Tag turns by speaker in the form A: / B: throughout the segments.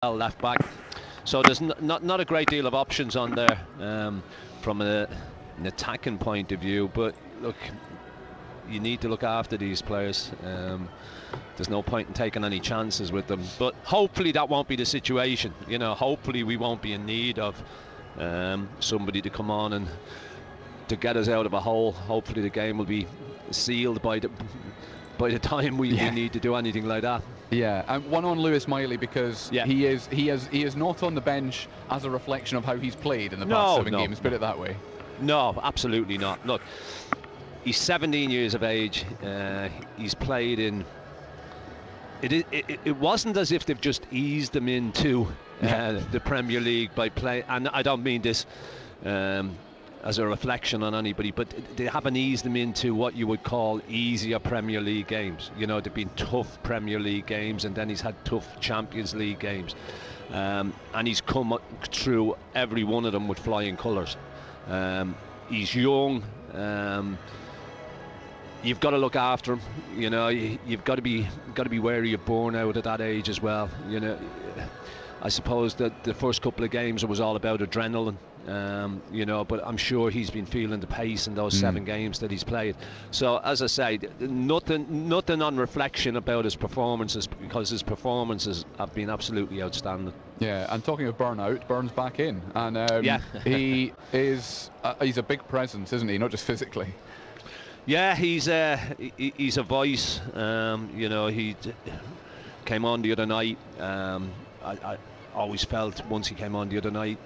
A: left back. So there's not a great deal of options on there from an attacking point of view. But look, you need to look after these players. There's no point in taking any chances with them. But hopefully that won't be the situation. You know, hopefully we won't be in need of somebody to come on and to get us out of a hole. Hopefully the game will be sealed by the time we need to do anything like that.
B: Yeah, and one on Lewis Miley, because he is not on the bench as a reflection of how he's played in the past 7 games. Put it that way.
A: No, absolutely not. Look, he's 17 years of age. He's played in. It wasn't as if they've just eased him into the Premier League by play, and I don't mean this as a reflection on anybody, but they haven't eased him into what you would call easier Premier League games. You know, they've been tough Premier League games, and then he's had tough Champions League games, and he's come through every one of them with flying colours. He's young. You've got to look after him. You know, you've got to be wary of burnout at that age as well. You know, I suppose that the first couple of games it was all about adrenaline. You know, but I'm sure he's been feeling the pace in those 7 games that he's played. So, as I say, nothing on reflection about his performances, because his performances have been absolutely outstanding.
B: Yeah, and talking of burnout, Byrne's back in, and he's a big presence, isn't he? Not just physically.
A: Yeah, he's a voice. You know, he came on the other night. I always felt once he came on the other night,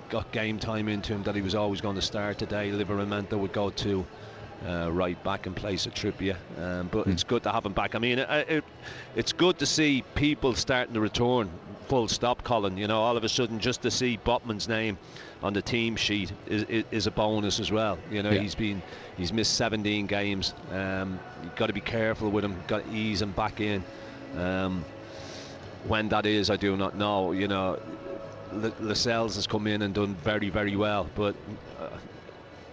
A: got game time into him, that he was always going to start today. Livramento would go to right back in place of Trippier, but it's good to have him back. I mean, it's good to see people starting to return, full stop, Colin. You know, all of a sudden just to see Botman's name on the team sheet is a bonus as well. You know, he's missed 17 games. You've got to be careful with him, got to ease him back in. When that is, I do not know. You know, Lascelles has come in and done very, very well, but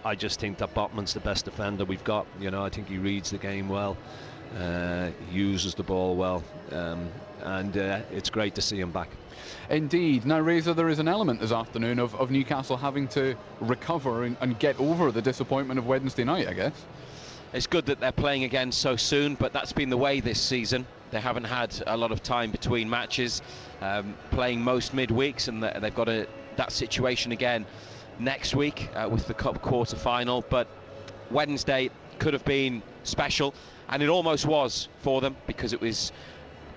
A: I just think that Botman's the best defender we've got. You know, I think he reads the game well, uses the ball well, and it's great to see him back.
B: Indeed. Now, Razor, there is an element this afternoon of Newcastle having to recover and get over the disappointment of Wednesday night, I guess.
C: It's good that they're playing again so soon, but that's been the way this season. They haven't had a lot of time between matches, playing most midweeks, and they've got that situation again next week with the Cup quarter-final. But Wednesday could have been special, and it almost was for them, because it was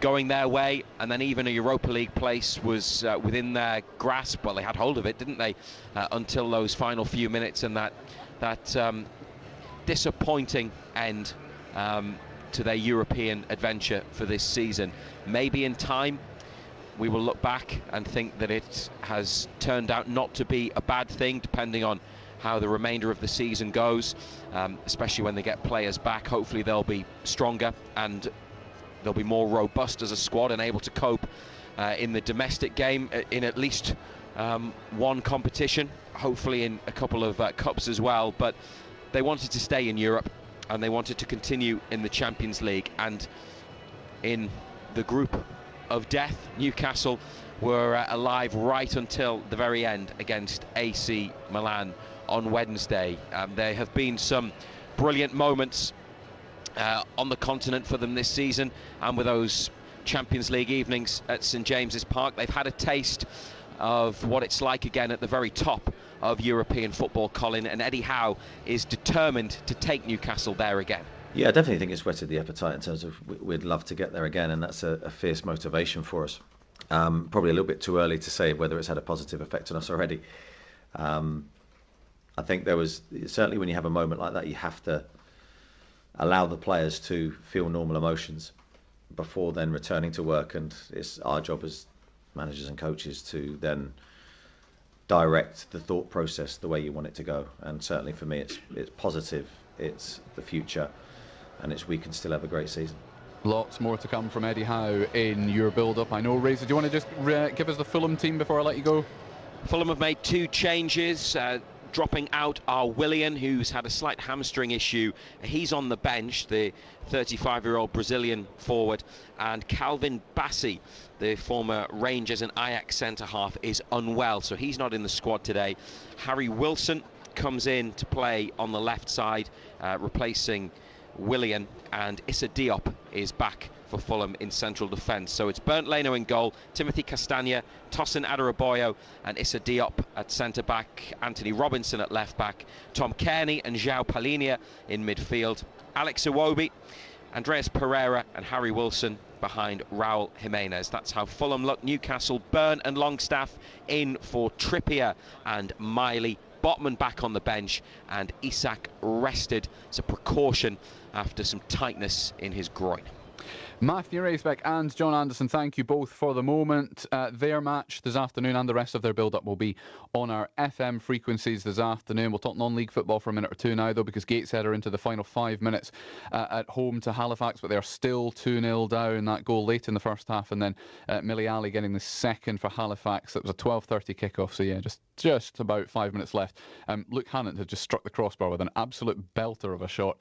C: going their way, and then even a Europa League place was within their grasp. Well, they had hold of it, didn't they, until those final few minutes, and that disappointing end to their European adventure for this season. Maybe in time we will look back and think that it has turned out not to be a bad thing, depending on how the remainder of the season goes, especially when they get players back. Hopefully they'll be stronger and they'll be more robust as a squad and able to cope in the domestic game in at least one competition, hopefully in a couple of cups as well. But they wanted to stay in Europe, and they wanted to continue in the Champions League, and in the group of death, Newcastle were alive right until the very end against AC Milan on Wednesday. There have been some brilliant moments on the continent for them this season, and with those Champions League evenings at St James's Park, they've had a taste of what it's like again at the very top of European football, Colin, and Eddie Howe is determined to take Newcastle there again.
D: Yeah, I definitely think it's whetted the appetite in terms of we'd love to get there again, and that's a fierce motivation for us. Probably a little bit too early to say whether it's had a positive effect on us already. I think there was, certainly when you have a moment like that, you have to allow the players to feel normal emotions before then returning to work, and it's our job as managers and coaches to then direct the thought process the way you want it to go. And certainly for me, it's positive, it's the future, and we can still have a great season.
B: Lots more to come from Eddie Howe in your build-up. I know, Razor, do you want to just give us the Fulham team before I let you go?
C: Fulham have made 2 changes. Dropping out are Willian, who's had a slight hamstring issue. He's on the bench, the 35-year-old Brazilian forward. And Calvin Bassey, the former Rangers and Ajax centre-half, is unwell, so he's not in the squad today. Harry Wilson comes in to play on the left side, replacing Willian, and Issa Diop is back for Fulham in central defence. So it's Bernd Leno in goal, Timothy Castagna, Tosin Adarabioyo and Issa Diop at centre-back, Anthony Robinson at left-back, Tom Kearney and João Palhinha in midfield, Alex Iwobi, Andreas Pereira and Harry Wilson behind Raul Jimenez. That's how Fulham look. Newcastle, Byrne and Longstaff in for Trippier and Miley. Botman back on the bench, and Isak rested as a precaution after some tightness in his groin.
B: Matthew Racebeck and John Anderson, thank you both for the moment. Their match this afternoon and the rest of their build-up will be on our FM frequencies this afternoon. We'll talk non-league football for a minute or two now, though, because Gateshead are into the final 5 minutes at home to Halifax, but they are still 2-0 down. That goal late in the first half, and then Miliali getting the second for Halifax. That was a 12:30 kickoff, so yeah, just about 5 minutes left. Luke Hannant had just struck the crossbar with an absolute belter of a shot,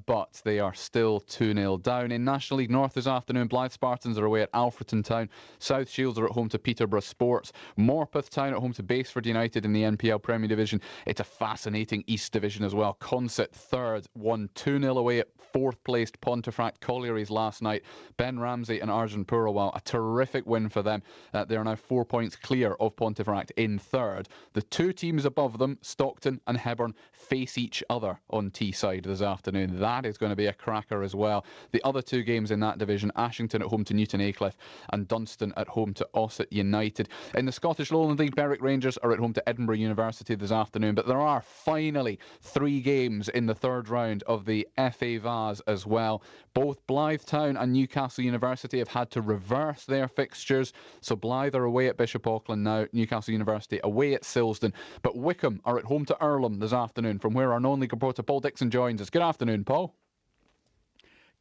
B: but they are still 2-0 down. In National League North this afternoon, Blythe Spartans are away at Alfreton Town. South Shields are at home to Peterborough Sports. Morpeth Town at home to Baseford United in the NPL Premier Division. It's a fascinating East Division as well. Consett third, won 2-0 away at fourth placed Pontefract Collieries last night. Ben Ramsey and Arjun Purawal, a terrific win for them. They are now 4 points clear of Pontefract in third. The two teams above them, Stockton and Hebburn, face each other on Teesside this afternoon. That is going to be a cracker as well. The other two games in that division, Ashington at home to Newton Aycliffe and Dunstan at home to Ossett United. In the Scottish Lowland League, Berwick Rangers are at home to Edinburgh University this afternoon, but there are finally 3 games in the third round of the FA Vase as well. Both Blythe Town and Newcastle University have had to reverse their fixtures, so Blythe are away at Bishop Auckland now, Newcastle University away at Silsden, but Wickham are at home to Earlham this afternoon, from where our non-league reporter Paul Dixon joins us. Good afternoon, Paul.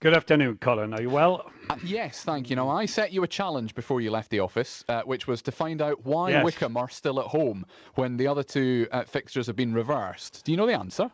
E: Good afternoon, Colin. Are you well?
B: Yes, thank you. Now, I set you a challenge before you left the office, which was to find out why Wickham are still at home when the other two fixtures have been reversed. Do you know the answer?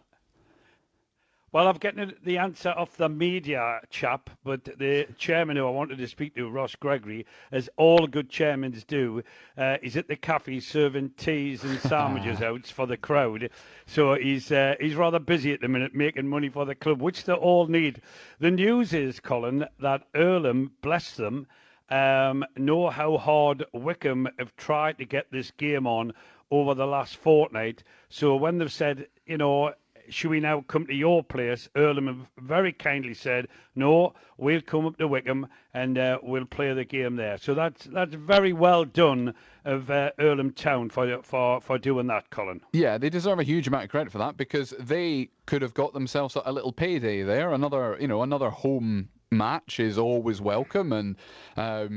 E: Well, I'm getting the answer off the media chap, but the chairman who I wanted to speak to, Ross Gregory, as all good chairmen do, is at the cafe serving teas and sandwiches out for the crowd. So he's rather busy at the minute making money for the club, which they all need. The news is, Colin, that Earlham, bless them, know how hard Wickham have tried to get this game on over the last fortnight. So when they've said, you know, should we now come to your place? Earlham have very kindly said, no, we'll come up to Wickham and we'll play the game there. So that's very well done of Earlham Town for doing that, Colin.
B: Yeah, they deserve a huge amount of credit for that, because they could have got themselves a little payday there. Another home match is always welcome, and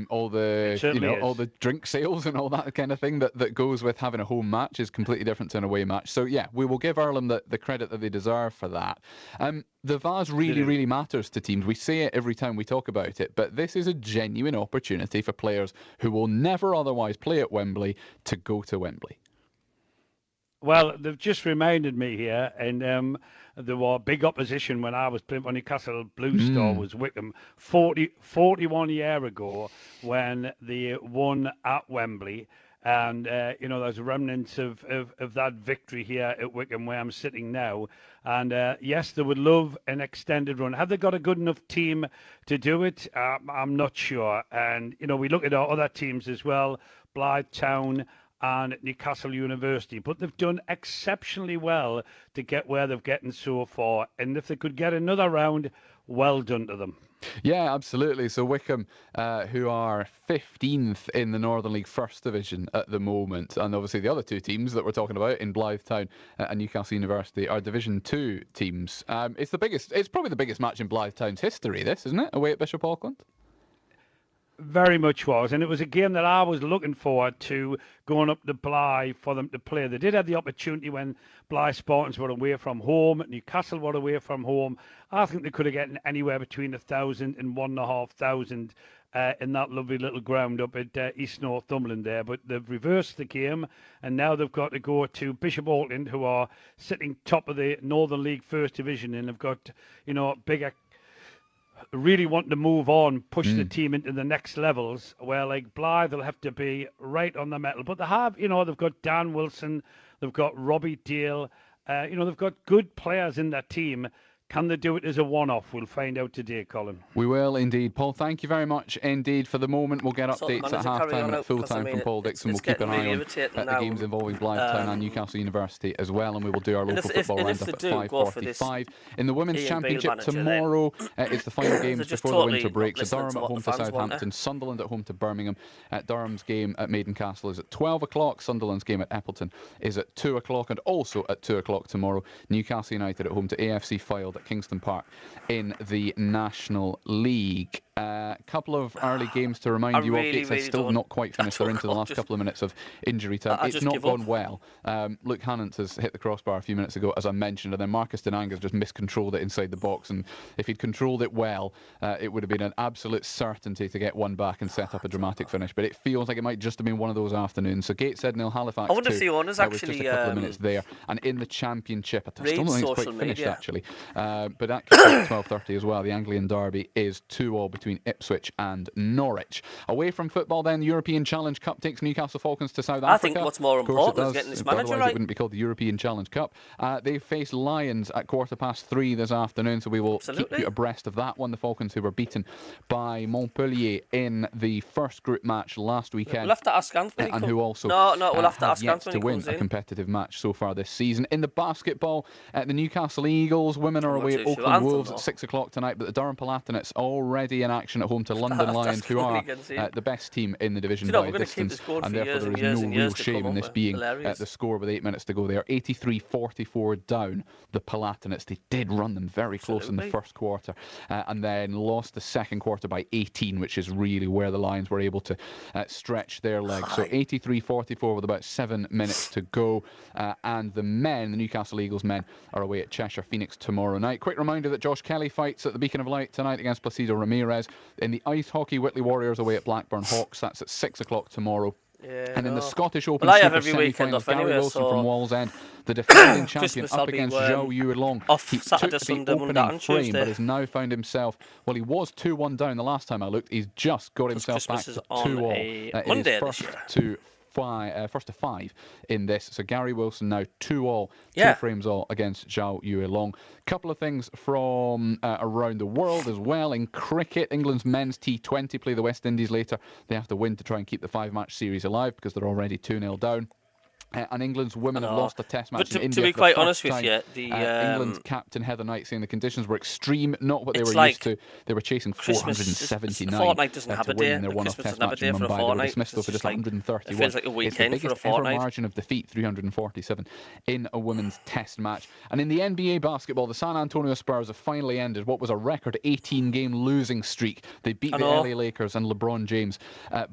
B: all the drink sales and all that kind of thing that goes with having a home match is completely different to an away match. So yeah, we will give Earlham the credit that they deserve for that. The Vase really matters to teams. We say it every time we talk about it, but this is a genuine opportunity for players who will never otherwise play at Wembley to go to Wembley.
E: Well, they've just reminded me here, and there was big opposition when I was playing for Newcastle. Blue Star was Wickham 41 years ago when they won at Wembley. And, there's remnants of that victory here at Wickham where I'm sitting now. And, yes, they would love an extended run. Have they got a good enough team to do it? I'm not sure. And, we look at our other teams as well, Blythe Town and Newcastle University, but they've done exceptionally well to get where they've gotten so far. And if they could get another round, well done to them.
B: Yeah, absolutely. So Wickham, who are 15th in the Northern League First Division at the moment, and obviously the other two teams that we're talking about in Blythe Town and Newcastle University are Division 2 teams. It's probably the biggest match in Blythe Town's history, this, isn't it? Away at Bishop Auckland.
E: Very much was, and it was a game that I was looking forward to going up to Blythe for them to play. They did have the opportunity when Blythe Spartans were away from home, Newcastle were away from home. I think they could have gotten anywhere between 1,000 and 1,500 in that lovely little ground up at East Northumberland there. But they've reversed the game, and now they've got to go to Bishop Auckland, who are sitting top of the Northern League First Division, and have got, bigger, really wanting to move on, push the team into the next levels, where like Blythe will have to be right on the metal. But they have, they've got Dan Wilson, they've got Robbie Dale, they've got good players in that team. Can they do it as a one-off? We'll find out today, Colin.
B: We will indeed. Paul, thank you very much indeed. For the moment, we'll get updates at half-time and at full-time from Paul Dixon. We'll keep an eye on the games involving Blythetown and Newcastle University as well, and we will do our local football roundup at 5:45. In the Women's Championship tomorrow, it's the final games before the winter break. So Durham at home to Southampton, Sunderland at home to Birmingham. Durham's game at Maiden Castle is at 12 o'clock. Sunderland's game at Eppleton is at 2 o'clock, and also at 2 o'clock tomorrow, Newcastle United at home to AFC Fylde at Kingston Park in the National League. A couple of early games to remind you of. Gateshead still not quite finished. They're into the last couple of minutes of injury time. It's not gone well. Luke Hannant has hit the crossbar a few minutes ago, as I mentioned, and then Marcus Denanga's just miscontrolled it inside the box. And if he'd controlled it well, it would have been an absolute certainty to get one back and set up a dramatic finish. But it feels like it might just have been one of those afternoons. So Gateshead nil, Halifax.
F: I wonder if the owners actually
B: just a couple of minutes there. And in the Championship, I still don't think it's quite finished actually. But that kicks off at 12:30 as well. The Anglian Derby is 2-2 between Ipswich and Norwich. Away from football then, European Challenge Cup takes Newcastle Falcons to South Africa.
F: I think what's more important is getting this manager right.
B: It wouldn't be called the European Challenge Cup. They face Lions at 3:15 this afternoon, so we will keep you abreast of that one. The Falcons, who were beaten by Montpellier in the first group match last weekend.
F: We'll have to ask Anthony.
B: And who also
F: we'll have to ask Anthony
B: to win a competitive match so far this season. In the basketball, the Newcastle Eagles women are away at Oakland Wolves at 6 o'clock tonight, but the Durham Palatinate already in action at home to London Lions, who are the best team in the division by distance, and therefore there is no real shame in this being the score with 8 minutes to go. They are 83-44 down the Palatinates. They did run them very close in the first quarter, and then lost the second quarter by 18, which is really where the Lions were able to stretch their legs. So 83-44 with about 7 minutes to go, and the Newcastle Eagles men, are away at Cheshire Phoenix tomorrow night. Quick reminder that Josh Kelly fights at the Beacon of Light tonight against Placido Ramirez. In the ice hockey, Whitley Warriors away at Blackburn Hawks. That's at 6 o'clock tomorrow. And in the Scottish Open Super semi-finals, Gary Wilson from Wallsend, the defending champion, up against Zhao Yuelong.
F: Off
B: he
F: Saturday,
B: took
F: Sunday,
B: the
F: Monday
B: opening
F: and
B: frame,
F: Tuesday.
B: but has now found himself, well, he was 2-1 down the last time I looked. He's just got himself back to 2-all.
F: Monday this year.
B: First to 5 in this. So Gary Wilson now 2-all, 2 frames all against Zhao Yuelong. Couple of things from around the world as well. In cricket, England's men's T20 play the West Indies later. They have to win to try and keep the 5-match series alive because they're already 2-0 down. And England's women have lost a test match in India.
F: To be quite honest with you,
B: England's captain Heather Knight saying the conditions were extreme, not what they were used to. They were chasing 479.
F: A fortnight doesn't have a day.
B: Christmas
F: doesn't have a day for a fortnight.
B: They were dismissed for just 131.
F: It feels like a weekend for a fortnight.
B: It's the biggest ever margin of defeat, 347 in a women's test match. And in the NBA basketball, the San Antonio Spurs have finally ended what was a record 18-game losing streak. They beat the LA Lakers and LeBron James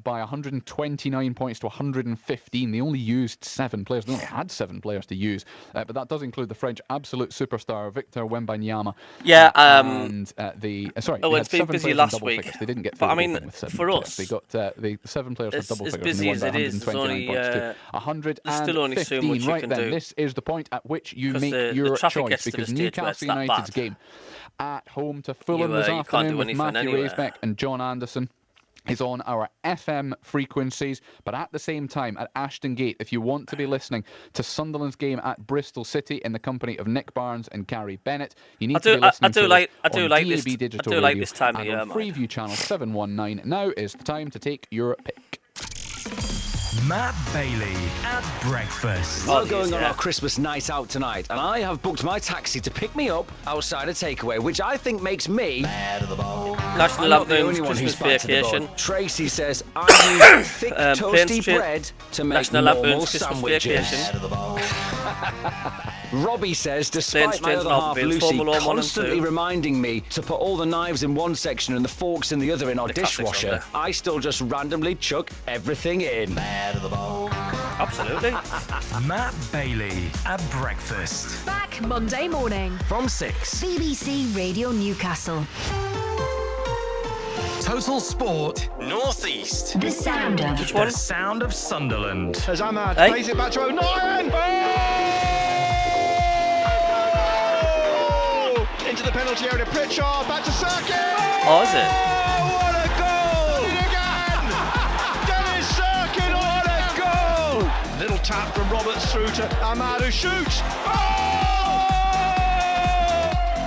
B: by 129 points to 115. They only used 7 players. They only had 7 players to use, but that does include the French absolute superstar Victor Wembanyama.
F: Yeah,
B: and
F: it's been busy last week.
B: Figures. They didn't get.
F: But I mean, for us,
B: they got the 7 players with double figures.
F: As busy as it is, there's only
B: 115. Right then, this is the point at which you make your choice, because Newcastle United's game at home to Fulham this afternoon with Matthew Raisbeck and John Anderson is on our FM frequencies, but at the same time at Ashton Gate, if you want to be listening to Sunderland's game at Bristol City in the company of Nick Barnes and Gary Bennett, you need to be listening to DAB Digital Radio
F: this time of year,
B: and on Freeview Channel 719. Now is the time to take your pick.
G: Matt Bailey at breakfast.
H: We're going on our Christmas night out tonight, and I have booked my taxi to pick me up outside a takeaway, which I think makes me bad of the ball.
F: National Lampoon's Christmas Vacation.
H: Tracy says I use thick toasty bread to make normal sandwiches. Robbie says, despite my other half Lucy constantly reminding me to put all the knives in one section and the forks in the other in our dishwasher, I still just randomly chuck everything in. Bad of the ball.
F: Absolutely.
G: Matt Bailey at breakfast.
I: Back Monday morning
H: from 6.
I: BBC Radio Newcastle.
G: Total Sport Northeast.
I: The sound of
F: Which one?
G: The sound of Sunderland.
J: As Ahmad
F: Hey.
J: plays it back to O'Nien. Oh! Into the penalty area. Pritchard back to Sirkin.
F: Oh, is it?
J: What a goal! Again! Dennis Sirkin, what a goal! Little tap from Roberts through to Ahmad, who shoots.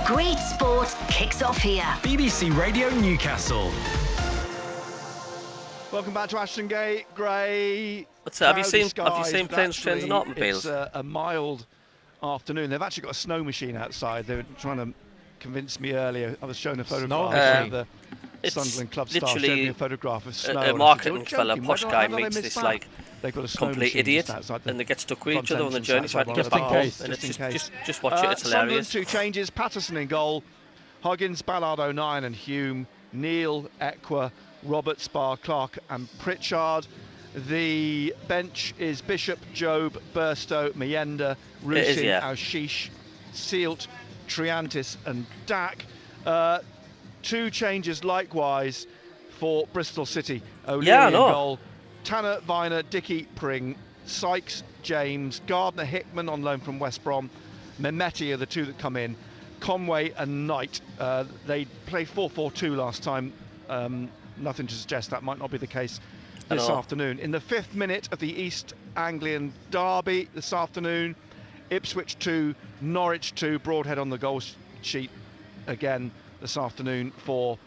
I: Great sport kicks off here.
G: BBC Radio Newcastle.
J: Welcome back to Ashton Gate, grey.
F: What's that? Have you
J: cloudy
F: seen
J: skies,
F: planes,
J: but
F: trains and
J: actually
F: automobiles?
J: It's a mild afternoon. They've actually got a snow machine outside. They were trying to convince me earlier. I was shown a photograph of the
F: It's
J: Sunderland club staff
F: literally
J: showed me a photograph of snow.
F: a
J: and I said,
F: marketing
J: "You're
F: fella,
J: joking,
F: posh
J: how
F: guy,
J: did I
F: meets
J: miss
F: this
J: that?"
F: like
J: They've got a snow
F: complete
J: machine
F: idiot,
J: just outside the
F: and they get stuck with each
J: front
F: other on the
J: entrance
F: journey trying to
J: outside
F: get
J: one
F: back
J: of the
F: home.
J: bars.
F: And it's
J: Just in case.
F: just watch it, it's
J: Sunderland,
F: hilarious.
J: 2 changes. Patterson in goal. Huggins, Ballard, O'Nien and Hume. Neil, Equa, Roberts, Barr, Clark and Pritchard. The bench is Bishop, Job, Burstow, Mayenda, Rusin, Aushish, Sealt, Triantis and Dak. 2 changes likewise for Bristol City. O'Leary in goal. Tanner, Viner, Dickey, Pring, Sykes, James, Gardner, Hickman on loan from West Brom. Mehmeti are the 2 that come in. Conway and Knight. They played 4-4-2 last time. Nothing to suggest that might not be the case this afternoon. In the 5th minute of the East Anglian derby this afternoon, Ipswich 2, Norwich 2, Broadhead on the goal sheet again this afternoon for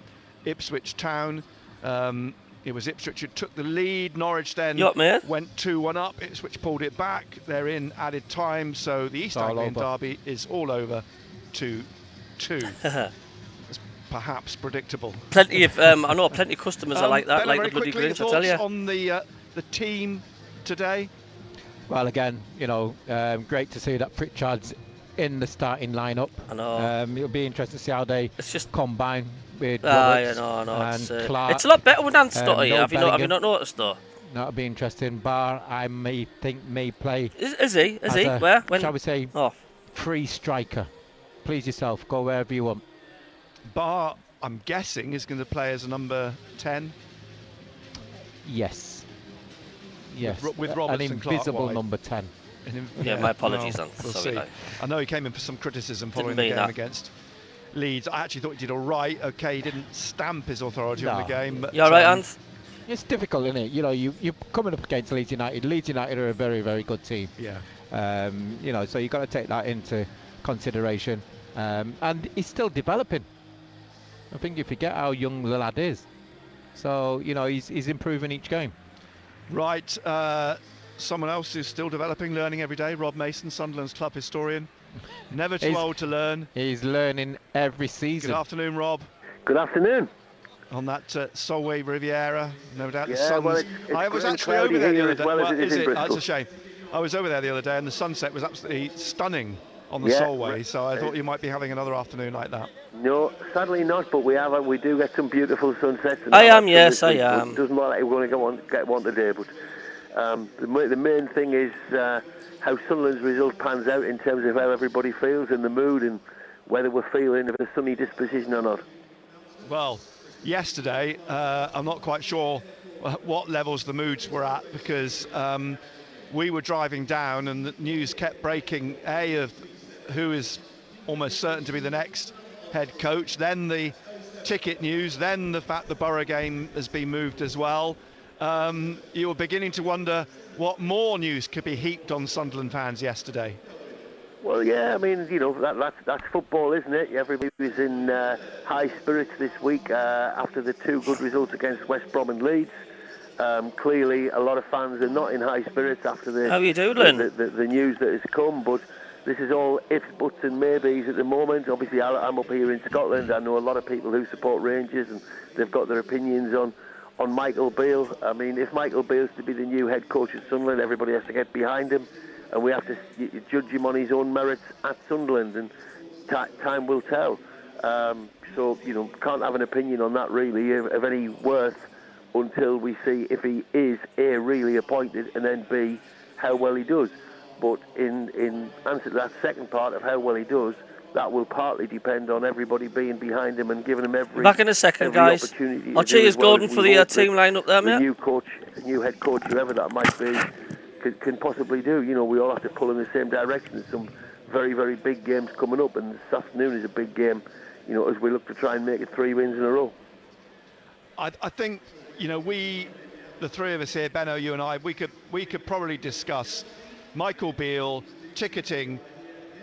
J: Ipswich Town. It was Ipswich who took the lead. Norwich then went 2-1 up. Ipswich pulled it back. They're in added time, so the East Anglian derby is all over 2-2. It's perhaps predictable.
F: Plenty of I know plenty of customers are like that,
J: Bella,
F: like the bloody
J: quickly,
F: Grinch, I tell you.
J: On the team today.
K: Well, again, great to see that Pritchard's in the starting lineup.
F: I know.
K: It'll be interesting to see how they combine with
F: Roberts
K: and Clark.
F: It's a lot better with Anstotty. Have you not noticed though?
K: That'll be interesting. Barr, I may play.
F: Is he? Where? When?
K: Shall we say? Free striker. Please yourself. Go wherever you want.
J: Barr, I'm guessing, is going to play as a number 10.
K: Yes.
J: With Roberts
K: an
J: and Clark
K: invisible
J: wide.
K: number 10.
F: Yeah, my apologies,
J: well,
F: then.
J: We'll
F: Sorry,
J: see. I know he came in for some criticism following the game against Leeds. I actually thought he did all right. Okay, he didn't stamp his authority on the game. But,
F: you all right, Hans?
K: It's difficult, isn't it? You're coming up against Leeds United. Leeds United are a very, very good team.
J: Yeah.
K: So you've got to take that into consideration. And he's still developing. I think you forget how young the lad is. So, he's improving each game.
J: Right. Someone else who's still developing, learning every day, Rob Mason, Sunderland's club historian. Never too old to learn.
K: He's learning every season.
J: Good afternoon, Rob.
L: Good afternoon.
J: On that Solway Riviera, no doubt the
L: Yeah,
J: sun's...
L: well,
J: I was actually over there the other day.
L: Well, is it?
J: That's a shame. I was over there the other day and the sunset was absolutely stunning on the Solway, so I thought you might be having another afternoon like that.
L: No, sadly not, but we do get some beautiful sunsets.
F: I am. It
L: doesn't look like we're going to get one today, but the main thing is how Sunderland's result pans out in terms of how everybody feels in the mood and whether we're feeling of a sunny disposition or not.
J: Well, yesterday, I'm not quite sure what levels the moods were at because we were driving down and the news kept breaking, of who is almost certain to be the next head coach, then the ticket news, then the fact the Borough game has been moved as well. You were beginning to wonder what more news could be heaped on Sunderland fans yesterday.
L: Well, yeah, I mean, that's football, isn't it? Everybody was in high spirits this week after the 2 good results against West Brom and Leeds. Clearly, a lot of fans are not in high spirits after
F: How you doing?
L: the news that has come, but this is all ifs, buts and maybes at the moment. Obviously, I'm up here in Scotland. I know a lot of people who support Rangers and they've got their opinions on Michael Beale. I mean, if Michael Beale's to be the new head coach at Sunderland, everybody has to get behind him. And we have to judge him on his own merits at Sunderland, and time will tell. So, can't have an opinion on that really of any worth until we see if he is A, really appointed, and then B, how well he does. But in answer to that second part of how well he does, that will partly depend on everybody being behind him and giving him every
F: Back in a second,
L: every
F: guys.
L: opportunity.
F: I'll cheers Gordon for the team lineup there,
L: the
F: mate.
L: new coach, new head coach, whoever that might be, can possibly do. You know, we all have to pull in the same direction. There's some very, very big games coming up, and this afternoon is a big game, you know, as we look to try and make it 3 wins in a row.
J: I think, you know, the three of us here, Benno, you and I, we could probably discuss Michael Beale, ticketing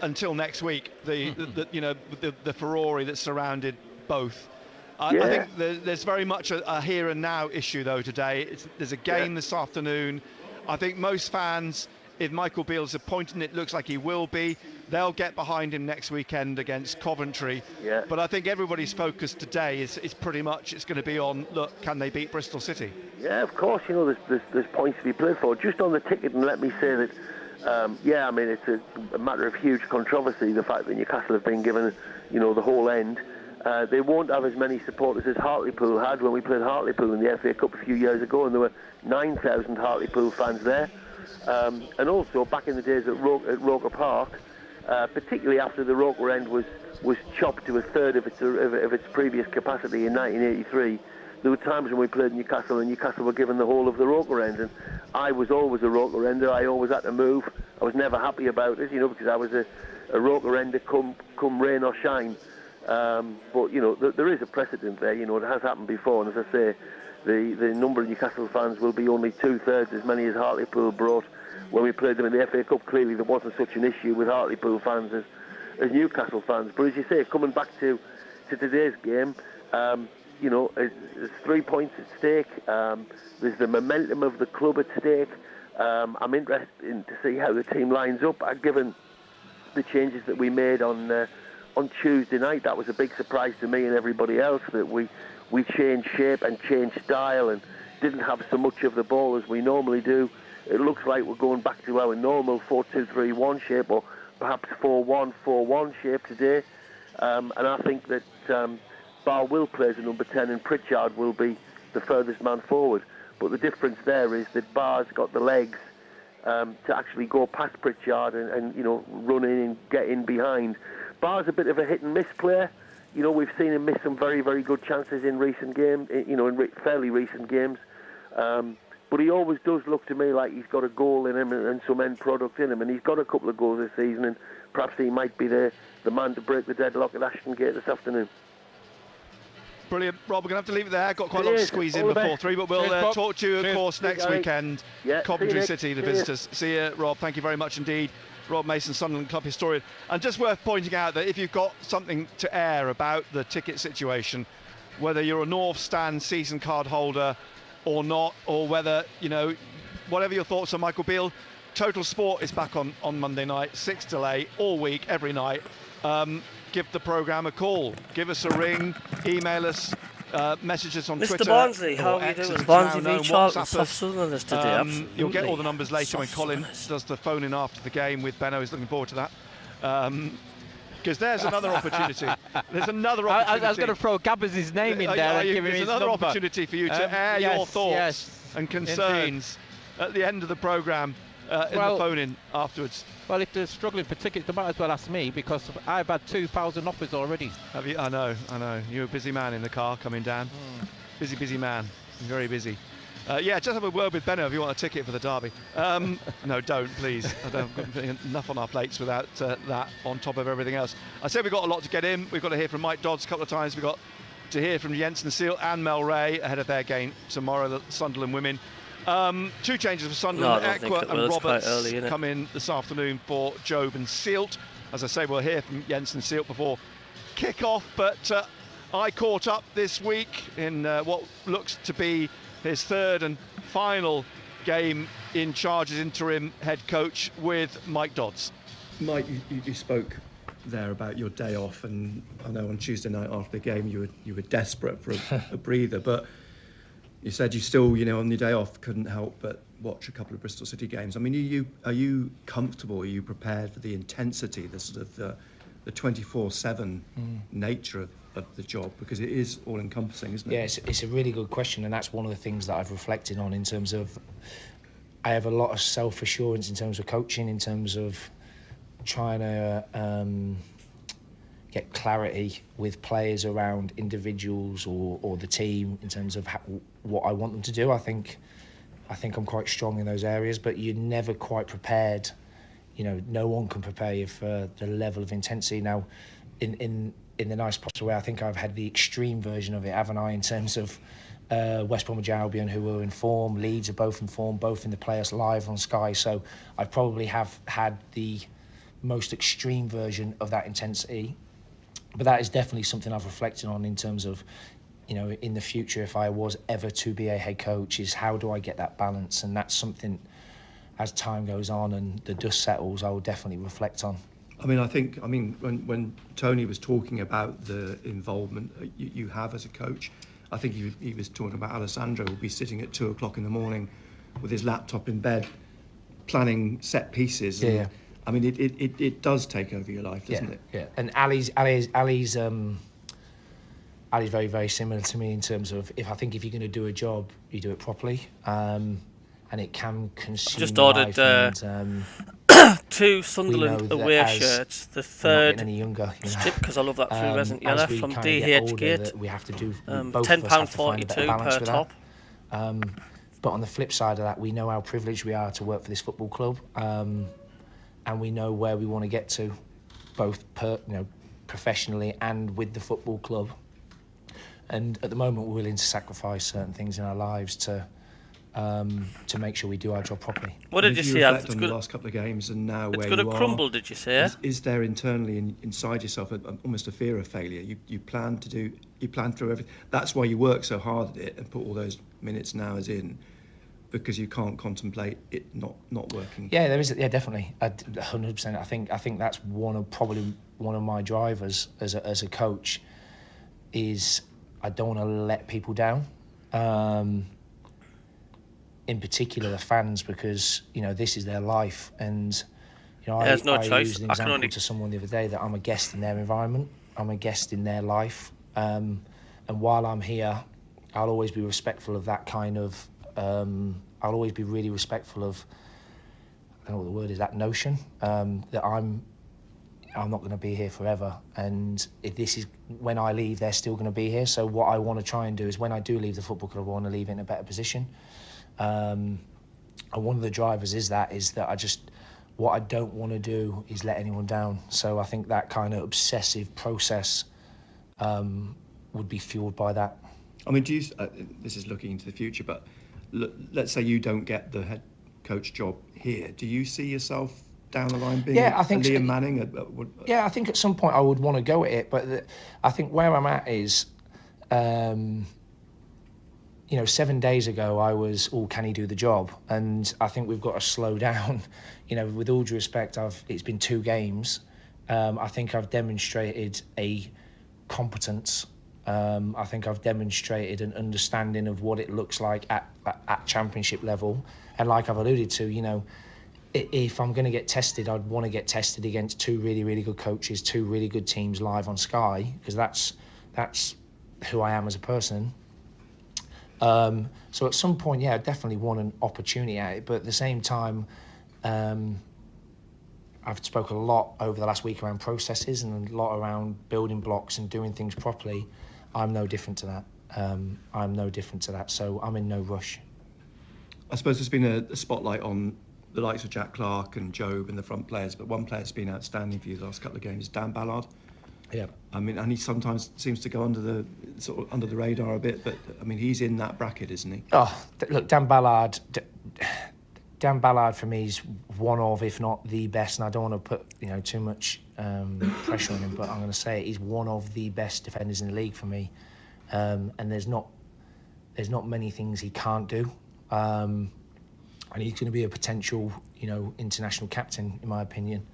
J: until next week. The furore that surrounded both. I think there's very much a here and now issue though today. There's a game this afternoon. I think most fans, if Michael Beale's appointed, and it looks like he will be, they'll get behind him next weekend against Coventry.
L: Yeah.
J: But I think everybody's focus today is pretty much, it's going to be on, look, can they beat Bristol City?
L: Yeah, of course, you know, there's points to be played for. Just on the ticket, and let me say that, I mean, it's a matter of huge controversy, the fact that Newcastle have been given, you know, the whole end. They won't have as many supporters as Hartlepool had when we played Hartlepool in the FA Cup a few years ago, and there were 9,000 Hartlepool fans there. And also, back in the days at Roker Park, particularly after the Roker end was chopped to a third of its previous capacity in 1983, there were times when we played Newcastle and Newcastle were given the whole of the Roker end, and I was always a Roker ender. I always had to move. I was never happy about it, you know, because I was a Roker ender come rain or shine. But, you know, there is a precedent there. You know, it has happened before, and as I say, the number of Newcastle fans will be only 2/3 as many as Hartlepool brought when we played them in the FA Cup. Clearly there wasn't such an issue with Hartlepool fans as Newcastle fans. But as you say, coming back to today's game, you know, there's 3 points at stake. There's the momentum of the club at stake. I'm interested to see how the team lines up. Given the changes that we made on Tuesday night, that was a big surprise to me and everybody else, that we changed shape and changed style and didn't have so much of the ball as we normally do. It looks like we're going back to our normal 4-2-3-1 shape, or perhaps 4-1-4-1 shape today. And I think that Barr will play as a number 10 and Pritchard will be the furthest man forward. But the difference there is that Barr's got the legs to actually go past Pritchard and you know, run in and get in behind. Barr's a bit of a hit and miss player. You know, we've seen him miss some very, very good chances in recent games, you know, in fairly recent games. But he always does look to me like he's got a goal in him and some end product in him. And he's got a couple of goals this season, and perhaps he might be the man to break the deadlock at Ashton Gate this afternoon.
J: Brilliant. Rob, we're going to have to leave it there. Got quite a lot to squeeze in before 3, but we'll talk to you, of course, next weekend. Coventry City, the visitors. See you, Rob. Thank you very much indeed. Rob Mason, Sunderland club historian. And just worth pointing out that if you've got something to air about the ticket situation, whether you're a North Stand season card holder or not, or whether, you know, whatever your thoughts on Michael Beale, Total Sport is back on Monday night, 6 till 8, all week, every night. Give the programme a call, give us a ring, email us, message us on
F: Mr.
J: Twitter.
F: Barnsley, how are you doing? Barnsley v Charlton, South Sunderland is today.
J: You'll get all the numbers later when Colin does the phone in after the game with Benno. He's looking forward to that. Because there's another opportunity. There's another opportunity.
K: I was going to throw Gabbers' name in there and give him his
J: another
K: number.
J: opportunity for you to air your thoughts and concerns at the end of the programme in the phone-in afterwards.
K: Well, if they're struggling for tickets, they might as well ask me, because I've had 2,000 offers already.
J: Have you? I know. You're a busy man in the car coming down. Busy man. Very busy. Just have a word with Benno if you want a ticket for the derby. No, don't, please. I don't have enough on our plates without that on top of everything else. I said we've got a lot to get in. We've got to hear from Mike Dodds a couple of times. We've got to hear from Jensen Seal and Mel Ray ahead of their game tomorrow, the Sunderland women. 2 changes for Sunderland. Equa and Roberts come in this afternoon for Jobe and Sealt. As I say, we'll hear from Jensen Sealt before kick-off. But I caught up this week in what looks to be his 3rd and final game in charge as interim head coach with Mike Dodds.
M: Mike, you spoke there about your day off, and I know on Tuesday night after the game you were desperate for a breather, but you said you still, you know, on your day off couldn't help but watch a couple of Bristol City games. I mean, are you comfortable? Are you prepared for the intensity, the sort of the 24/7 nature of the job, because it is all-encompassing, isn't it?
N: Yeah, it's a really good question, and that's one of the things that I've reflected on in terms of I have a lot of self-assurance in terms of coaching, in terms of trying to get clarity with players around individuals or the team in terms of what I want them to do. I think I'm quite strong in those areas, but you're never quite prepared. No one can prepare you for the level of intensity. Now, in the nice possible way, I think I've had the extreme version of it, haven't I, in terms of West Bromwich Albion, who were in form, Leeds are both in form, both in the players live on Sky. So I probably have had the most extreme version of that intensity. But that is definitely something I've reflected on in terms of, in the future, if I was ever to be a head coach, is how do I get that balance? And that's something, as time goes on and the dust settles, I will definitely reflect on.
M: I think when Tony was talking about the involvement you have as a coach, I think he was talking about Alessandro will be sitting at 2:00 in the morning with his laptop in bed, planning set pieces.
N: Yeah.
M: And, it does take over your life, doesn't it?
N: Yeah. And Ali's very, very similar to me in terms of if you're going to do a job, you do it properly, and it can consume.
F: Just ordered
N: and,
F: 2 Sunderland away shirts. The third
N: any younger,
F: because I love that fluorescent yellow from DH Gate.
N: We have to do
F: £10.42 per top.
N: But on the flip side of that, we know how privileged we are to work for this football club, and we know where we want to get to, both professionally and with the football club. And at the moment, we're willing to sacrifice certain things in our lives to make sure we do our job properly.
F: What did you see?
M: Reflect on the last couple of games and now where you are.
F: It's going to crumble, did you say?
M: Is there internally inside yourself almost a fear of failure? You plan through everything. That's why you work so hard at it and put all those minutes and hours in, because you can't contemplate it not working.
N: Yeah, there is. Yeah, definitely, 100%. I think that's probably one of my drivers as a coach. Is I don't want to let people down. In particular the fans, because this is their life, and I used an example to someone the other day that I'm a guest in their environment, I'm a guest in their life, and while I'm here, I'll always be respectful of that kind of. I'll always be really respectful of. I don't know what the word is. That notion that I'm not going to be here forever, and if this is when I leave, they're still going to be here. So what I want to try and do is when I do leave the football club, I want to leave it in a better position. And one of the drivers is that what I don't want to do is let anyone down. So I think that kind of obsessive process would be fueled by that.
M: Do you? This is looking into the future, but let's say you don't get the head coach job here. Do you see yourself down the line being Liam Manning?
N: Yeah, I think at some point I would want to go at it, but I think where I'm at is. 7 days ago I was, can he do the job? And I think we've got to slow down. With all due respect, it's been 2 games. I think I've demonstrated a competence. I think I've demonstrated an understanding of what it looks like at championship level. And like I've alluded to, if I'm going to get tested, I'd want to get tested against 2 really, really good coaches, 2 really good teams live on Sky, because that's who I am as a person. So at some point, I definitely want an opportunity at it. But at the same time, I've spoken a lot over the last week around processes and a lot around building blocks and doing things properly. I'm no different to that. So I'm in no rush.
M: I suppose there's been a spotlight on the likes of Jack Clarke and Job and the front players, but one player that's been outstanding for you the last couple of games is Dan Ballard.
N: Yeah.
M: And he sometimes seems to go under the radar a bit, but he's in that bracket, isn't he?
N: Oh, look, Dan Ballard for me is one of, if not the best, and I don't want to put too much pressure on him, but I'm going to say he's one of the best defenders in the league for me, and there's not many things he can't do, and he's going to be a potential international captain in my opinion.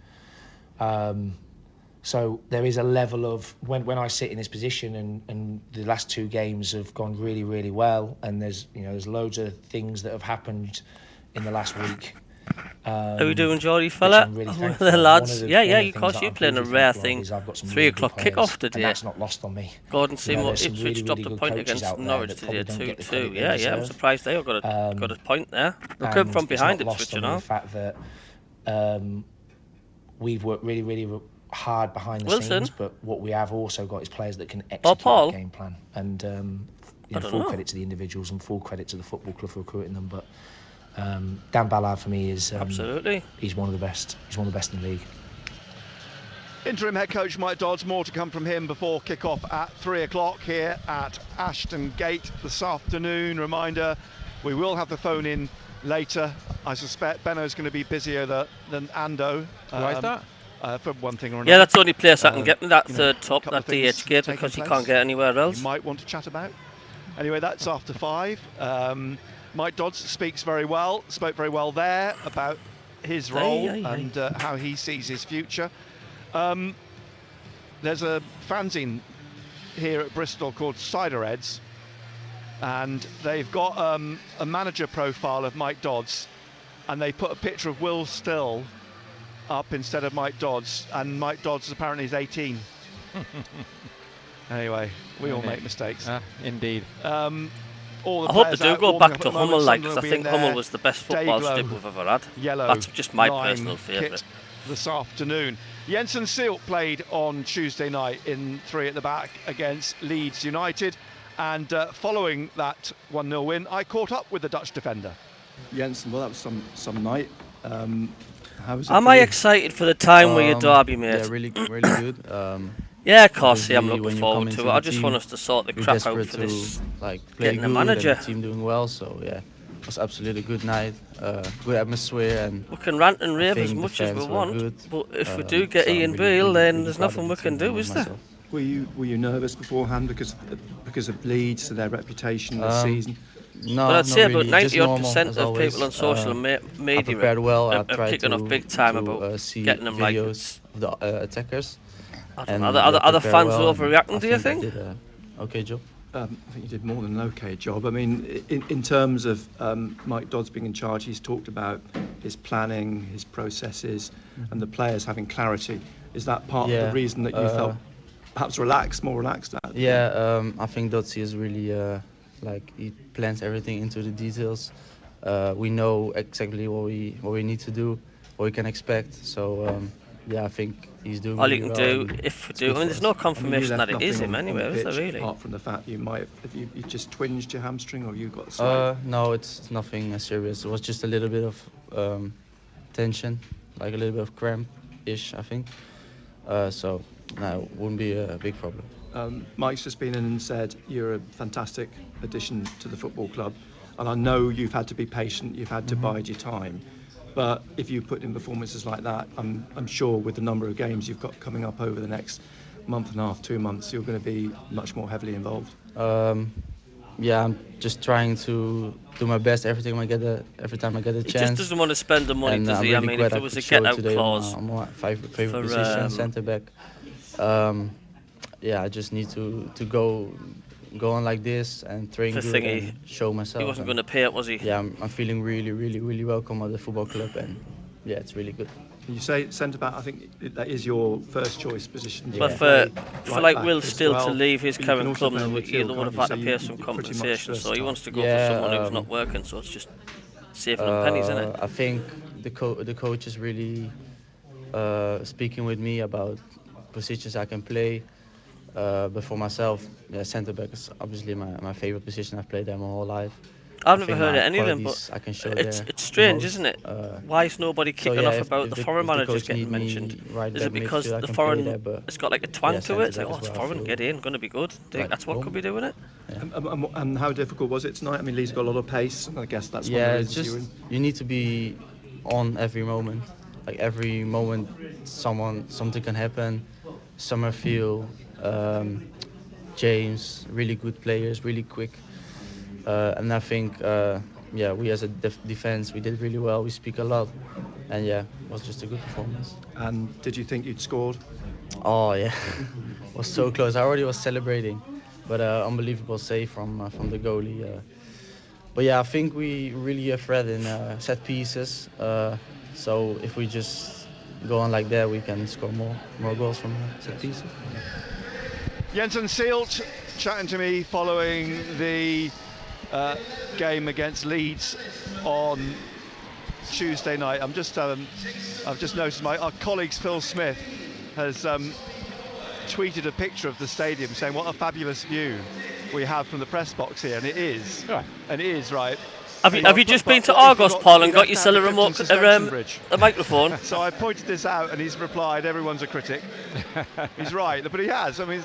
N: So there is a level of when I sit in this position and the last 2 games have gone really, really well, and there's loads of things that have happened in the last week.
F: How are we doing, Geordie fella?
N: Really
F: the lads. Of course, you're playing a rare thing. 3 o'clock kick-off today.
N: And that's not lost on me.
F: Gordon Seymour Ipswich dropped a point against Norwich today, 2-2. Yeah, I'm surprised they got a point there. They come from behind Ipswich,
N: The fact that we've worked really, really hard behind the
F: Wilson.
N: scenes, but what we have also got is players that can execute that game plan. And full credit to the individuals and full credit to the football club for recruiting them. But Dan Ballard for me is
F: absolutely.
N: He's one of the best. He's one of the best in the league.
J: Interim head coach Mike Dodds, more to come from him before kick-off at 3 o'clock here at Ashton Gate this afternoon. Reminder, we will have the phone in later. I suspect Benno's going to be busier than Ando.
K: Why is that?
J: For one thing or another.
F: Yeah, that's the only place I can get in that third top, that DH gate, because you can't get anywhere else.
J: You might want to chat about. Anyway, that's after 5. Mike Dodds spoke very well there about his role and how he sees his future. There's a fanzine here at Bristol called Ciderheads, and they've got a manager profile of Mike Dodds, and they put a picture of Will Still up instead of Mike Dodds, and Mike Dodds apparently is 18. Anyway, we all make mistakes.
K: Indeed.
J: All the
F: I hope they
J: players
F: do
J: out
F: go
J: warming
F: back
J: up
F: to
J: at the moment.
F: Hummel, like,
J: Sunderland
F: because I
J: will
F: think
J: be in
F: Hummel
J: their
F: was the best football
J: Dayglow
F: stick we've ever had.
J: Yellow
F: That's just my
J: lime
F: personal favourite.
J: kit this afternoon. Jensen Seelt played on Tuesday night in 3 at the back against Leeds United, and following that 1-0 win, I caught up with the Dutch defender.
M: Jensen, well, that was some night. How was it?
F: Am I excited for the time with your derby, mate?
O: Yeah, really good.
F: Yeah, of course, I'm looking forward to it. I just want us to sort the crap out for this,
O: play
F: getting a
O: good
F: manager.
O: and the team doing well, so yeah, it was absolutely a good night, good atmosphere, and
F: we can rant and rave as much as we want, but if we do get Ian Beale, then there's nothing we can do, is there?
M: Were you nervous beforehand because of Leeds, their reputation this season?
O: No,
F: but I'd say about
O: really.
F: 90% of people on social media are kicking off big time about getting them like
O: videos of the attackers.
F: I don't know. Are the fans overreacting, do you think?
O: I did an okay job.
M: I think you did more than an okay job. I mean, in terms of Mike Dodds being in charge, he's talked about his planning, his processes, and the players having clarity. Is that part of the reason that you felt perhaps more relaxed at?
O: Yeah, I think Dodds is really he plans everything into the details. We know exactly what we need to do, what we can expect. So yeah, I think he's doing.
F: All you can do, if we do, I mean, there's no confirmation that it is him anyway, is there really?
M: Apart from the fact you might have you just twinged your hamstring, or you got. Slight...
O: No, it's nothing serious. It was just a little bit of tension, like a little bit of cramp-ish, I think. So no, it wouldn't be a big problem.
M: Mike's just been in and said you're a fantastic addition to the football club, and I know you've had to be patient, you've had to bide your time, but if you put in performances like that, I'm sure with the number of games you've got coming up over the next month and a half, 2 months, you're going to be much more heavily involved.
O: Yeah, I'm just trying to do my best every time I get a chance.
F: He just doesn't want to spend the money, does he? I mean, if there was a get-out clause
O: on my favourite position, centre back. Yeah, I just need to go on like this and train good and show myself.
F: He wasn't going to pay it, was he?
O: Yeah, I'm feeling really welcome at the football club, and yeah, it's really good.
M: You say centre back. I think that is your first choice position.
F: But for like Will Still to leave his current club, he would have had to pay some compensation. So he wants to go for someone who's not working. So it's just saving on pennies, isn't it?
O: I think the coach is really speaking with me about positions I can play. But for myself, centre back is obviously my favourite position. I've played there my whole life.
F: I've never heard of any of them, but
O: I can show
F: it's strange, isn't it? Why is nobody kicking off about the foreign managers getting mentioned? Is it because the foreign it's got like a twang to it? It's like, oh, it's foreign, get in, going to be good. That's what could be doing it.
M: And how difficult was it tonight? I mean, Lee's got a lot of pace. I guess that's one of the reasons you're in.
O: You need to be on every moment. Like every moment, something can happen. Summerfield, James, really good players, really quick. And I think, we as a defence, we did really well. We speak a lot, and it was just a good performance.
M: And did you think you'd scored?
O: Oh yeah, it was so close. I already was celebrating, but unbelievable save from the goalie. But yeah, I think we really are threat in set pieces. So if we just go on like that, we can score more goals from set pieces.
J: Jensen Seelt chatting to me following the game against Leeds on Tuesday night. I've just noticed our colleagues Phil Smith has tweeted a picture of the stadium saying what a fabulous view we have from the press box here, and it is. Right. And it is, right.
F: Have you just been to Argos, Paul, and got yourself a microphone?
J: So I pointed this out, and he's replied, "Everyone's a critic." He's right, but he has. I mean,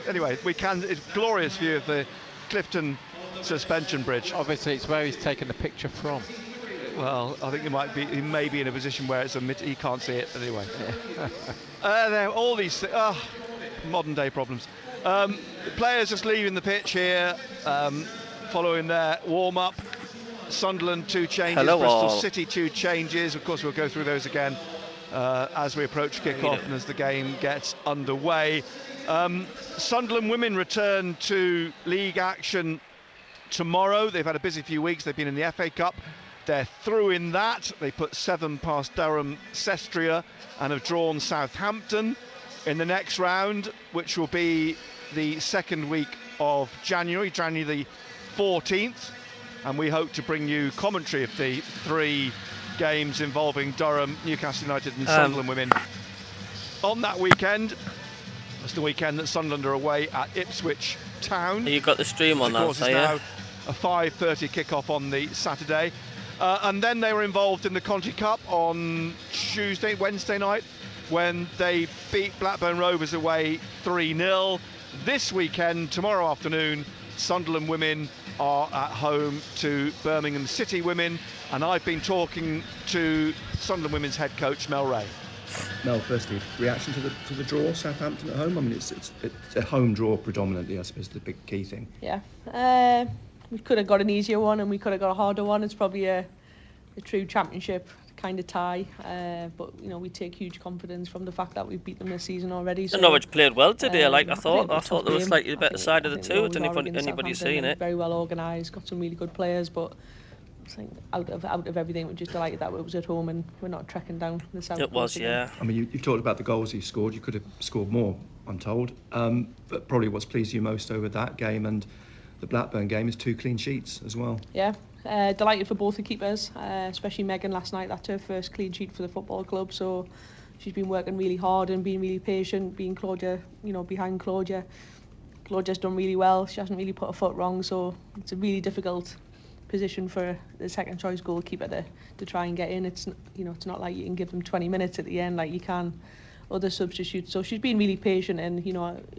J: anyway, it's a glorious view of the Clifton Suspension Bridge.
K: Obviously, it's where he's taken the picture from.
J: Well, I think he may be in a position where he can't see it anyway. There, all these modern day problems. The players just leaving the pitch here, following their warm up. Sunderland 2 changes,
F: Hello,
J: Bristol
F: all.
J: City 2 changes. Of course, we'll go through those again as we approach kick-off and as the game gets underway. Sunderland women return to league action tomorrow. They've had a busy few weeks. They've been in the FA Cup. They're through in that. They put 7 past Durham Sestria and have drawn Southampton in the next round, which will be the second week of January the 14th. And we hope to bring you commentary of the 3 games involving Durham, Newcastle United and Sunderland women on that weekend. It's the weekend that Sunderland are away at Ipswich Town.
F: You got the stream on that, so
J: now a 5:30 kick-off on the Saturday. And then they were involved in the Conti Cup on Wednesday night, when they beat Blackburn Rovers away 3-0. This weekend, tomorrow afternoon, Sunderland women are at home to Birmingham City women, and I've been talking to Sunderland women's head coach Mel Ray.
M: Mel, firstly, reaction to the draw, Southampton at home. I mean, it's a home draw predominantly, I suppose, the big key thing.
P: Yeah, we could have got an easier one, and we could have got a harder one. It's probably a true championship kind of tie, but we take huge confidence from the fact that we've beat them this season already. So,
F: Norwich played well today. I thought there was slightly the better side of the two. Has anybody seen it?
P: Very well organised, got some really good players, but I think out of everything, we're just delighted that it was at home and we're not trekking down the south.
F: It was, yeah.
M: I mean, you've talked about the goals you scored. You could have scored more, I'm told. But probably what's pleased you most over that game and the Blackburn game is 2 clean sheets as well.
P: Yeah. Delighted for both the keepers, especially Megan last night. That's her first clean sheet for the football club, so she's been working really hard and being really patient, being Claudia, behind Claudia. Claudia's done really well. She hasn't really put a foot wrong, so it's a really difficult position for the second choice goalkeeper to try and get in. It's not like you can give them 20 minutes at the end like you can other substitutes. So she's been really patient, and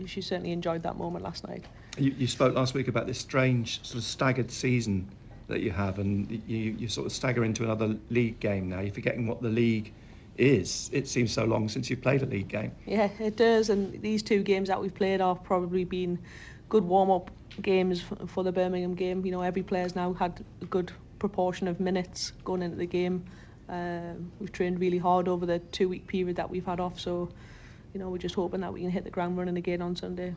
P: she certainly enjoyed that moment last night.
M: You spoke last week about this strange sort of staggered season that you have, and you sort of stagger into another league game now. You're forgetting what the league is. It seems so long since you've played a league game.
P: Yeah, it does, and these 2 games that we've played have probably been good warm-up games for the Birmingham game. Every player's now had a good proportion of minutes going into the game. We've trained really hard over the 2-week period that we've had off, so we're just hoping that we can hit the ground running again on Sunday.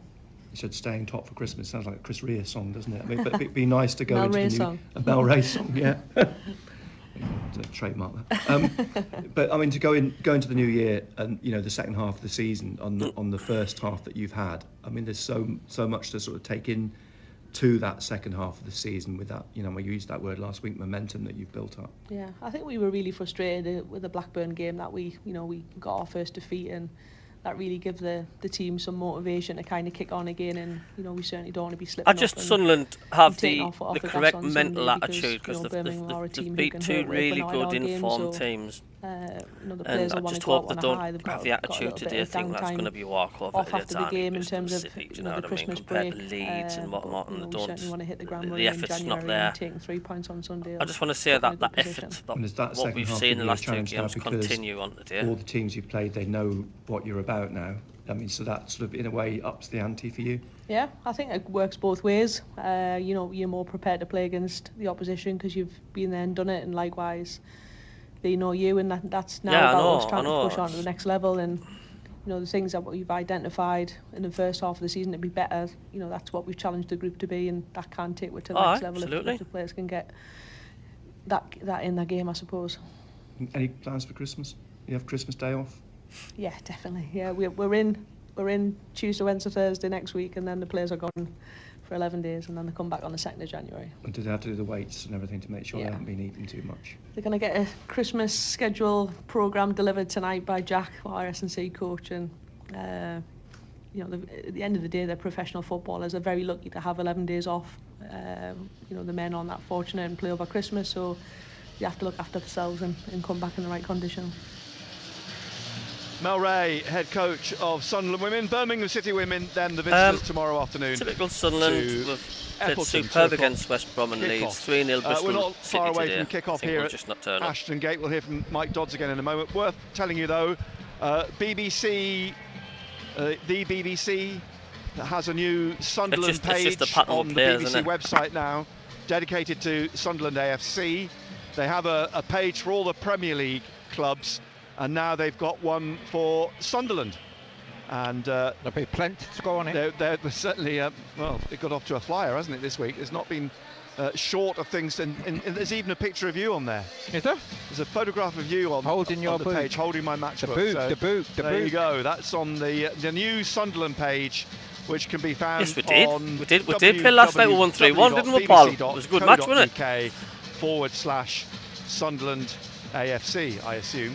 M: You said staying top for Christmas. Sounds like a Chris Rea song, doesn't it? I mean, but it'd be nice to go
P: Mel
M: into
P: Ray
M: the new
P: song.
M: A Mel Ray song, yeah. Trademark that. But I mean, to go into the new year and the second half of the season on the first half that you've had. I mean, there's so much to sort of take in to that second half of the season with that. We used that word last week, momentum that you've built up.
P: Yeah, I think we were really frustrated with the Blackburn game that we got our first defeat, and that really give the team some motivation to kind of kick on again, and we certainly don't want to be slipping.
F: Sunderland have the correct mental attitude, because they've beat 2 really good informed teams.
P: The
F: and
P: players
F: I
P: want
F: just
P: to go
F: hope
P: out
F: they
P: on a
F: don't
P: high. They've
F: have the attitude today. I think that's going to be a walkover
P: off after the game in terms of the Christmas break.
F: Leeds and whatnot, and
P: we certainly want to hit the ground
F: the
P: running in
F: effort's
P: January
F: not there.
P: And taking 3 points on Sunday.
F: I just want to say that effort, what we've seen in the last 2 games, continue on today.
M: All the teams you've played, they know what you're about now. I mean, so that sort of, in a way, ups the ante for you?
P: Yeah, I think it works both ways. You're more prepared to play against the opposition because you've been there and done it, and likewise, they know you, and that's now about us trying to push on to the next level. And the things that we've identified in the first half of the season to be better, that's what we've challenged the group to be, and that can take it to the next level if the players can get that in their game, I suppose.
M: Any plans for Christmas? You have Christmas Day off?
P: Yeah, definitely. Yeah, we're in Tuesday, Wednesday, Thursday next week, and then the players are gone for 11 days, and then they come back on the 2nd of January.
M: And do they have to do the weights and everything to make sure they haven't been eating too much?
P: They're going to get a Christmas schedule programme delivered tonight by Jack, our S&C coach, and You know, at the end of the day, they're professional footballers. They're very lucky to have 11 days off. You know, the men aren't that fortunate and play over Christmas, so they have to look after themselves and come back in the right condition.
J: Mel Ray, head coach of Sunderland Women, Birmingham City Women, then the visitors tomorrow afternoon.
F: Typical Sunderland, played superb against West Brom and Leeds, 3-0 Bristol.
J: We're not
F: City
J: far away
F: today.
J: from kick-off here
F: just not
J: at Ashton Gate. We'll hear from Mike Dodds again in a moment. Worth telling you though, BBC, the BBC has a new Sunderland page on the BBC website now, dedicated to Sunderland AFC. They have a page for all the Premier League clubs, and now they've got one for Sunderland. And there'll
K: be plenty to go on it.
J: They're certainly, well, it got off to a flyer, hasn't it, this week? It's not been short of things, and there's even a picture of you on there.
K: Is there?
J: There's a photograph of you on the page, holding my matchbook.
K: The boot.
J: There you go. That's on the new Sunderland page, which can be found.
F: Yes, we did. We did play last night with 1-3-1, didn't we, Paul? It was a good match, wasn't it?
J: /Sunderland AFC, I assume.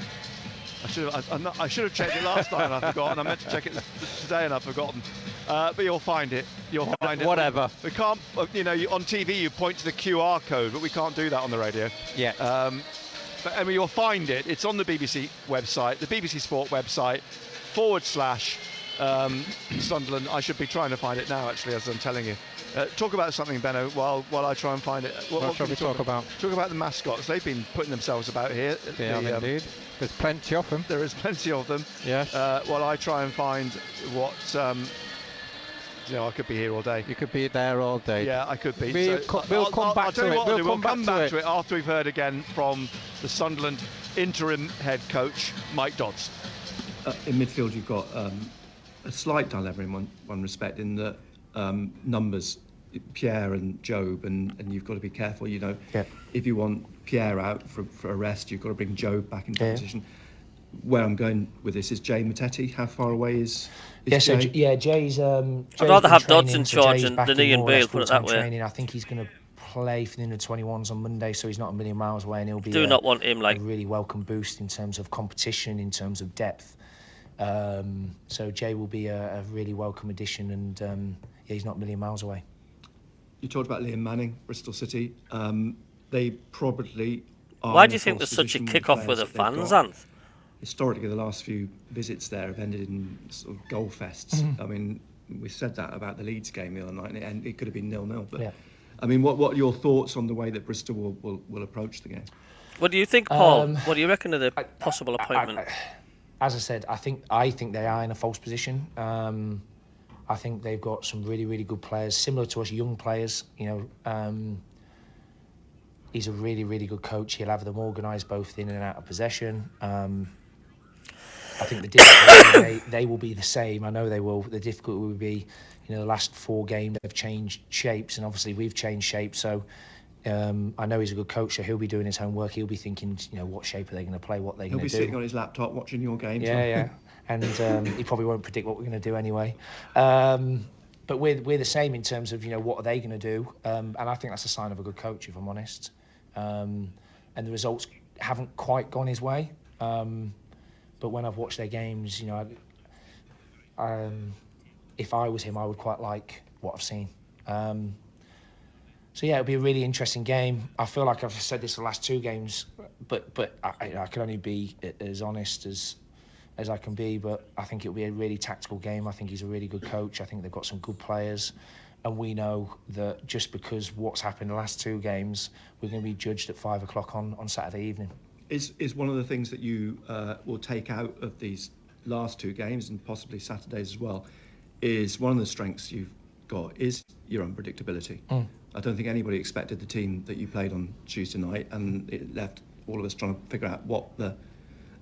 J: I should have checked it last night and I've forgotten. I meant to check it today and I've forgotten. But you'll find it. You'll find it.
K: Whatever.
J: We can't, you know, on TV you point to the QR code, but we can't do that on the radio.
K: Yeah.
J: But I mean, you'll find it. It's on the BBC website, the BBC Sport website, /Sunderland. I should be trying to find it now, actually, as I'm telling you. Talk about something, Benno, while I try and find it.
K: What shall we talk about?
J: Talk about the mascots. They've been putting themselves about here.
K: Yeah, indeed. There's plenty of them.
J: There is plenty of them.
K: Yes.
J: While I try and find what... you know, I could be here all day.
K: You could be there all day.
J: Yeah, I could be.
K: We'll come back to it.
J: We'll come back to it after we've heard again from the Sunderland interim head coach, Mike Dodds.
M: In midfield, you've got a slight dilemma in one respect, in that numbers, Pierre and Job, and you've got to be careful. You know, if you want Pierre out for a rest, you've got to bring Job back into position. Where I'm going with this is Jay Matetti. How far away is Jay?
F: I'd
N: Jay's
F: rather have Dodds in charge than Ian Beale, put it that way.
N: Training. I think he's going to play for the under-21s on Monday, so he's not a million miles away, and he'll be
F: not want him
N: a really welcome boost in terms of competition, in terms of depth. So Jay will be a really welcome addition, and he's not a million miles away.
M: You talked about Liam Manning, Bristol City. They probably are.
F: Why do you think there's such a kick-off with the fans, Anth?
M: Historically, the last few visits there have ended in sort of goal fests. I mean, we said that about the Leeds game the other night, and it could have been 0-0. But I mean, what are your thoughts on the way that Bristol will approach the game?
F: What do you think, Paul? What do you reckon of the possible appointment?
N: As I said, I think they are in a false position. I think they've got some really, really good players, similar to us, young players. You know, he's a really, really good coach. He'll have them organised both in and out of possession. I think the difficulty they will be the same. I know they will. The difficulty will be, you know, the last 4 games have changed shapes, and obviously we've changed shapes. So I know he's a good coach, so he'll be doing his homework. He'll be thinking, you know, what shape are they going to play, what they're going to do.
M: He'll be sitting on his laptop watching your games.
N: Yeah. And he probably won't predict what we're going to do anyway. But we're the same in terms of, you know, what are they going to do? And I think that's a sign of a good coach, if I'm honest. And the results haven't quite gone his way. But when I've watched their games, you know, if I was him, I would quite like what I've seen. So yeah, it'll be a really interesting game. I feel like I've said this the last 2 games, but I can only be as honest as I can be. But I think it'll be a really tactical game. I think he's a really good coach. I think they've got some good players, and we know that just because what's happened the last 2 games, we're going to be judged at 5 o'clock on Saturday evening.
M: Is one of the things that you will take out of these last 2 games, and possibly Saturdays as well, is one of the strengths you've got is your unpredictability. I don't think anybody expected the team that you played on Tuesday night, and it left all of us trying to figure out what the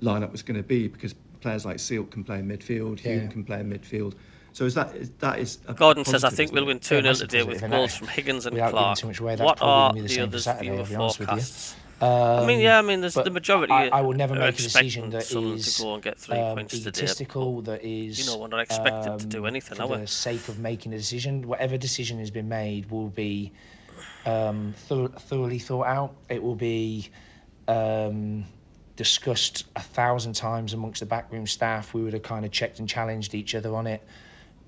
M: lineup was going to be, because players like Sealt can play in midfield, Hume can play in midfield. So that is
F: Gordon says, I think we'll win 2-0 today with goals from Higgins and Clark. What are the others for your forecasts? There's the majority.
N: I will never make a decision that is
F: to go and get 3 points
N: egotistical,
F: today.
N: that is,
F: you know, we're not expected to do anything,
N: for the sake of making a decision. Whatever decision has been made will be thoroughly thought out. It will be discussed 1,000 times amongst the backroom staff. We would have kind of checked and challenged each other on it.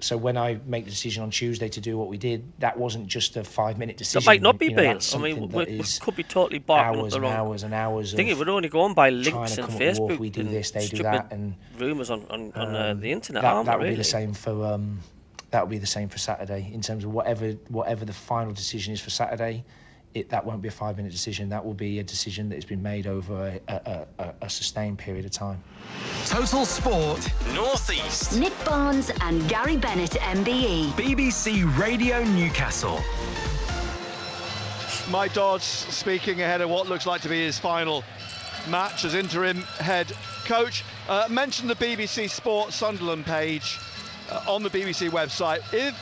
N: So when I make the decision on Tuesday to do what we did, that wasn't just a 5-minute decision.
F: That might not be, Bill. I mean, we could be totally barking up the wrong.
N: Hours and hours
F: I think we're only going by links and Facebook.
N: We do this, they do that, and
F: rumours on the internet.
N: That would be the same for that would be the same for Saturday in terms of whatever the final decision is for Saturday. That won't be a 5-minute decision. That will be a decision that has been made over a sustained period of time.
G: Total Sport North East.
I: Nick Barnes and Gary Bennett, MBE.
G: BBC Radio Newcastle.
J: Mike Dodds speaking ahead of what looks like to be his final match as interim head coach. Mention the BBC Sport Sunderland page on the BBC website. If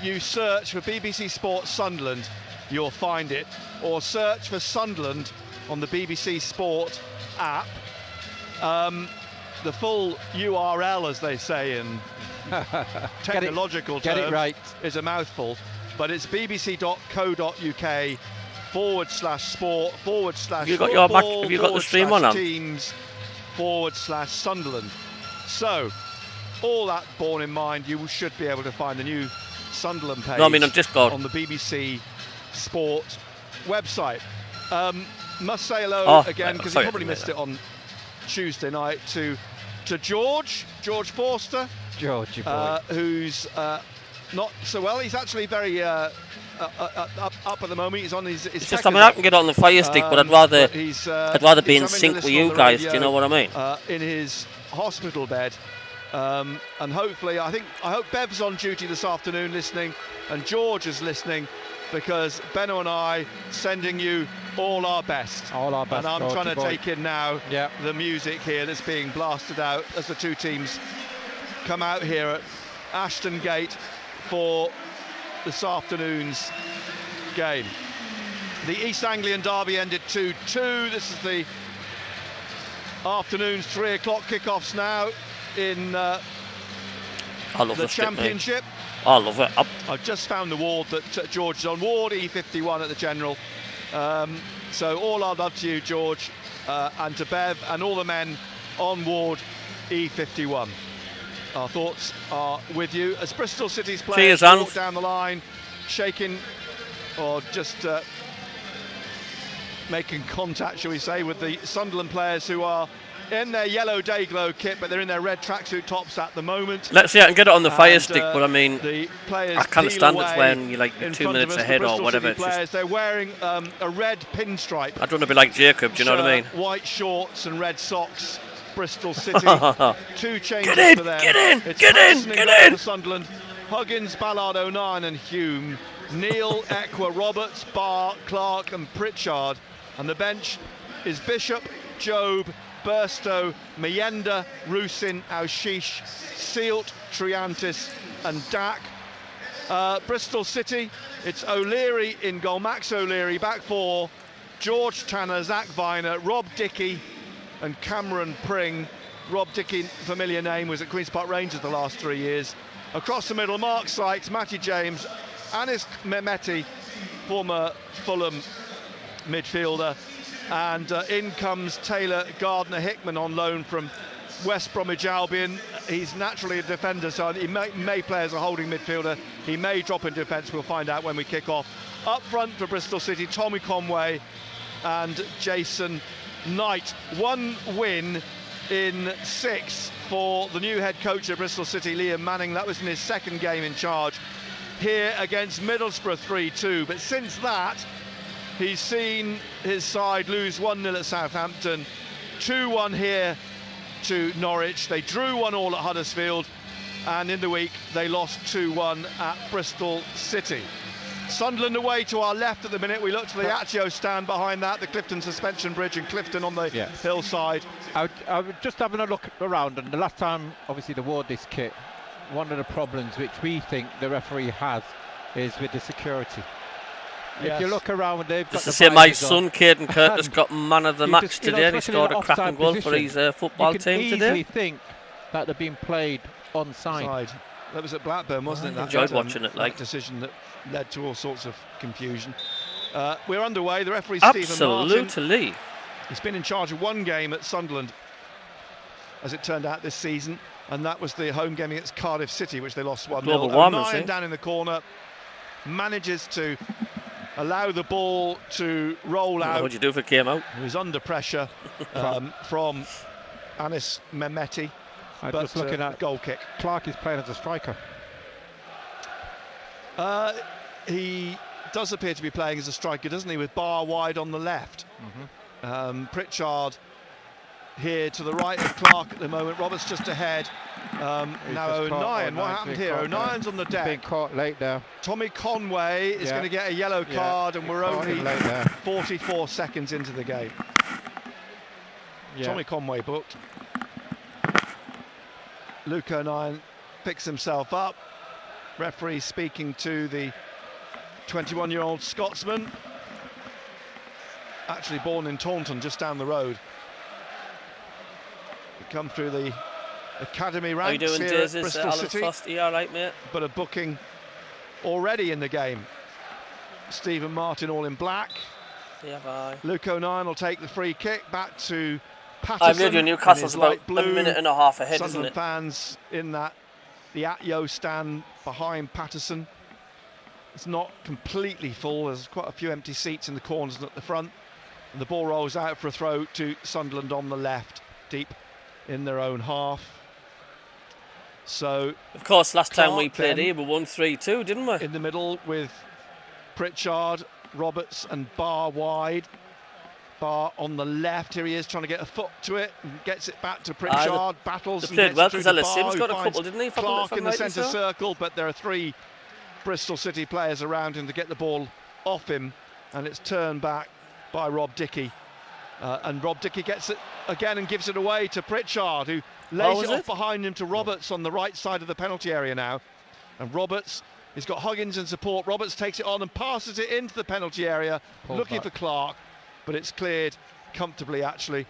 J: you search for BBC Sport Sunderland, you'll find it, or search for Sunderland on the BBC Sport app. The full URL, as they say in technological terms,
K: get it right,
J: is a mouthful, but it's bbc.co.uk/sport/.
F: Have you got your Mac? Have you got the stream on?
J: Teams/Sunderland. So, all that borne in mind, you should be able to find the new Sunderland page
F: on Discord
J: on the BBC Sport website. Must say hello again, because you probably missed it on Tuesday night, to George Forster, who's not so well. He's actually very up at the moment. He's on his
F: it's just, I mean, I can get on the fire stick, but I'd rather be in sync with you guys. Do you know what I mean?
J: In his hospital bed. And hopefully, I hope Bev's on duty this afternoon listening, and George is listening, because Benno and I sending you all our best.
K: All our best.
J: And I'm trying to take in now
K: the
J: music here that's being blasted out as the two teams come out here at Ashton Gate for this afternoon's game. The East Anglian derby ended 2-2. This is the afternoon's 3 o'clock kickoffs now in the Championship.
F: I love it.
J: I've just found the ward that George is on, Ward E51 at the General. So all our love to you, George, and to Bev and all the men on Ward E51. Our thoughts are with you as Bristol City's players walk down the line, shaking or just making contact, shall we say, with the Sunderland players who are in their yellow Dayglow kit, but they're in their red tracksuit tops at the moment.
F: Let's see, I can get it on the fire stick, but I mean,
J: the players
F: I can't stand it when you're like 2 minutes ahead or whatever.
J: They're wearing a red pinstripe.
F: I don't want to be like Jacob, do you know what I mean?
J: White shorts and red socks. Bristol City. 2 changes for them.
F: Get in!
J: For Sunderland. Huggins, Ballard, O'Nien and Hume. Neil, Equa, Roberts, Barr, Clark and Pritchard. And the bench is Bishop, Job, Burstow, Mayenda, Rusin, Aushish, Sealt, Triantis and Dak. Bristol City, it's O'Leary in goal, Max O'Leary, back 4, George Tanner, Zach Viner, Rob Dickey and Cameron Pring. Rob Dickey, familiar name, was at Queen's Park Rangers the last 3 years. Across the middle, Mark Sykes, Matty James, Anis Mehmeti, former Fulham midfielder, and in comes Taylor Gardner-Hickman on loan from West Bromwich Albion. He's naturally a defender, so he may play as a holding midfielder. He may drop in defence. We'll find out when we kick off. Up front for Bristol City, Tommy Conway and Jason Knight. 1 win in 6 for the new head coach of Bristol City, Liam Manning. That was in his 2nd game in charge here against Middlesbrough 3-2. But since that, he's seen his side lose 1-0 at Southampton, 2-1 here to Norwich. They drew 1-1 at Huddersfield, and in the week they lost 2-1 at Bristol City. Sunderland away to our left at the minute. We look to the Accio stand behind that, the Clifton Suspension Bridge and Clifton on the hillside.
K: I was just having a look around, and the last time obviously they wore this kit, one of the problems which we think the referee has is with the security. If you look around, they've got
F: just to say, my son Caden Curtis got man of the match today, and he scored a cracking goal for his football team today.
K: You think that they're being played onside.
J: That was at Blackburn, wasn't it?
F: I enjoyed watching it.
J: Like decision that led to all sorts of confusion. We're underway. The referee
F: Stephen
J: Martin.
F: Absolutely.
J: He's been in charge of one game at Sunderland, as it turned out this season, and that was the home game against Cardiff City, which they lost 1-0. O'Nien down in the corner manages to allow the ball to roll out.
F: What do you do if it came out?
J: He was under pressure from Anis Mehmeti. But
K: just looking at
J: goal kick.
K: Clark is playing as a striker.
J: He does appear to be playing as a striker, doesn't he, with Barr wide on the left. Pritchard here to the right of Clark at the moment. Roberts just ahead. Now O'Nien, what happened here? O'Nien's on the deck.
K: Being caught late there.
J: Tommy Conway is going to get a yellow card, and we're only 44 seconds into the game. Tommy Conway booked. Luke O'Nien picks himself up. Referee speaking to the 21-year-old Scotsman, actually born in Taunton, just down the road. We come through the academy ranks
F: here at
J: Bristol City.
F: Frosty, all right, mate?
J: But a booking already in the game. Stephen Martin all in black. Luke O'Nien will take the free kick back to Patterson.
F: Radio Newcastle's about a minute and a half ahead,
J: Sunderland
F: isn't it?
J: Fans in the Atyo stand behind Patterson. It's not completely full. There's quite a few empty seats in the corners and at the front. And the ball rolls out for a throw to Sunderland on the left, deep in their own half. So,
F: of course, last time we played here, we won 3-2, didn't we?
J: In the middle with Pritchard, Roberts and Barr wide. Barr on the left. Here he is trying to get a foot to it and gets it back to Pritchard. Battles
F: they
J: and
F: played
J: gets
F: well
J: it through
F: because
J: to
F: Ellis Sims
J: Barr,
F: got a couple, didn't he?
J: Clark in the centre circle, but there are three Bristol City players around him to get the ball off him, and it's turned back by Rob Dickie. And Rob Dickie gets it again and gives it away to Pritchard, who lays it off behind him to Roberts on the right side of the penalty area now. And Roberts, he's got Huggins in support. Roberts takes it on and passes it into the penalty area, looking for Clark, but it's cleared comfortably actually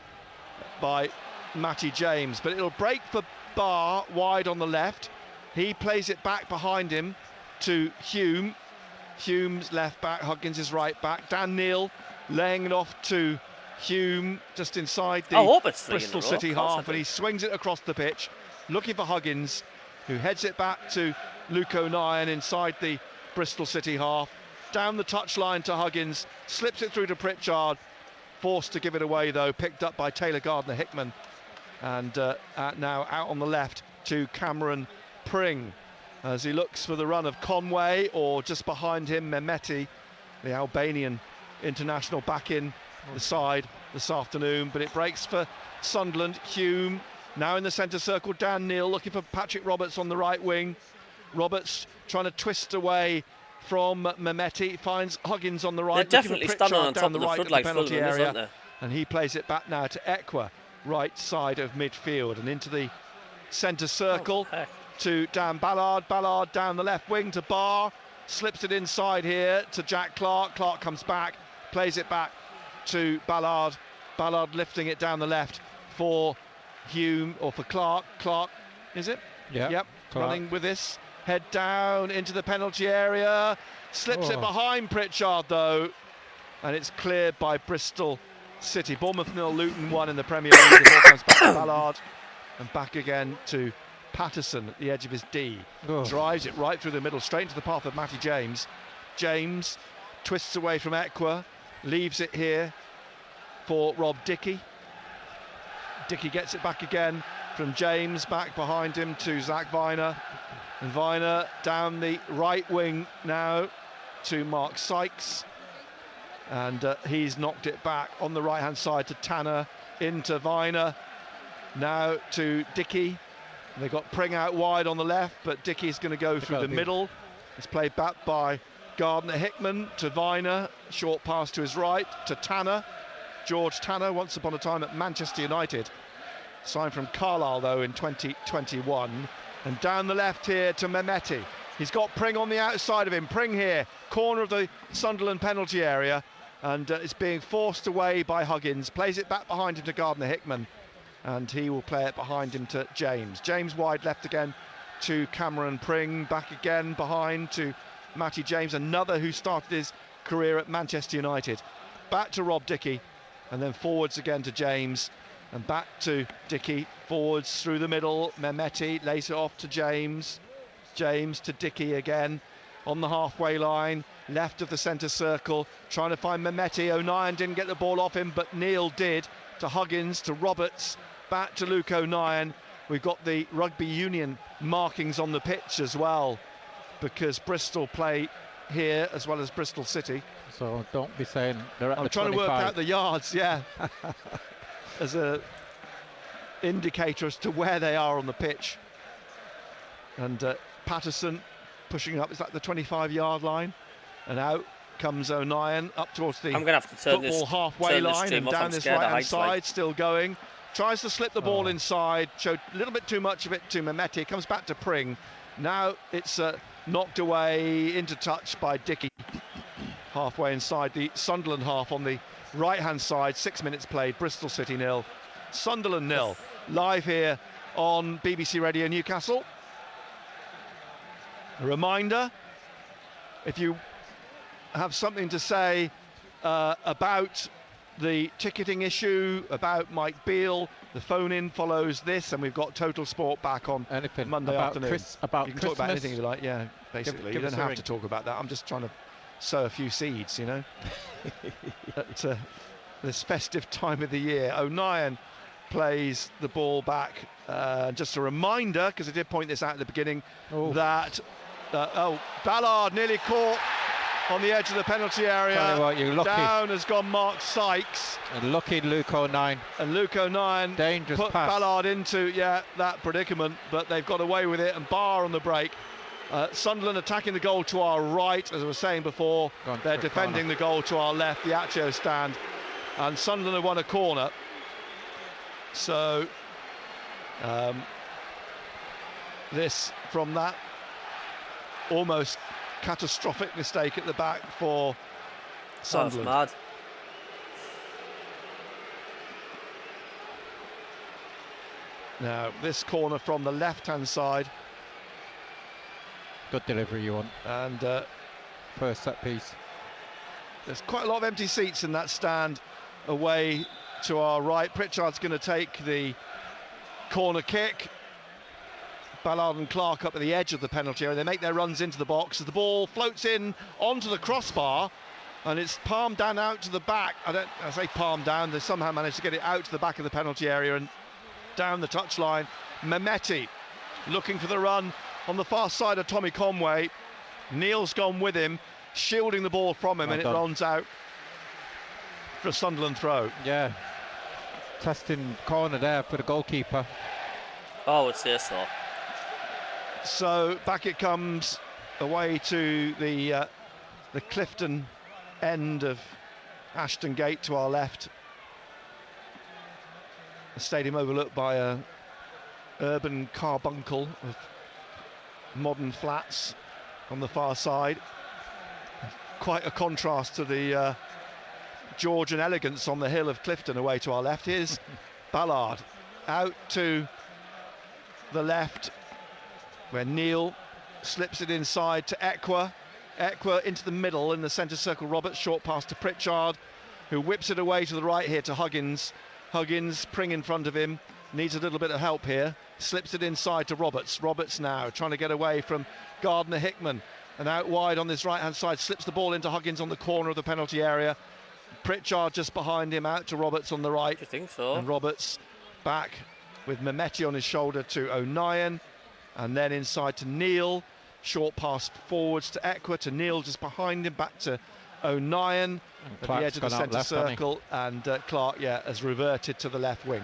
J: by Matty James. But it'll break for Barr wide on the left. He plays it back behind him to Hume. Hume's left back, Huggins is right back. Dan Neal laying it off to Hume just inside the Bristol City half, and he swings it across the pitch looking for Huggins, who heads it back to Luke O'Nien inside the Bristol City half, down the touchline to Huggins, slips it through to Pritchard, forced to give it away though, picked up by Taylor Gardner-Hickman, and now out on the left to Cameron Pring as he looks for the run of Conway, or just behind him Mehmeti, the Albanian international, back in the side this afternoon. But it breaks for Sunderland. Hume now in the centre circle. Dan Neal looking for Patrick Roberts on the right wing. Roberts trying to twist away from Mehmeti, finds Huggins on the right.
F: They're definitely standing on top of the floodlights,
J: penalty area, and he plays it back now to Ekwa, right side of midfield, and into the centre circle to Dan Ballard. Ballard down the left wing to Barr, slips it inside here to Jack Clark. Clark comes back, plays it back to Ballard. Ballard lifting it down the left for Hume, or for Clark. Clark, is it?
K: Yeah.
J: Yep.
K: Clark.
J: Running with this. Head down into the penalty area. Slips it behind Pritchard though, and it's cleared by Bristol City. Bournemouth 0, Luton 1 in the Premier League. The ball comes back to Ballard and back again to Patterson at the edge of his D. Drives it right through the middle, straight into the path of Matty James. James twists away from Ekwa, leaves it here for Rob Dickie. Dickie gets it back again from James, back behind him to Zach Viner. And Viner down the right wing now to Mark Sykes. And he's knocked it back on the right-hand side to Tanner, into Viner. Now to Dickie. They've got Pring out wide on the left, but Dickie's going to go through the middle. It's played back by Gardner-Hickman to Viner. Short pass to his right to Tanner. George Tanner, once upon a time at Manchester United. Signed from Carlisle, though, in 2021. And down the left here to Mehmeti. He's got Pring on the outside of him. Pring here, corner of the Sunderland penalty area. And it's being forced away by Huggins. Plays it back behind him to Gardner-Hickman. And he will play it behind him to James. James wide left again to Cameron Pring. Back again behind to Matty James, another who started his career at Manchester United. Back to Rob Dickie. and then forwards again to James, and back to Dickey, forwards through the middle, Mehmeti lays it off to James, James to Dickey again, on the halfway line, left of the centre circle, trying to find Mehmeti. O'Nien didn't get the ball off him, but Neil did, to Huggins, to Roberts, back to Luke O'Nien. We've got the rugby union markings on the pitch as well, because Bristol play here as well as Bristol City.
K: So don't be saying they're at
J: I'm
K: the
J: trying
K: 25.
J: to work out the yards, yeah, as a indicator as to where they are on the pitch. And Patterson pushing up, is that the 25-yard line? And out comes O'Nien up towards the football halfway line and down this right-hand side, still going. Tries to slip the ball inside, showed a little bit too much of it to Mehmeti, comes back to Pring. Now it's knocked away into touch by Dickey. Halfway inside the Sunderland half on the right-hand side, 6 minutes played, Bristol City 0, Sunderland 0. Live here on BBC Radio Newcastle. A reminder, if you have something to say about the ticketing issue, about Mike Beale, the phone-in follows this, and we've got Total Sport back on Monday afternoon. You can
K: Christmas.
J: talk about anything you like, yeah, basically.
K: Give
J: you don't have
K: ring.
J: to talk about that. I'm just trying to sow a few seeds, you know, at this festive time of the year. O'Nien plays the ball back. Just a reminder, because I did point this out at the beginning, that Ballard nearly caught on the edge of the penalty area.
K: Tell you what, you're lucky.
J: Down has gone Mark Sykes.
K: And lucky Luke O'Nien.
J: And Luke O'Nien
K: Dangerous
J: put
K: pass.
J: Ballard into that predicament, but they've got away with it, and Barr on the break. Sunderland attacking the goal to our right, as I was saying before. They're defending the goal to our left, the Accio stand, and Sunderland have won a corner. So this from that almost catastrophic mistake at the back for Sunderland.
F: Mad.
J: Now this corner from the left-hand side.
K: Good delivery you want.
J: And
K: first set piece.
J: There's quite a lot of empty seats in that stand away to our right. Pritchard's going to take the corner kick. Ballard and Clark up at the edge of the penalty area. They make their runs into the box as the ball floats in onto the crossbar, and it's palmed down out to the back. I say palmed down, they somehow managed to get it out to the back of the penalty area and down the touchline. Mehmeti looking for the run on the far side of Tommy Conway. Neil's gone with him, shielding the ball from him, and it runs out for a Sunderland throw.
K: Yeah, testing corner there for the goalkeeper.
F: Oh, I would say so.
J: So back it comes away to the Clifton end of Ashton Gate to our left. A stadium overlooked by a urban carbuncle of modern flats on the far side. Quite a contrast to the Georgian elegance on the hill of Clifton away to our left. Here's Ballard out to the left, where Neil slips it inside to Equa. Equa into the middle in the centre circle. Roberts, short pass to Pritchard, who whips it away to the right here to Huggins. Huggins, Pring in front of him, needs a little bit of help here. Slips it inside to Roberts. Roberts now trying to get away from Gardner-Hickman. And out wide on this right-hand side, slips the ball into Huggins on the corner of the penalty area. Pritchard just behind him, out to Roberts on the right.
F: I think so.
J: And Roberts back with Mehmeti on his shoulder to O'Nien. And then inside to Neil, short pass forwards to Equa, to Neil just behind him, back to O'Nien at the edge of the centre circle, and Clark, has reverted to the left wing.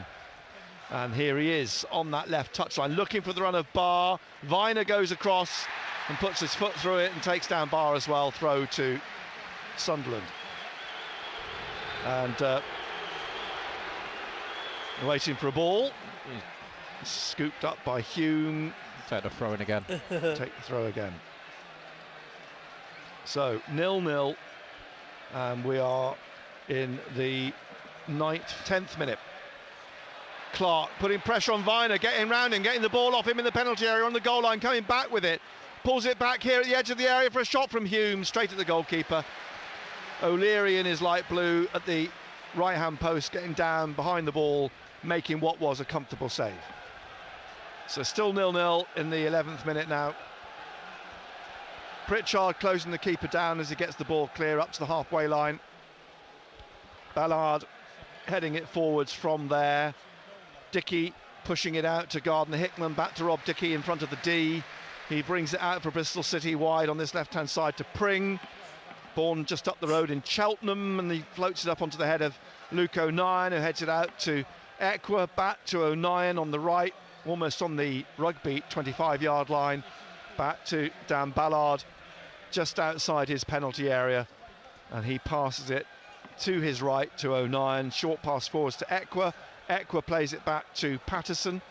J: And here he is on that left touchline, looking for the run of Barr. Viner goes across and puts his foot through it and takes down Barr as well, throw to Sunderland. And waiting for a ball, scooped up by Hume.
K: Take the throw in again.
J: Take the throw again. So 0-0, and we are in the 10th minute. Clark putting pressure on Viner, getting round him, getting the ball off him in the penalty area on the goal line, coming back with it. Pulls it back here at the edge of the area for a shot from Hume, straight at the goalkeeper. O'Leary in his light blue at the right-hand post, getting down behind the ball, making what was a comfortable save. So still 0-0 in the 11th minute now. Pritchard closing the keeper down as he gets the ball clear up to the halfway line. Ballard heading it forwards from there. Dickey pushing it out to Gardner-Hickman, back to Rob Dickey in front of the D. He brings it out for Bristol City wide on this left-hand side to Pring. Born just up the road in Cheltenham, and he floats it up onto the head of Luke O'Nien, who heads it out to Equa, back to O'Nien on the right, almost on the rugby 25-yard line, back to Dan Ballard, just outside his penalty area, and he passes it to his right to O'Nien. Short pass forwards to Equa. Equa plays it back to Patterson.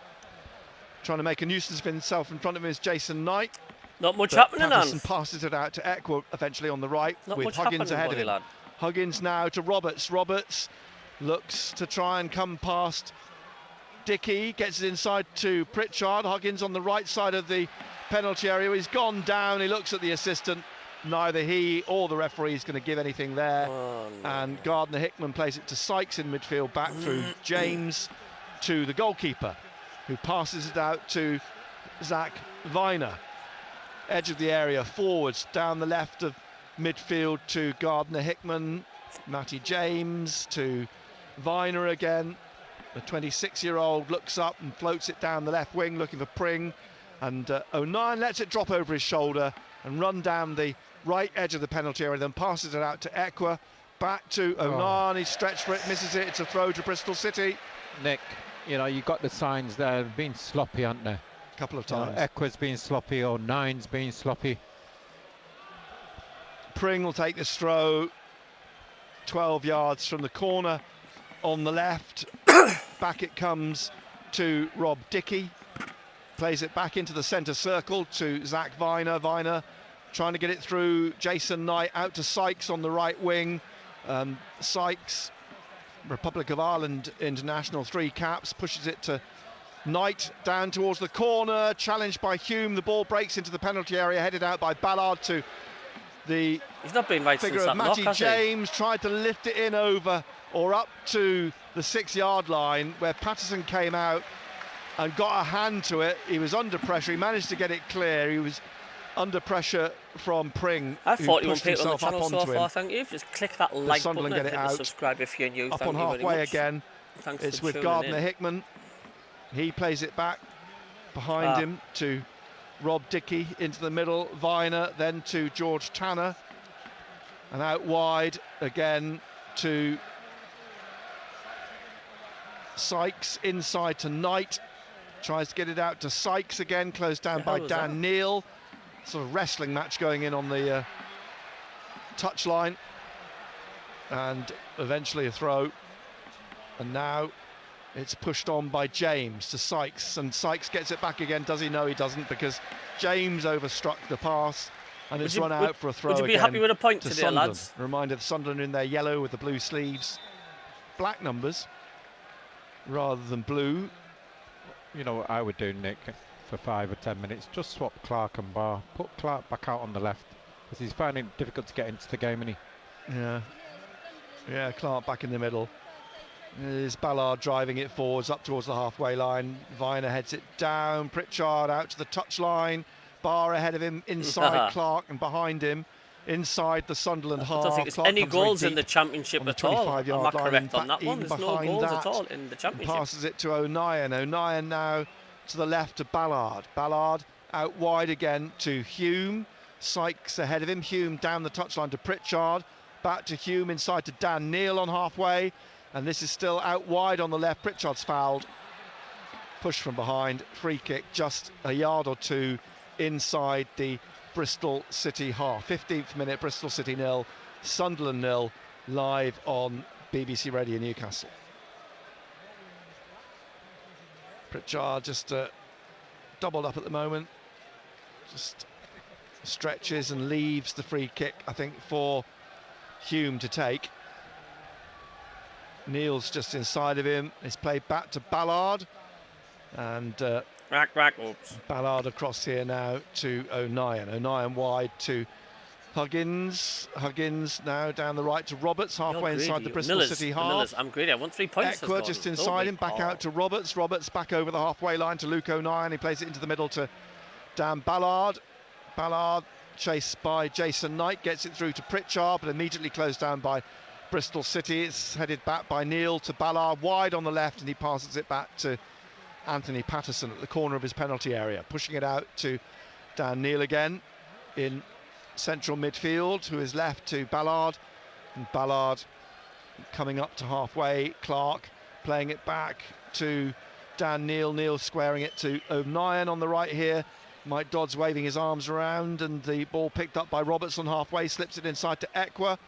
J: Trying to make a nuisance of himself in front of him is Jason Knight.
F: Not much happening,
J: Patterson passes it out to Equa eventually on the right, with Huggins ahead of him.
F: Lad.
J: Huggins now to Roberts. Roberts looks to try and come past Dickey, gets it inside to Pritchard. Huggins on the right side of the penalty area. He's gone down. He looks at the assistant. Neither he or the referee is going to give anything there.
F: Oh, no.
J: And Gardner-Hickman plays it to Sykes in midfield, back through James to the goalkeeper, who passes it out to Zach Viner. Edge of the area, forwards, down the left of midfield to Gardner-Hickman. Matty James to Viner again. The 26-year-old looks up and floats it down the left wing, looking for Pring. And O'Nien lets it drop over his shoulder and run down the right edge of the penalty area, then passes it out to Equa. Back to O'Nien, he's stretched for it, misses it. It's a throw to Bristol City.
K: Nick, you know, you got the signs there, been sloppy, aren't they?
J: A couple of times.
K: Equa's been sloppy, O'Nien's been sloppy.
J: Pring will take this throw 12 yards from the corner on the left. Back it comes to Rob Dickey. Plays it back into the centre circle to Zach Viner. Viner trying to get it through Jason Knight out to Sykes on the right wing. Sykes, Republic of Ireland international, 3 caps, pushes it to Knight down towards the corner, challenged by Hume. The ball breaks into the penalty area, headed out by Ballard to the
F: He's not been right
J: figure
F: since
J: of
F: that
J: Matty
F: knock,
J: James. Tried to lift it in over or up to the 6-yard line, where Patterson came out and got a hand to it. He was under pressure. He managed to get it clear. He was under pressure from Pring.
F: I thought you
J: pushed
F: people on the
J: himself up
F: channel so
J: onto
F: far.
J: him.
F: Thank you. Just click that like button and
J: get
F: hit
J: it
F: the
J: out.
F: subscribe if you're new.
J: Up
F: Thank
J: on
F: you very
J: halfway
F: much.
J: again.
F: Thanks
J: It's
F: for
J: with
F: tuning in.
J: Gardner-Hickman. He plays it back behind him to Rob Dickey into the middle. Viner then to George Tanner. And out wide again to Sykes, inside to Knight. Tries to get it out to Sykes again, closed down by Dan Neal. Sort of wrestling match going in on the touchline. And eventually a throw. And now it's pushed on by James to Sykes. And Sykes gets it back again. Does he? No, he doesn't, because James overstruck the pass. And it's run out for a throw.
F: Would you be
J: again
F: happy with a point
J: to
F: today,
J: Sunderland.
F: lads?
J: Reminder of Sunderland in their yellow with the blue sleeves. Black numbers rather than blue.
K: You know what I would do, Nick, for 5 or 10 minutes? Just swap Clark and Barr. Put Clark back out on the left, because he's finding it difficult to get into the game, isn't he?
J: Yeah, Clark back in the middle. There's Ballard driving it forwards up towards the halfway line. Viner heads it down. Pritchard out to the touchline. Barr ahead of him, inside Clark, and behind him, inside the Sunderland half.
F: I don't think there's
J: Clark
F: any
J: comes
F: goals
J: very
F: in the championship at all. I'm not correct on that one. There's no goals at all in the championship.
J: Passes it to O'Nien. O'Nien now to the left to Ballard. Ballard out wide again to Hume. Sykes ahead of him. Hume down the touchline to Pritchard. Back to Hume, inside to Dan Neal on halfway. And this is still out wide on the left. Pritchard's fouled. Push from behind. Free kick just a yard or two inside the Bristol City half. 15th minute, Bristol City 0, Sunderland 0, live on BBC Radio Newcastle. Pritchard just doubled up at the moment, just stretches and leaves the free kick, I think, for Hume to take. Neal's just inside of him. It's played back to Ballard, and
F: Oops.
J: Ballard across here now to O'Nien. O'Nien wide to Huggins now down the right to Roberts, halfway inside the Bristol City half.
F: I'm greedy. I want 3 points.
J: Eckwer just inside him, back out to Roberts. Roberts back over the halfway line to Luke O'Nien. He plays it into the middle to Dan Ballard. Ballard chased by Jason Knight, gets it through to Pritchard, but immediately closed down by Bristol City. It's headed back by Neil to Ballard, wide on the left, and he passes it back to Anthony Patterson at the corner of his penalty area, pushing it out to Dan Neil again in central midfield, who is left to Ballard, and Ballard coming up to halfway. Clark playing it back to Dan Neil. Neil squaring it to O'Nien on the right here. Mike Dodds waving his arms around, and the ball picked up by Roberts on halfway, slips it inside to Eckwer.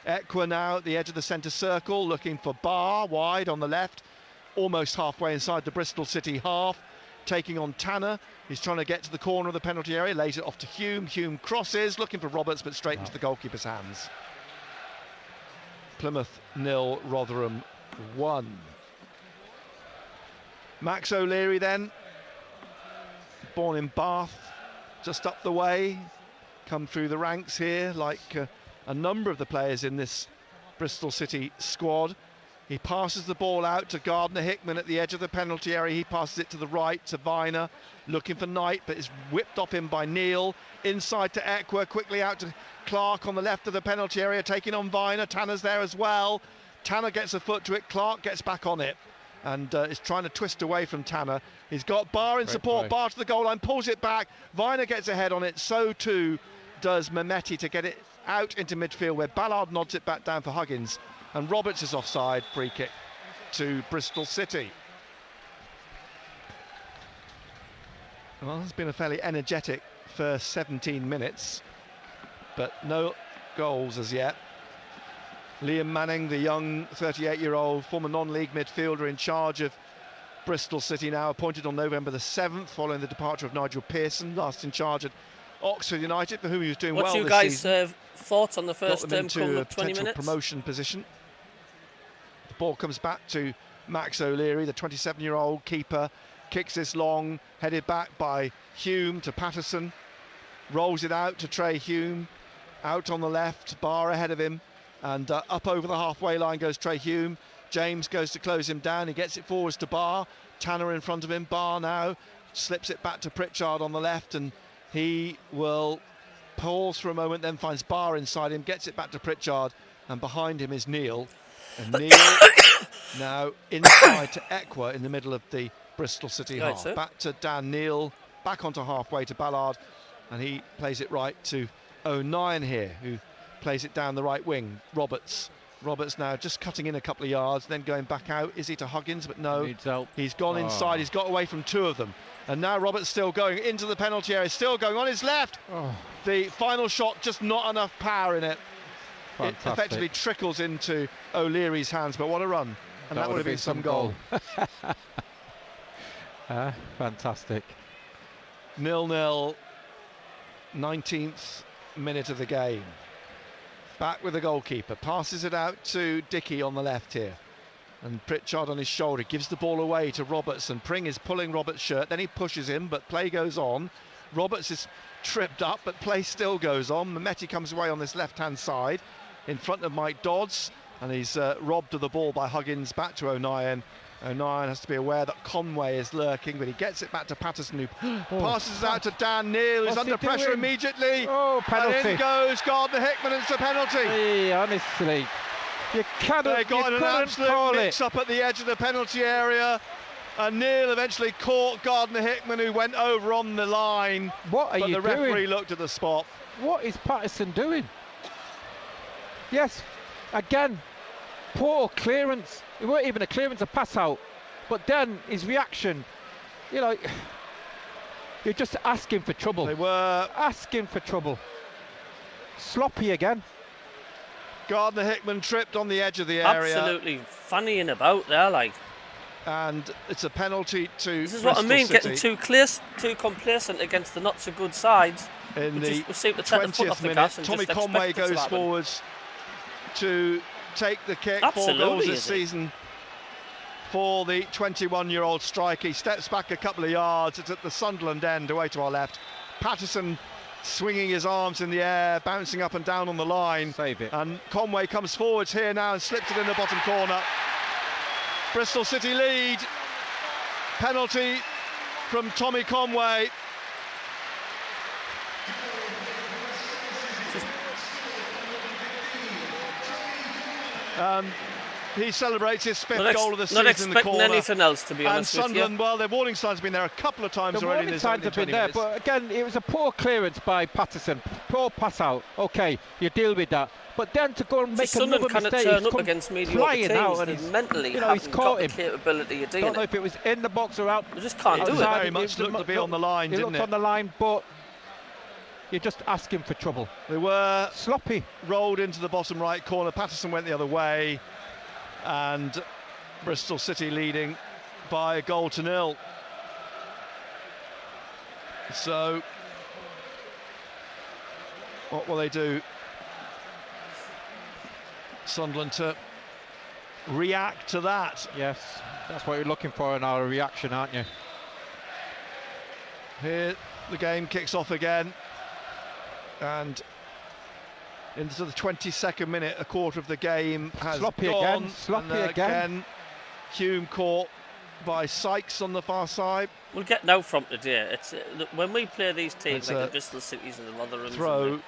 J: Eckwer now at the edge of the centre circle, looking for Barr wide on the left, almost halfway inside the Bristol City half, taking on Tanner. He's trying to get to the corner of the penalty area, lays it off to Hume. Hume crosses, looking for Roberts, but straight into the goalkeeper's hands. Plymouth 0, Rotherham 1. Max O'Leary then, born in Bath, just up the way, come through the ranks here like a number of the players in this Bristol City squad. He passes the ball out to Gardner Hickman at the edge of the penalty area. He passes it to the right to Viner, looking for Knight, but is whipped off him by Neil. Inside to Eckwer, quickly out to Clark on the left of the penalty area, taking on Viner. Tanner's there as well. Tanner gets a foot to it. Clark gets back on it and is trying to twist away from Tanner. He's got Barr in support. Barr to the goal line, pulls it back. Viner gets a head on it. So too does Mehmeti to get it out into midfield, where Ballard nods it back down for Huggins. And Roberts is offside. Free kick to Bristol City. Well, it's been a fairly energetic first 17 minutes, but no goals as yet. Liam Manning, the young 38-year-old former non-league midfielder in charge of Bristol City, now appointed on November the 7th following the departure of Nigel Pearson, last in charge at Oxford United, for whom he was doing well this season.
F: What's you guys' thoughts on the first
J: come
F: to
J: a
F: 20 minutes?
J: Promotion position. The ball comes back to Max O'Leary, the 27-year-old keeper, kicks this long, headed back by Hume to Patterson, rolls it out to Trey Hume, out on the left, Barr ahead of him, and up over the halfway line goes Trey Hume. James goes to close him down, he gets it forwards to Barr, Tanner in front of him. Barr now slips it back to Pritchard on the left, and he will pause for a moment, then finds Barr inside him, gets it back to Pritchard, and behind him is Neil. And Neil now inside to Eckwer in the middle of the Bristol City half. Back to Dan Neil, back onto halfway to Ballard, and he plays it right to O'Nien here, who plays it down the right wing. Roberts now just cutting in a couple of yards, then going back out. Is he to Huggins? But no, he's gone inside. He's got away from two of them. And now Roberts still going into the penalty area, still going on his left. The final shot, just not enough power in it. Fantastic. It effectively trickles into O'Leary's hands, but what a run. And that would have been some goal.
K: Fantastic.
J: 0-0, 19th minute of the game. Back with the goalkeeper, passes it out to Dickey on the left here. And Pritchard on his shoulder gives the ball away to Roberts, and Pring is pulling Roberts' shirt, then he pushes him, but play goes on. Roberts is tripped up, but play still goes on. Mehmeti comes away on this left-hand side in front of Mike Dodds, and he's robbed of the ball by Huggins, back to O'Nien. O'Nien has to be aware that Conway is lurking, but he gets it back to Patterson, who passes out to Dan Neil, who's under pressure immediately.
K: Penalty.
J: And in goes Gardner Hickman, and it's a penalty.
K: Hey, honestly, you cannot.
J: They got an absolute mix-up at the edge of the penalty area, and Neil eventually caught Gardner Hickman, who went over on the line.
K: What are you doing?
J: But the referee looked at the spot.
K: What is Patterson doing? Yes, again, poor clearance. It weren't even a clearance, a pass out. But then his reaction, you know, you're just asking for trouble.
J: They were
K: asking for trouble. Sloppy again.
J: Gardner Hickman tripped on the edge of the area.
F: Absolutely fannying about there, like.
J: And it's a penalty to
F: This is
J: Bristol
F: what I mean,
J: City.
F: getting too complacent against the not so good sides.
J: In the
F: we seem to take the foot off
J: 20th
F: the
J: minute,
F: gas and
J: Tommy
F: just
J: Conway
F: expect it to
J: goes
F: happen.
J: forwards to take the kick.
F: Absolutely,
J: 4 goals this
F: is it?
J: season for the 21-year-old striker. He steps back a couple of yards. It's at the Sunderland end, away to our left. Patterson swinging his arms in the air, bouncing up and down on the line.
K: Save it.
J: And Conway comes forwards here now and slips it in the bottom corner. Bristol City lead. Penalty from Tommy Conway. He celebrates his fifth goal of the season in the corner.
F: Not expecting anything else, to be honest.
J: And Sunderland, well, their warning signs have been there a couple of times already.
K: The warning signs have been there, but again, it was a poor clearance by Patterson. Poor pass out. Okay, you deal with that. But then to go and make another mistake,
F: turn up against mediocre teams,
K: out
F: and mentally
K: he's
F: haven't
K: caught
F: got
K: him.
F: the capability of doing it.
K: Don't know if it was in the box or out.
F: You just can't do it.
J: Very much looked to be on the line, didn't it?
K: It looked on the line, but you're just asking for trouble.
J: They were
K: sloppy.
J: Rolled into the bottom right corner. Patterson went the other way. And Bristol City leading by 1-0. So, what will they do? Sunderland to react to that.
K: Yes, that's what you're looking for in our reaction, aren't you?
J: Here, the game kicks off again. And into the 22nd minute, a quarter of the game has
K: sloppy
J: gone.
K: Again, sloppy
J: and,
K: again.
J: Hume caught by Sykes on the far side.
F: We'll get now from today. It's when we play these teams like the Bristol Cities and the Rotherhams.
J: Throw.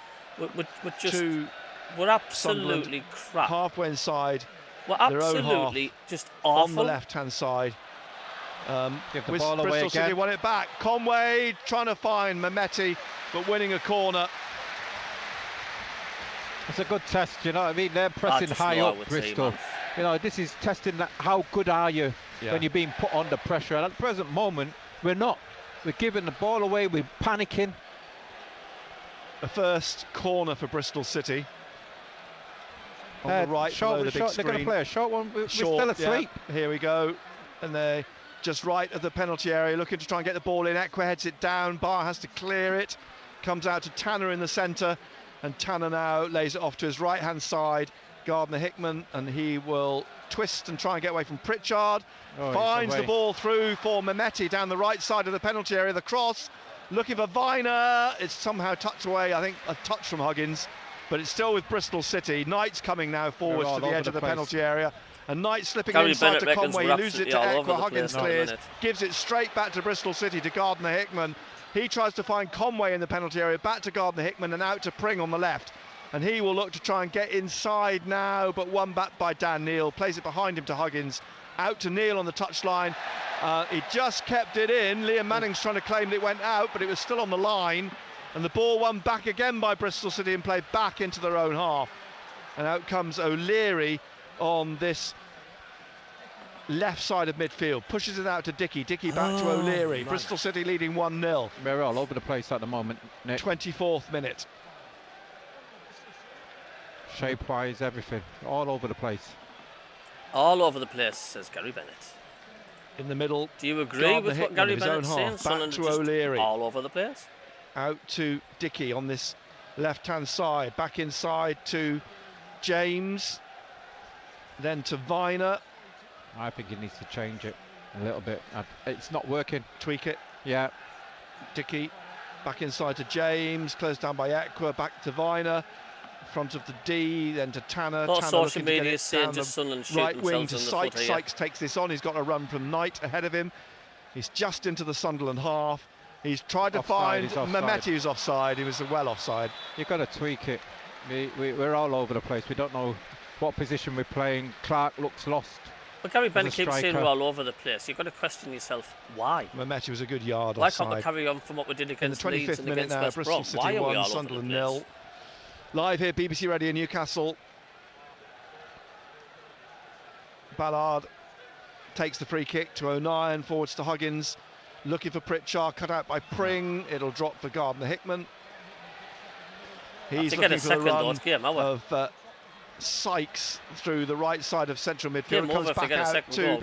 F: We're absolutely crap.
J: Halfway inside.
F: We're absolutely just awful.
J: On the left-hand side.
K: Give the ball away
J: Bristol City
K: again.
J: won it back. Conway trying to find Mehmeti, but winning a corner.
K: It's a good test, you know what I mean? They're pressing high up, Bristol. You know, this is testing how good are you when you're being put under pressure. And at the present moment, we're not. We're giving the ball away, we're panicking.
J: The first corner for Bristol City. On the right, below the big screen.
K: They're going to play a short one. We're still asleep.
J: Yeah. Here we go. And they're just right of the penalty area, looking to try and get the ball in. Equa heads it down. Barr has to clear it. Comes out to Tanner in the centre. And Tanner now lays it off to his right-hand side, Gardner-Hickman, and he will twist and try and get away from Pritchard. Finds the ball through for Mehmeti down the right side of the penalty area. The cross, looking for Viner. It's somehow tucked away, I think a touch from Huggins, but it's still with Bristol City. Knight's coming now forwards to the edge of the penalty area. And Knight slipping inside to Conway, loses it to Equa, Huggins clears, gives it straight back to Bristol City to Gardner-Hickman. He tries to find Conway in the penalty area, back to Gardner-Hickman and out to Pring on the left. And he will look to try and get inside now, but won back by Dan Neil. Plays it behind him to Huggins. Out to Neil on the touchline. He just kept it in. Liam Manning's trying to claim that it went out, but it was still on the line. And the ball won back again by Bristol City and played back into their own half. And out comes O'Leary on this left side of midfield, pushes it out to Dickey. Dickey back to O'Leary. Right. Bristol City leading 1-0.
K: We're all over the place at the moment, Nick.
J: 24th minute.
K: Shape-wise, everything. All over the place.
F: All over the place, says Gary Bennett.
J: In the middle.
F: Do you agree with what Gary Bennett's saying?
J: Back to O'Leary.
F: All over the place.
J: Out to Dickey on this left-hand side. Back inside to James. Then to Viner.
K: I think he needs to change it a little bit. It's not working.
J: Tweak it.
K: Yeah.
J: Dickey back inside to James, closed down by Equa, back to Viner, front of the D, then to Tanner.
F: Not
J: Tanner
F: social media saying just Sunderland shoot
J: right wing to
F: Sykes.
J: Sykes takes this on. He's got a run from Knight ahead of him. He's just into the Sunderland half. He's tried to find Mehmeti, who's offside. He was well offside.
K: You've got to tweak it. We're all over the place. We don't know what position we're playing. Clark looks lost.
F: But Gary Bennett keeps saying we're all over the place. You've got to question yourself, why?
J: Mehmeti was a good yard
F: why
J: offside.
F: Why can't we carry on from what we did against Leeds and against
J: now,
F: West Brom? Why are we all
J: Sunderland
F: over the place?
J: 0. Live here, BBC Radio Newcastle. Ballard takes the free kick to O'Nien, forwards to Huggins. Looking for Pritchard, cut out by Pring. It'll drop for Gardner-Hickman. He's looking for the run of Sykes through the right side of central midfield. Comes back out to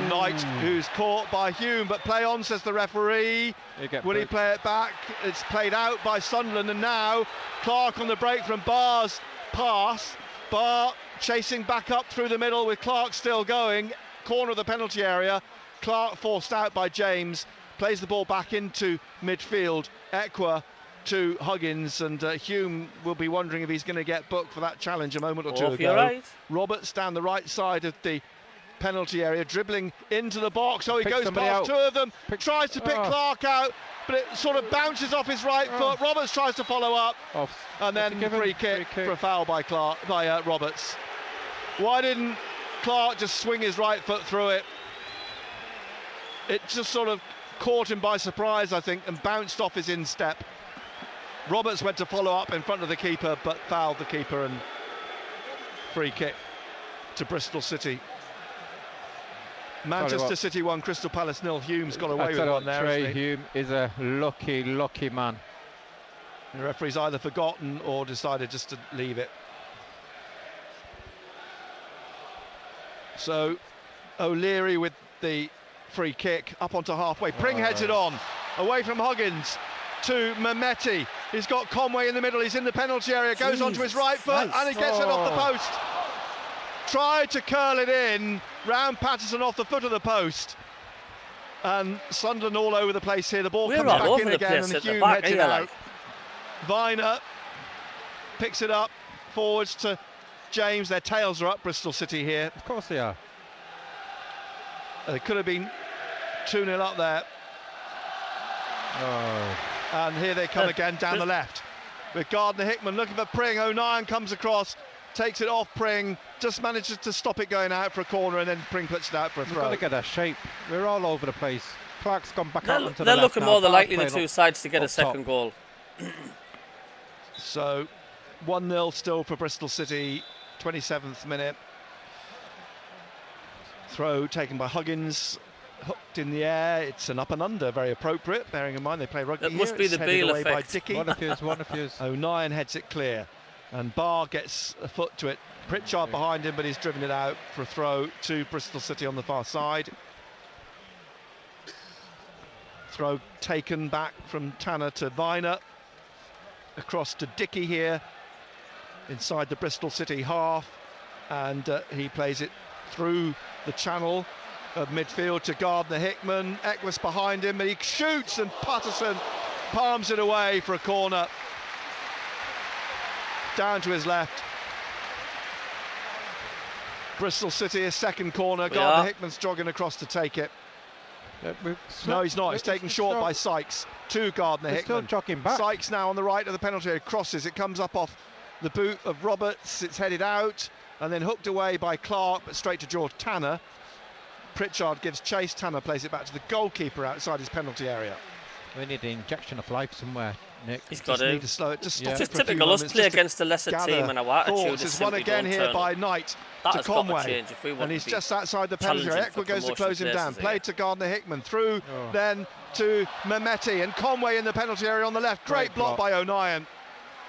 J: Knight, who's caught by Hume, but play on, says the referee. Will he play it back? It's played out by Sunderland, and now Clark on the break from Barr's pass. Barr chasing back up through the middle with Clark still going. Corner of the penalty area. Clark forced out by James. Plays the ball back into midfield. Equa to Huggins, and Hume will be wondering if he's going to get booked for that challenge a moment or two ago.
F: Right.
J: Roberts down the right side of the penalty area, dribbling into the box. Oh, he goes past
K: out.
J: two of them, tries to pick Clark out, but it sort of bounces off his right foot. Roberts tries to follow up, and then free kick for a foul by Roberts. Why didn't Clark just swing his right foot through it? It just sort of caught him by surprise, I think, and bounced off his instep. Roberts went to follow up in front of the keeper, but fouled the keeper, and free kick to Bristol City. Manchester City 1, Crystal Palace 0. Hume's got away with one there.
K: Trey Hume is a lucky man.
J: The referee's either forgotten or decided just to leave it. So O'Leary with the free kick up onto halfway. Pring heads it on, away from Huggins to Mehmeti. He's got Conway in the middle, he's in the penalty area, goes onto his right foot, and he gets it off the post. Tried to curl it in, round Patterson off the foot of the post. And Sunderland all over the place here. The ball comes back in again, and Hume heads it out. Viner picks it up, forwards to James. Their tails are up, Bristol City here.
K: Of course they are.
J: It could have been 2-0 up there. And here they come again down the left with Gardner-Hickman looking for Pring. O'Nien comes across, takes it off Pring, just manages to stop it going out for a corner, and then Pring puts it out for a throw.
K: We've got to get our shape. We're all over the place. Clark's gone back out onto the left.
F: They're looking more than likely, the two
K: up,
F: sides, to get a second goal.
J: So 1-0 still for Bristol City, 27th minute. Throw taken by Huggins, hooked in the air. It's an up and under, very appropriate, bearing in mind they play rugby.
F: It must be the Beale effect.
J: By Dickey.
K: One of yours.
J: O'Nien heads it clear, and Barr gets a foot to it. Pritchard behind him, but he's driven it out for a throw to Bristol City on the far side. Throw taken back from Tanner to Viner, across to Dickey here, inside the Bristol City half, and he plays it through the channel of midfield to Gardner-Hickman. Eckworth behind him, but he shoots, and Patterson palms it away for a corner. Down to his left. Bristol City, a second corner. Gardner-Hickman's jogging across to take it. No, he's not. He's taken short by Sykes. To Gardner-Hickman.
K: Still jogging back.
J: Sykes now on the right of the penalty area. Crosses. It comes up off the boot of Roberts. It's headed out and then hooked away by Clark, but straight to George Tanner. Pritchard gives chase. Tanner plays it back to the goalkeeper outside his penalty area.
K: We need an injection of life somewhere, Nick.
F: He's got to.
J: Need to slow it. Just stop it
F: Just
J: for a few
F: typical us
J: moments,
F: play against a lesser team, and our attitude is
J: There's
F: simply
J: one again
F: don't
J: here
F: turn
J: by
F: up.
J: Knight
F: That
J: to
F: has got to
J: Conway,
F: change if we want
J: and he's
F: to be
J: just outside the penalty area. Eckworth goes to close him down. Played to Gardner-Hickman, through then to Mehmeti, and Conway in the penalty area on the left. Great block by O'Nien.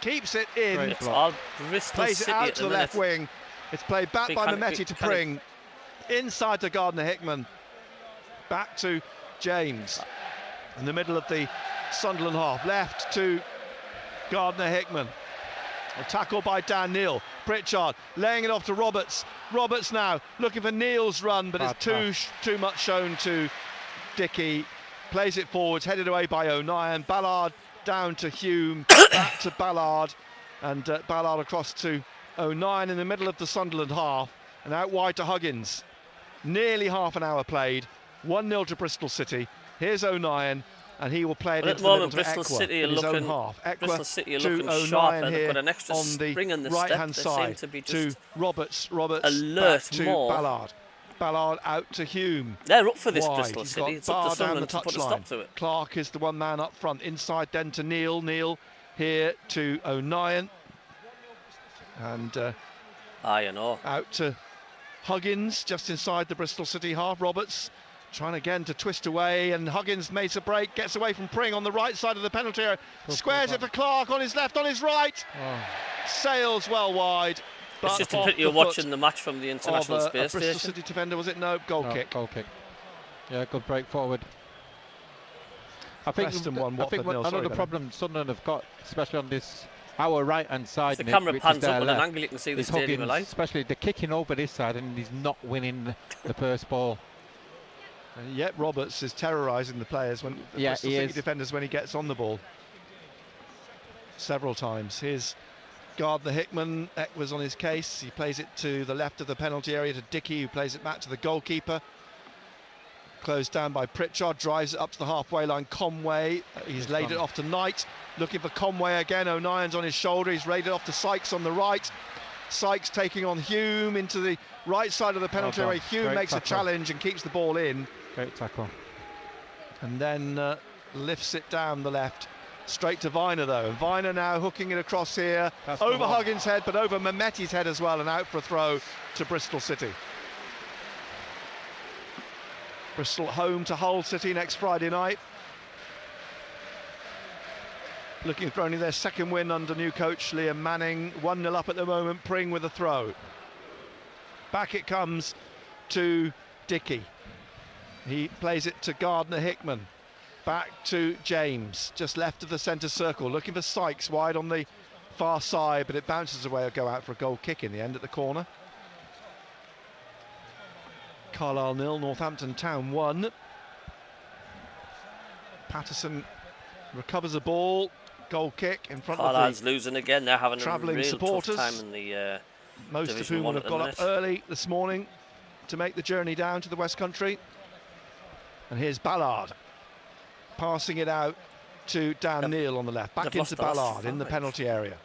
J: Keeps it in.
F: It's all Bristol
J: Plays it
F: City
J: out
F: at
J: to the left wing. It's played back by Mehmeti to Pring. Inside to Gardner-Hickman. Back to James. In the middle of the Sunderland half. Left to Gardner-Hickman. A tackle by Dan Neil. Pritchard laying it off to Roberts. Roberts now looking for Neil's run, but it's too much shown to Dickey. Plays it forwards, headed away by O'Nien. Ballard down to Hume, back to Ballard, and Ballard across to O'Nien in the middle of the Sunderland half, and out wide to Huggins. Nearly half an hour played, 1-0 to Bristol City. Here's O'Nien, and he will play it into the middle to Eckworth in his own half. Eckworth to O'Nien here on the right-hand side to Roberts. Roberts back to Ballard. Ballard out to Hume.
F: They're up for this,
J: wide.
F: Bristol
J: He's
F: City.
J: got
F: It's up
J: Barr
F: to
J: down
F: Sunderland
J: the
F: to put a stop to it.
J: Clark is the one man up front. Inside then to Neil. Neil here to O'Nien. And out to Huggins, just inside the Bristol City half. Roberts trying again to twist away, and Huggins makes a break, gets away from Pring on the right side of the penalty area. Squares it for Clark on his left, on his right. Sails well wide.
F: It's just a pity you're watching the match from the international space
J: station. Bristol City defender, was it? No, goal kick.
K: Goal kick. Yeah, good break forward. I think another problem Sunderland have got, especially on this our right-hand side.
F: The camera pans up on an angle, you can see the stadium alight.
K: Especially the kicking over this side, and he's not winning the first ball.
J: And yet Roberts is terrorising the players, when Bristol City defenders, when he gets on the ball. several times. Here's Gardner-Hickman. Ekwa's on his case. He plays it to the left of the penalty area to Dickey, who plays it back to the goalkeeper. Closed down by Pritchard, drives it up to the halfway line. Conway, he's laid it off to Knight, looking for Conway again. O'Nien's on his shoulder, he's laid it off to Sykes on the right. Sykes taking on Hume into the right side of the penalty area. Hume makes a challenge and keeps the ball in.
K: Great tackle.
J: And then lifts it down the left. Straight to Viner though, and Viner now hooking it across here. That's over Huggins' head, but over Mehmeti's head as well, and out for a throw to Bristol City. Bristol home to Hull City next Friday night. Looking for only their second win under new coach Liam Manning. 1-0 up at the moment, Pring with a throw. Back it comes to Dickey. He plays it to Gardner-Hickman. Back to James, just left of the centre circle, looking for Sykes wide on the far side, but it bounces away or go out for a goal kick in the end at the corner. Carlisle 0, Northampton Town 1. Patterson recovers the ball, goal kick in front
F: Carlisle's
J: of the
F: losing again. They're having
J: travelling
F: a real
J: supporters.
F: tough time in the
J: most of whom would have got up early this morning to make the journey down to the West Country. And here's Ballard passing it out to Dan Neal on the left. Back into Ballard in the penalty area.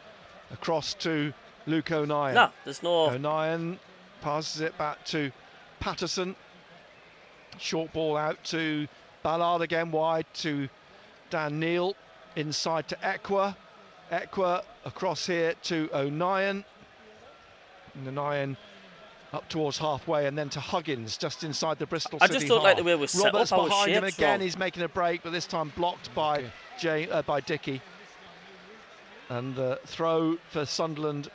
J: Across to Luke O'Nien.
F: No, there's no...
J: O'Nien passes it back to Patterson. Short ball out to Ballard again, wide to Dan Neal. Inside to Ekwa. Ekwa across here to O'Nien. And O'Nien up towards halfway, and then to Huggins just inside the Bristol City
F: I just don't like the way we're set
J: Roberts
F: up.
J: behind him again. He's making a break, but this time blocked by by Dickey. And the throw for Sunderland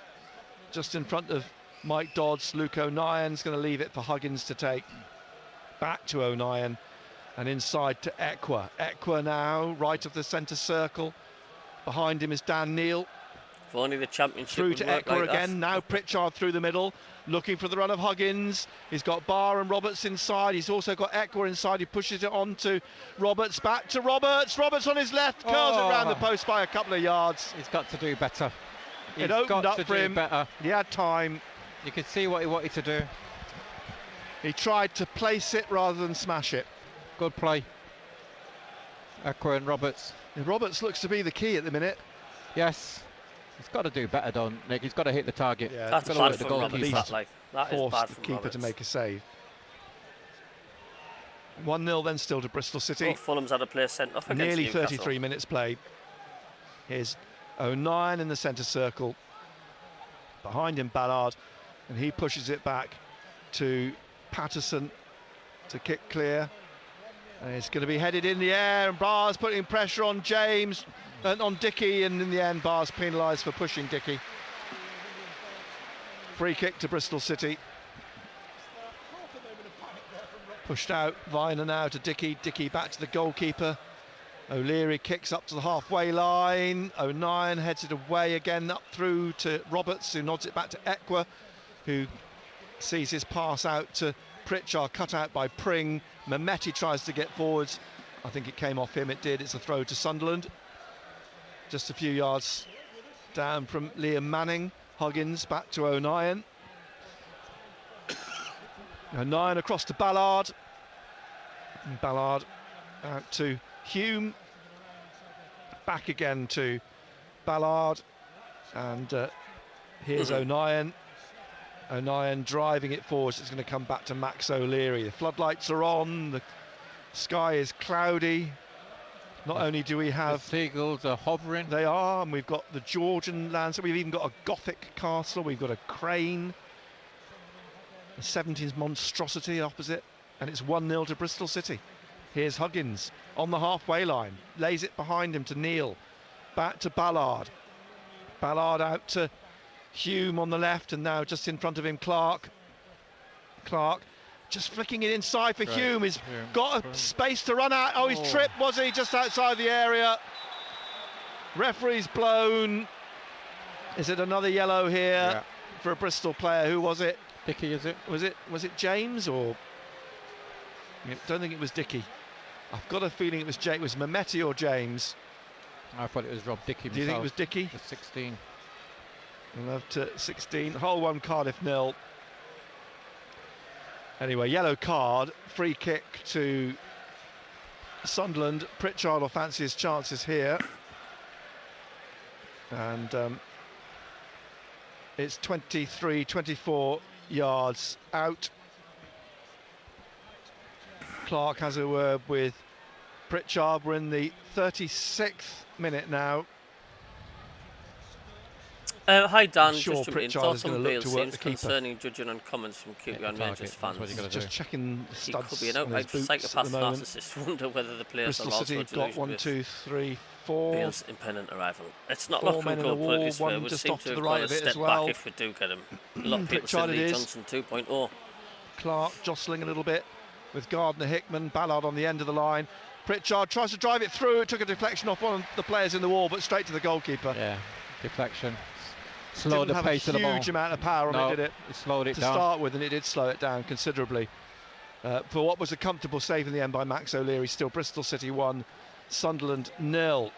J: just in front of Mike Dodds. Luke O'Nien's going to leave it for Huggins to take. Back to O'Nien and inside to Ekwa. Ekwa now right of the centre circle. Behind him is Dan Neal.
F: If only the championship
J: through to Ekwa
F: like
J: again.
F: That.
J: Now Pritchard through the middle, looking for the run of Huggins. He's got Barr and Roberts inside. He's also got Ekwa inside. He pushes it on to Roberts. Back to Roberts. Roberts on his left, curls it round the post by a couple of yards.
K: He's got to do better.
J: It opened up for him.
K: Better.
J: He had time.
K: You could see what he wanted to do.
J: He tried to place it rather than smash it.
K: Good play. Ekwa and Roberts.
J: And Roberts looks to be the key at the minute.
K: Yes. He's got to do better, don't Nick? He's got to hit the target.
J: Yeah,
F: that's
J: got
F: bad
J: to
F: for
J: the goalkeeper.
F: Roberts. That is bad for
J: the keeper
F: Roberts.
J: to make a save. 1-0 then still to Bristol City.
F: Well, Fulham's had a player sent off against
J: Nearly
F: Newcastle.
J: 33 minutes played. Here's O'Nien in the centre circle. Behind him Ballard, and he pushes it back to Patterson to kick clear. And it's going to be headed in the air, and Barr's putting pressure on James and on Dickey, and in the end Barr's penalised for pushing Dickey. Free kick to Bristol City. Pushed out, Viner now to Dickey. Dickey back to the goalkeeper. O'Leary kicks up to the halfway line. O'Nien heads it away again, up through to Roberts, who nods it back to Ekwa, who sees his pass out to Pritchard, cut out by Pring. Mehmeti tries to get forwards. I think it came off him, it did. It's a throw to Sunderland. Just a few yards down from Liam Manning. Huggins back to O'Nien. O'Nien across to Ballard. And Ballard out to Hume. Back again to Ballard. And here's O'Nien. O'Nien driving it forwards. It's going to come back to Max O'Leary. The floodlights are on. The sky is cloudy. Not only do we have...
K: The seagulls are hovering.
J: They are, and we've got the Georgian landscape. We've even got a Gothic castle. We've got a crane. A 70s monstrosity opposite. And it's 1-0 to Bristol City. Here's Huggins on the halfway line. Lays it behind him to Neal. Back to Ballard. Ballard out to Hume on the left, and now just in front of him Clark. Clark just flicking it inside for Hume. He's got a space to run out. Oh, he's tripped, was he? Just outside the area. Referee's blown. Is it another yellow here for a Bristol player? Who was it?
K: Dickey, is it?
J: Was it James or? I don't think it was Dickey. I've got a feeling it was Mehmeti or James.
K: I thought it was Rob Dickey.
J: Do you think it was Dickey?
K: 16.
J: Left to 16. Hull 1, Cardiff 0. Anyway, yellow card, free kick to Sunderland. Pritchard will fancy his chances here. And it's 24 yards out. Clark has a word with Pritchard. We're in the 36th minute now.
F: Hi Dan,
J: sure
F: just jumping in.
J: Pritchard is
F: Thoughts
J: going
F: on
J: to
F: Bale
J: look to work
F: seems
J: the keeper.
F: concerning judging on comments from QPR Rangers fans.
J: Just checking the
F: He
J: studs
F: could be an
J: on his
F: outright
J: boots at
F: psychopath
J: the moment.
F: narcissist. Wonder whether the players
J: Bristol
F: are also
J: City got 1, 2, 3, 4.
F: Bale's impendent arrival. It's not
J: 4
F: looking
J: men in the
F: good, put
J: wall,
F: it this way.
J: one
F: We
J: just
F: seem
J: off
F: to
J: to
F: have
J: the right
F: got
J: of
F: a
J: it
F: step
J: as well.
F: back if we do get him. A lot of people say
J: Pritchard it
F: Lee
J: is.
F: Johnson 2.0.
J: Clark jostling a little bit with Gardner Hickman. Ballard on the end of the line. Pritchard tries to drive it through. It took a deflection off one of the players in the wall, but straight to the goalkeeper.
K: Yeah, deflection. Slowed the
J: Didn't
K: pace
J: have
K: of the
J: a
K: ball.
J: huge amount of power on it, did it?
K: It slowed it
J: to
K: down.
J: start with, and it did slow it down considerably. For what was a comfortable save in the end by Max O'Leary. Still Bristol City 1, Sunderland 0.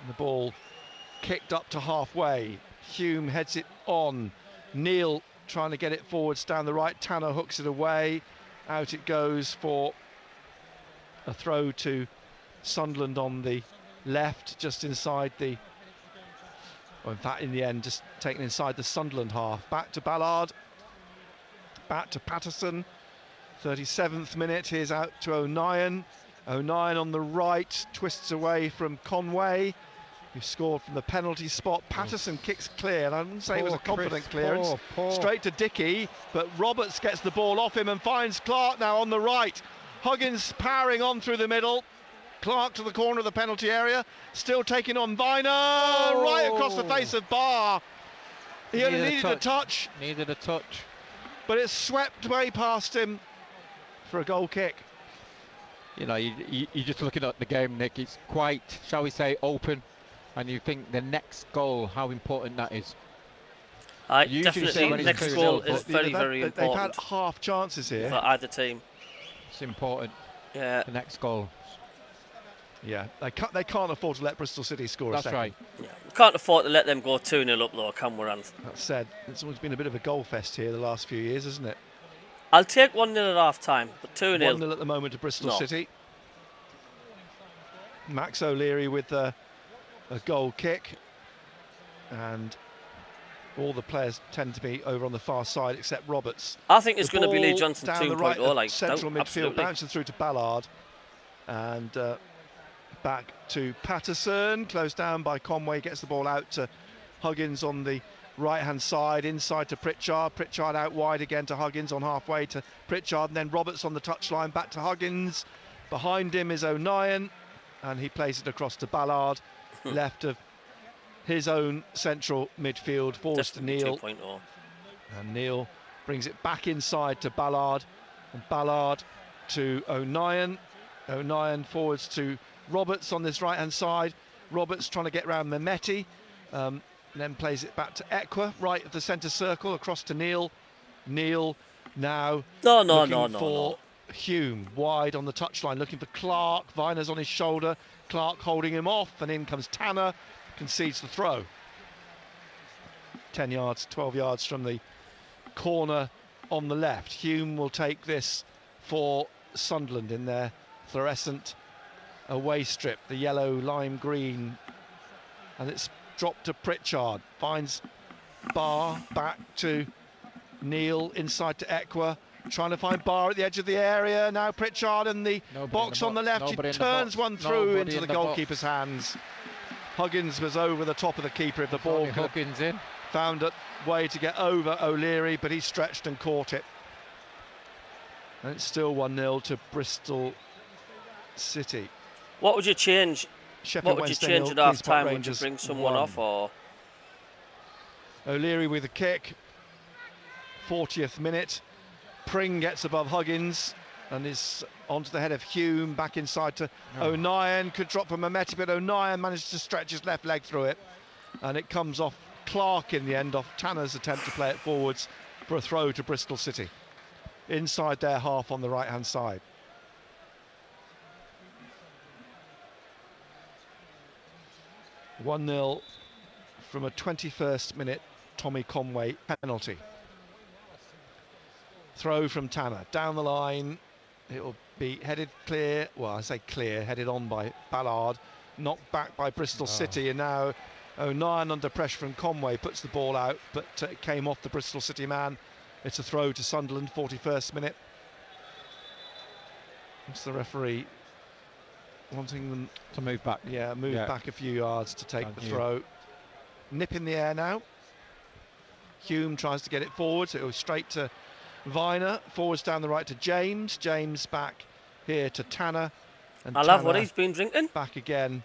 J: The ball kicked up to halfway. Hume heads it on. Neil trying to get it forwards down the right. Tanner hooks it away. Out it goes for a throw to Sunderland on the left, just inside the... Well, in fact, in the end, just taken inside the Sunderland half. Back to Ballard. Back to Patterson. 37th minute. Here's out to O'Nien. O'Nien on the right. Twists away from Conway, who scored from the penalty spot. Patterson kicks clear, and I wouldn't say it was a confident clearance. Straight to Dickey, but Roberts gets the ball off him and finds Clark now on the right. Huggins powering on through the middle. Clark to the corner of the penalty area, still taking on Viner, right across the face of Barr. He only needed a touch.
K: Needed a touch.
J: But it swept way past him for a goal kick.
K: You know, you're just looking at the game, Nick. It's quite, shall we say, open. And you think the next goal, how important that is.
F: Definitely, next goal is very, very important.
J: They've had half chances here.
F: For either team.
K: It's important.
F: Yeah.
K: The next goal.
J: Yeah, they can't afford to let Bristol City score a second.
K: That's right.
F: Yeah. We can't afford to let them go 2-0 up though, can we, Rand?
J: That said, it's always been a bit of a goal fest here the last few years, isn't it?
F: I'll take 1-0 at half time, but 2-0.
J: 1-0 at the moment to Bristol City. Max O'Leary with a goal kick. And all the players tend to be over on the far side except Roberts.
F: I think it's going to be Lee Johnson 2.0,
J: right,
F: like
J: central midfield,
F: absolutely.
J: bouncing through to Ballard. And back to Patterson, closed down by Conway, gets the ball out to Huggins on the right-hand side, inside to Pritchard. Pritchard out wide again to Huggins, on halfway to Pritchard, and then Roberts on the touchline, back to Huggins. Behind him is O'Nien, and he plays it across to Ballard, left of his own central midfield, forwards to Neil.
F: 2.0.
J: And Neil brings it back inside to Ballard, and Ballard to O'Nien. O'Nien forwards to Roberts on this right-hand side. Roberts trying to get round Mehmeti, then plays it back to Ekwa, right of the centre circle, across to Neil. Neil now looking for Hume, wide on the touchline, looking for Clark. Viner's on his shoulder. Clark holding him off, and in comes Tanner, concedes the throw. 10 yards, 12 yards from the corner on the left. Hume will take this for Sunderland in their fluorescent away strip, the yellow lime green, and it's dropped to Pritchard, finds Barr, back to Neil, inside to Ekwa, trying to find Barr at the edge of the area. Now Pritchard in the box on the left, he turns one through into the goalkeeper's hands. Huggins was over the top of the keeper. If the ball
K: Huggins in,
J: found a way to get over O'Leary, but he stretched and caught it. And it's still 1-0 to Bristol City.
F: What would you change?
J: Sheffield
F: what would you
J: Wednesday
F: change
J: 0,
F: at half
J: Queen's Park
F: time? Would you
J: Rangers
F: bring someone
J: 1.
F: off, or
J: O'Leary with a kick? 40th minute. Pring gets above Huggins and is onto the head of Hume, back inside to O'Nien. Could drop from Mehmeti, but O'Nien managed to stretch his left leg through it, and it comes off Clark in the end, off Tanner's attempt to play it forwards for a throw to Bristol City inside their half on the right hand side. 1-0 from a 21st minute Tommy Conway penalty. Throw from Tanner, down the line, it will be headed clear, well I say clear, headed on by Ballard, knocked back by Bristol City, and now O'Nien under pressure from Conway puts the ball out, but it came off the Bristol City man. It's a throw to Sunderland, 41st minute. It's the referee wanting them
K: to move back.
J: Yeah, move back a few yards to take the throw. Nip in the air now. Hume tries to get it forward, so it goes straight to Viner. Forwards down the right to James. James back here to Tanner. And
F: I love what he's been drinking.
J: Back again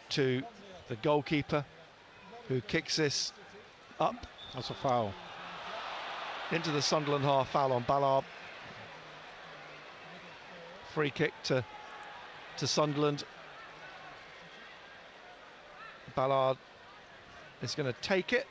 J: to the goalkeeper, who kicks this up.
K: That's a foul.
J: Into the Sunderland half, foul on Ballard. Free kick to Sunderland. Ballard is going to take it.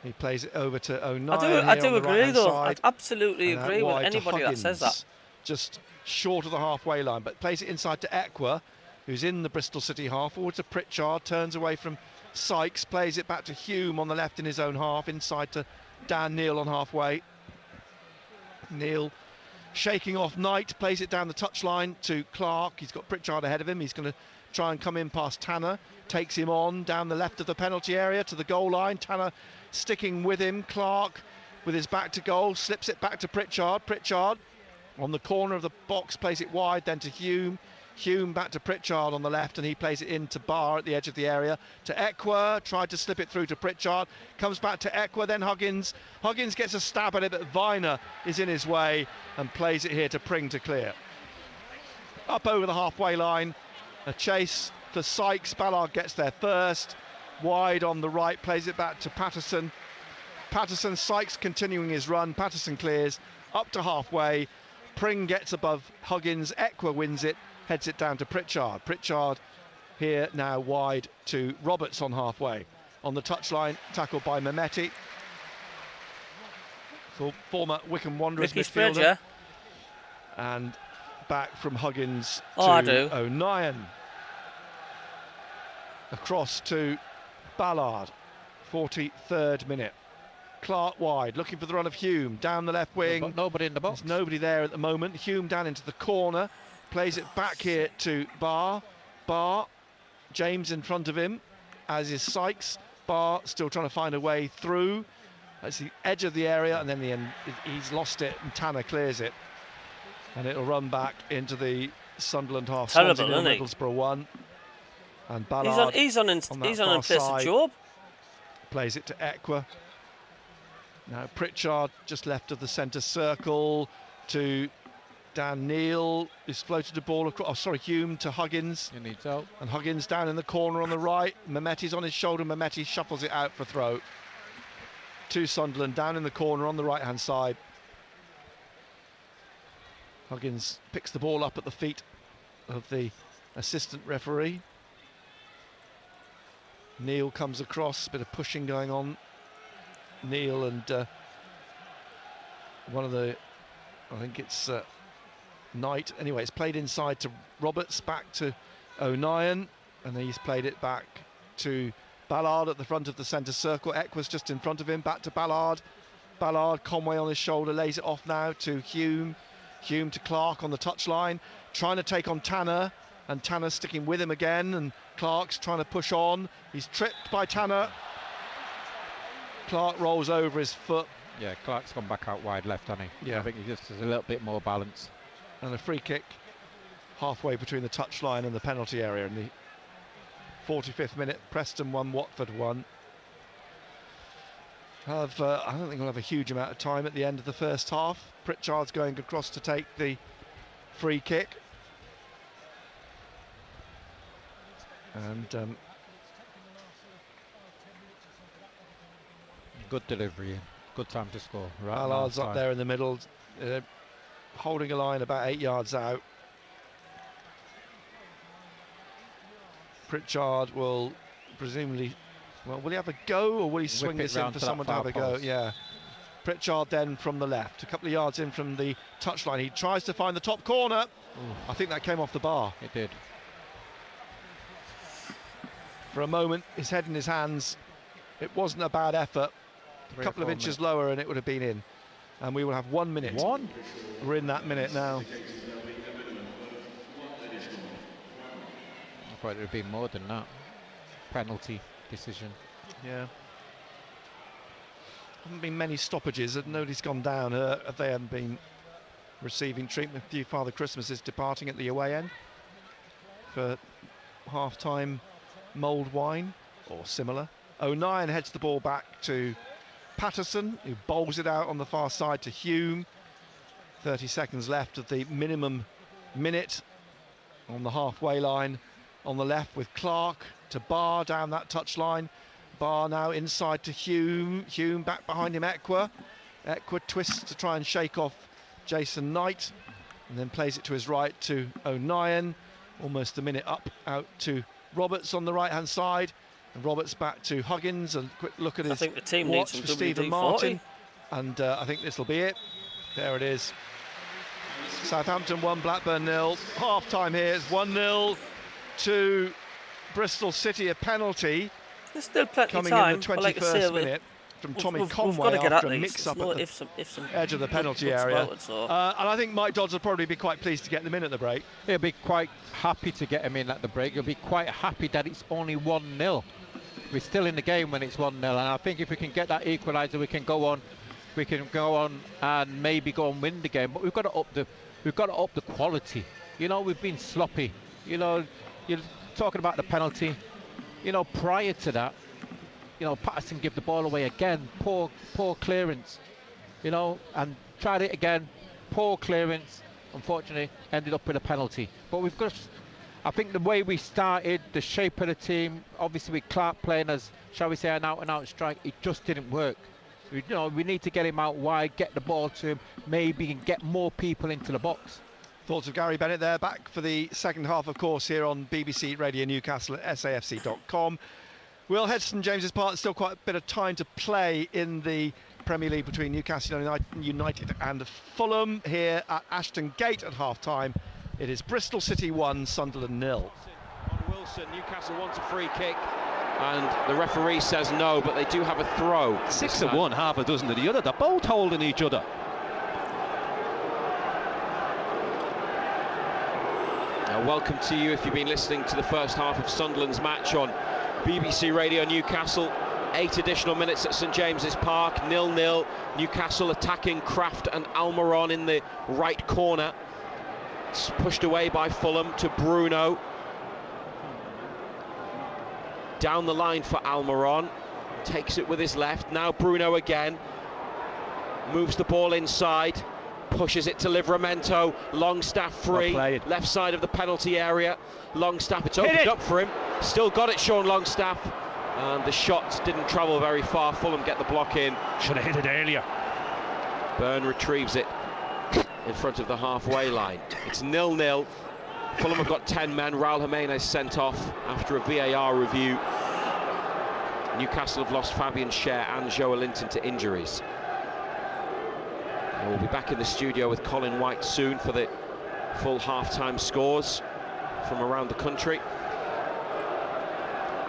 J: He plays it over to O'Nien.
F: I do agree, though. I absolutely agree with anybody that says that.
J: Just short of the halfway line, but plays it inside to Equa, who's in the Bristol City half. Forward to Pritchard, turns away from Sykes, plays it back to Hume on the left in his own half, inside to Dan Neil on halfway. Neil shaking off Knight, plays it down the touchline to Clark. He's got Pritchard ahead of him. He's going to try and come in past Tanner, takes him on down the left of the penalty area to the goal line. Tanner sticking with him. Clark with his back to goal, slips it back to Pritchard. Pritchard on the corner of the box, plays it wide, then to Hume. Hume back to Pritchard on the left, and he plays it into Barr at the edge of the area. To Equa, tried to slip it through to Pritchard, comes back to Equa, then Huggins. Huggins gets a stab at it, but Viner is in his way and plays it here to Pring to clear. Up over the halfway line, a chase for Sykes. Ballard gets there first, wide on the right, plays it back to Patterson. Patterson, Sykes continuing his run, Patterson clears, up to halfway. Pring gets above Huggins, Equa wins it, heads it down to Pritchard. Pritchard here now wide to Roberts on halfway. On the touchline, tackled by Mehmeti. Former Wycombe Wanderers midfielder. And back from Huggins to O'Nien. Across to Ballard, 43rd minute. Clark wide, looking for the run of Hume, down the left wing.
K: But nobody in the box.
J: There's nobody there at the moment. Hume down into the corner, plays it back here to Barr. Barr, James in front of him, as is Sykes. Barr still trying to find a way through. That's the edge of the area, and then he's lost it, and Tanner clears it. And it'll run back into the Sunderland half.
F: Terrible, isn't he?
J: Middlesbrough 1. And Ballard
F: he's on in place of Job.
J: Plays it to Equa. Now Pritchard just left of the centre circle to Dan Neil, who's floated the ball across. Hume to Huggins.
K: He needs help.
J: And Huggins down in the corner on the right. Mehmeti's on his shoulder. Mehmeti shuffles it out for throw. To Sunderland down in the corner on the right hand side. Huggins picks the ball up at the feet of the assistant referee. Neil comes across, a bit of pushing going on. Neil and one of the, I think it's Knight. Anyway, it's played inside to Roberts, back to O'Nien, and then he's played it back to Ballard at the front of the centre circle. Equa's just in front of him, back to Ballard. Ballard, Conway on his shoulder, lays it off now to Hume. Hume to Clark on the touchline, trying to take on Tanner, and Tanner sticking with him again, and Clark's trying to push on. He's tripped by Tanner. Clark rolls over his foot.
K: Yeah, Clark's gone back out wide left, hasn't he?
J: Yeah.
K: I think he just has a little bit more balance.
J: And a free kick halfway between the touchline and the penalty area in the 45th minute. Preston 1, Watford 1. I don't think we'll have a huge amount of time at the end of the first half. Pritchard's going across to take the free kick. And
K: good delivery, good time to score.
J: Ballard's up there in the middle, holding a line about 8 yards out. Pritchard will presumably, well, will he have a go, or will he swing this in for someone to have a go? Yeah. Pritchard then from the left, a couple of yards in from the touchline. He tries to find the top corner. Ooh. I think that came off the bar.
K: It did.
J: for a moment, his head in his hands. It wasn't a bad effort. A couple of inches lower and it would have been in. And we will have 1 minute. We're in that minute now.
K: I thought it would be more than that. Penalty decision.
J: Yeah. Haven't been many stoppages. Nobody's gone down. They haven't been receiving treatment. A few Father Christmases departing at the away end for half-time mulled wine or similar. O'Nien heads the ball back to Patterson, who bowls it out on the far side to Hume. 30 seconds left of the minimum minute on the halfway line. On the left with Clark to Barr down that touchline. Barr now inside to Hume. Hume back behind him, Ekwa. Ekwa twists to try and shake off Jason Knight and then plays it to his right to O'Nien. Almost a minute up out to Roberts on the right-hand side. And Roberts back to Huggins. A quick look at his
F: think the team
J: watch
F: needs
J: for
F: some
J: Stephen
F: WD-40.
J: Martin. And I think this will be it. There it is. Southampton 1, Blackburn 0. Half-time here. It's 1-0 to Bristol City. A penalty.
F: There's still plenty
J: coming
F: of time.
J: in the 21st
F: like I say,
J: minute from Tommy
F: we've
J: Conway
F: got to get
J: after
F: at
J: a
F: these.
J: mix-up
F: No
J: at the
F: ifs and
J: edge of the penalty
F: buts
J: area.
F: about it, so.
J: And I think Mike Dodds will probably be quite pleased to get them in at the break.
K: He'll be quite happy to get him in at the break. He'll be quite happy that it's only 1-0. We're still in the game when it's 1-0, and I think if we can get that equaliser, we can go on and maybe go and win the game. But we've got to up the quality. You know, we've been sloppy. You know, you're talking about the penalty. You know, prior to that, you know, Patterson gave the ball away again. Poor clearance. You know, and tried it again. Poor clearance. Unfortunately, ended up with a penalty. But we've got. I think the way we started, the shape of the team, obviously with Clark playing as, shall we say, an out-and-out strike, it just didn't work. You know, we need to get him out wide, get the ball to him, maybe get more people into the box.
J: Thoughts of Gary Bennett there, back for the second half, of course, here on BBC Radio Newcastle at safc.com. We'll head to St James's Park. Still quite a bit of time to play in the Premier League between Newcastle United and Fulham here at Ashton Gate at half-time. It is Bristol City 1, Sunderland 0.
C: On Wilson, Newcastle wants a free kick, and the referee says no, but they do have a throw.
A: 6 of one, half a dozen of the other. They're both holding each other.
C: Now, welcome to you if you've been listening to the first half of Sunderland's match on BBC Radio Newcastle. 8 additional minutes at St James's Park, 0-0. Newcastle attacking Kraft and Almiron in the right corner. It's pushed away by Fulham to Bruno. Down the line for Almiron. Takes it with his left. Now Bruno again. Moves the ball inside. Pushes it to Livramento. Longstaff free. Left side of the penalty area. Longstaff, it's opened up for him. Still got it, Sean Longstaff. And the shot didn't travel very far. Fulham get the block in.
E: Should have hit it earlier.
C: Byrne retrieves it in front of the halfway line. It's 0-0. Fulham have got 10 men. Raul Jimenez sent off after a VAR review. Newcastle have lost Fabian Schär and Joe Linton to injuries. And we'll be back in the studio with Colin White soon for the full half-time scores from around the country.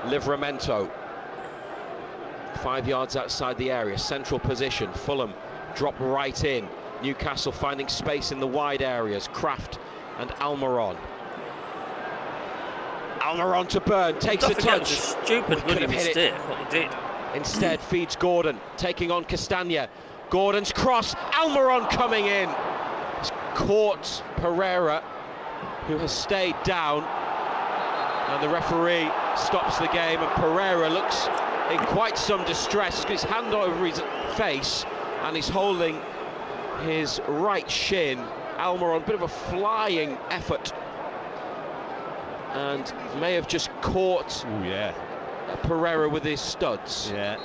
C: Livramento, 5 yards outside the area, central position. Fulham drop right in. Newcastle finding space in the wide areas. Kraft and Almiron. Almiron to Byrne, takes a touch.
F: Stupid bloody mistake, what they did.
C: Instead feeds Gordon, taking on Castagna. Gordon's cross, Almiron coming in. It's caught Pereira, who has stayed down. And the referee stops the game, and Pereira looks in quite some distress. His hand over his face, and he's holding his right shin. Almiron, bit of a flying effort, and may have just caught Pereira with his studs.
A: Yeah,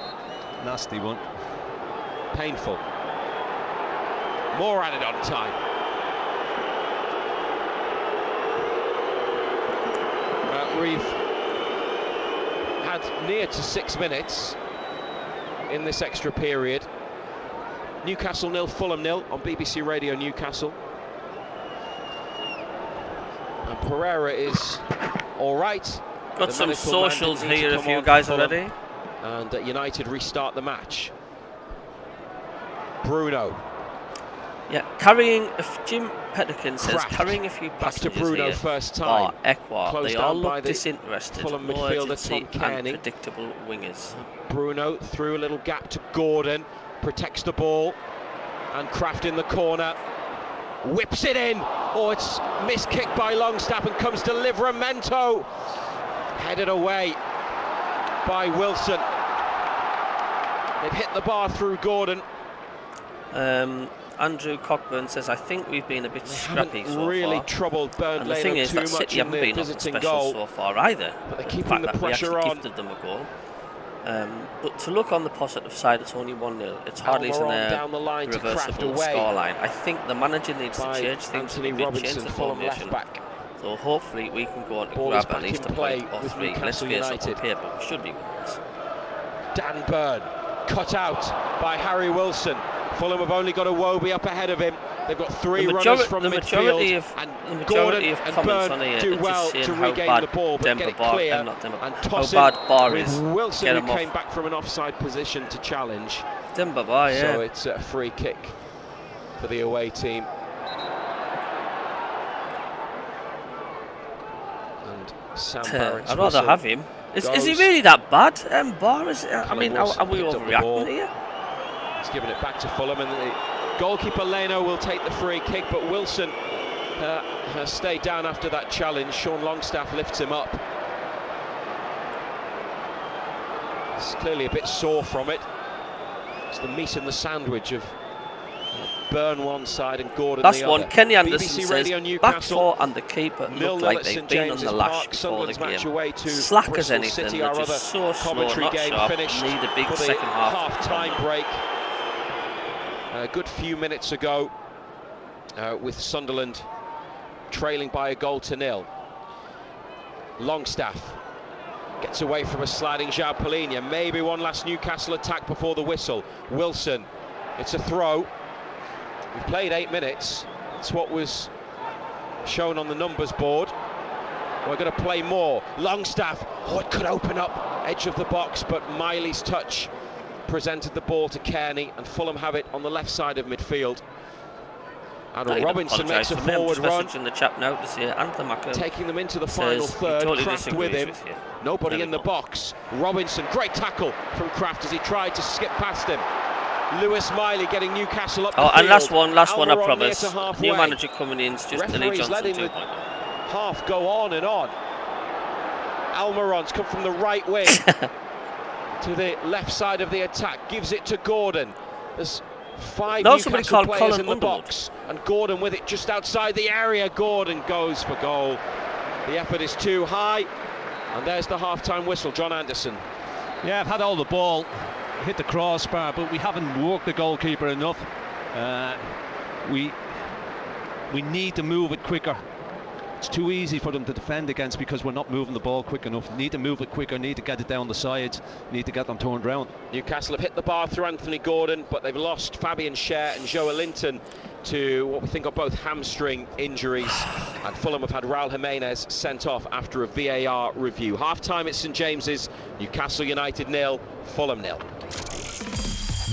A: nasty one.
C: Painful. More added on time. We've had near to 6 minutes in this extra period. Newcastle 0, Fulham 0 on BBC Radio Newcastle. And Pereira is all right.
F: Got some socials here if you guys are ready.
C: And United restart the match. Bruno.
F: Yeah, Jim Petterkin says,
C: Kraft.
F: carrying a few passengers
C: to Bruno
F: here.
C: first time.
F: Equa, they all look disinterested.
C: Fulham
F: no
C: midfielder
F: urgency
C: Tom Kearney.
F: and predictable wingers.
C: Bruno through a little gap to Gordon, protects the ball, and Kraft in the corner. Whips it in. Oh, it's missed kick by Longstaff and comes to Livramento. Headed away by Wilson. They've hit the bar through Gordon.
F: Andrew Cockburn says, I think we've been a bit scrappy so
C: really
F: far.
C: troubled Bernd
F: And the thing is that City haven't been on the special so far either.
C: But they're keeping the pressure on.
F: We actually gifted them a goal. But to look on the positive side, it's only 1-0. It's hardly an irreversible scoreline. I think the manager needs to change things a bit, change the formation. So hopefully we can go on to grab at least a point or three. Let's face it, on paper we should be winners.
C: Dan Burn cut out by Harry Wilson. Fulham have only got Iwobi up ahead of him. They've got three runners from midfield, and Gordon and Burn do well to regain the ball, but get it clear and toss it with Wilson, who came back from an offside position to challenge.
F: Demba Ba, yeah.
C: So it's a free kick for the away team. And Sam Barrett's
F: I'd rather have him. Is he really that bad? Bar, I mean, are we overreacting here?
C: He's given it back to Fulham, and the goalkeeper Leno will take the free kick, but Wilson has stayed down after that challenge. Sean Longstaff lifts him up. He's clearly a bit sore from it. It's the meat and the sandwich of Burn one side and Gordon
F: Last
C: the other.
F: Last one, Kenny Anderson
C: BBC
F: says,
C: Radio Newcastle,
F: back four and the keeper look like they've been on the lash before the game. Slack as anything, they're just so slow, not sharp, need a big second half-time
C: break. A good few minutes ago with Sunderland trailing by 1-0. Longstaff gets away from a sliding João Palhinha. Maybe one last Newcastle attack before the whistle. Wilson, it's a throw. We've played 8 minutes. That's what was shown on the numbers board. We're going to play more. Longstaff, it could open up edge of the box, but Miley's touch presented the ball to Kearney, and Fulham have it on the left side of midfield. And Robinson makes a forward run.
F: In the chat now to say
C: taking them into the final third.
F: Totally
C: Kraft with him. Nobody in the box. Robinson, great tackle from Kraft as he tried to skip past him. Lewis Miley getting Newcastle up the field.
F: And last one I promise. New manager coming in, it's just Lee Johnson 2.0.
C: Half go on and on. Almiron's come from the right wing to the left side of the attack, gives it to Gordon. There's 5 Newcastle players in the box, and Gordon with it just outside the area. Gordon goes for goal. The effort is too high, and there's the half-time whistle. John Anderson.
A: Yeah, I've had all the ball, hit the crossbar, but we haven't worked the goalkeeper enough. We need to move it quicker. It's too easy for them to defend against because we're not moving the ball quick enough. Need to move it quicker, need to get it down the sides, need to get them turned round.
C: Newcastle have hit the bar through Anthony Gordon, but they've lost Fabian Schär and Joe Linton to what we think are both hamstring injuries. And Fulham have had Raul Jimenez sent off after a VAR review. Half-time at St James's, Newcastle United 0, Fulham 0.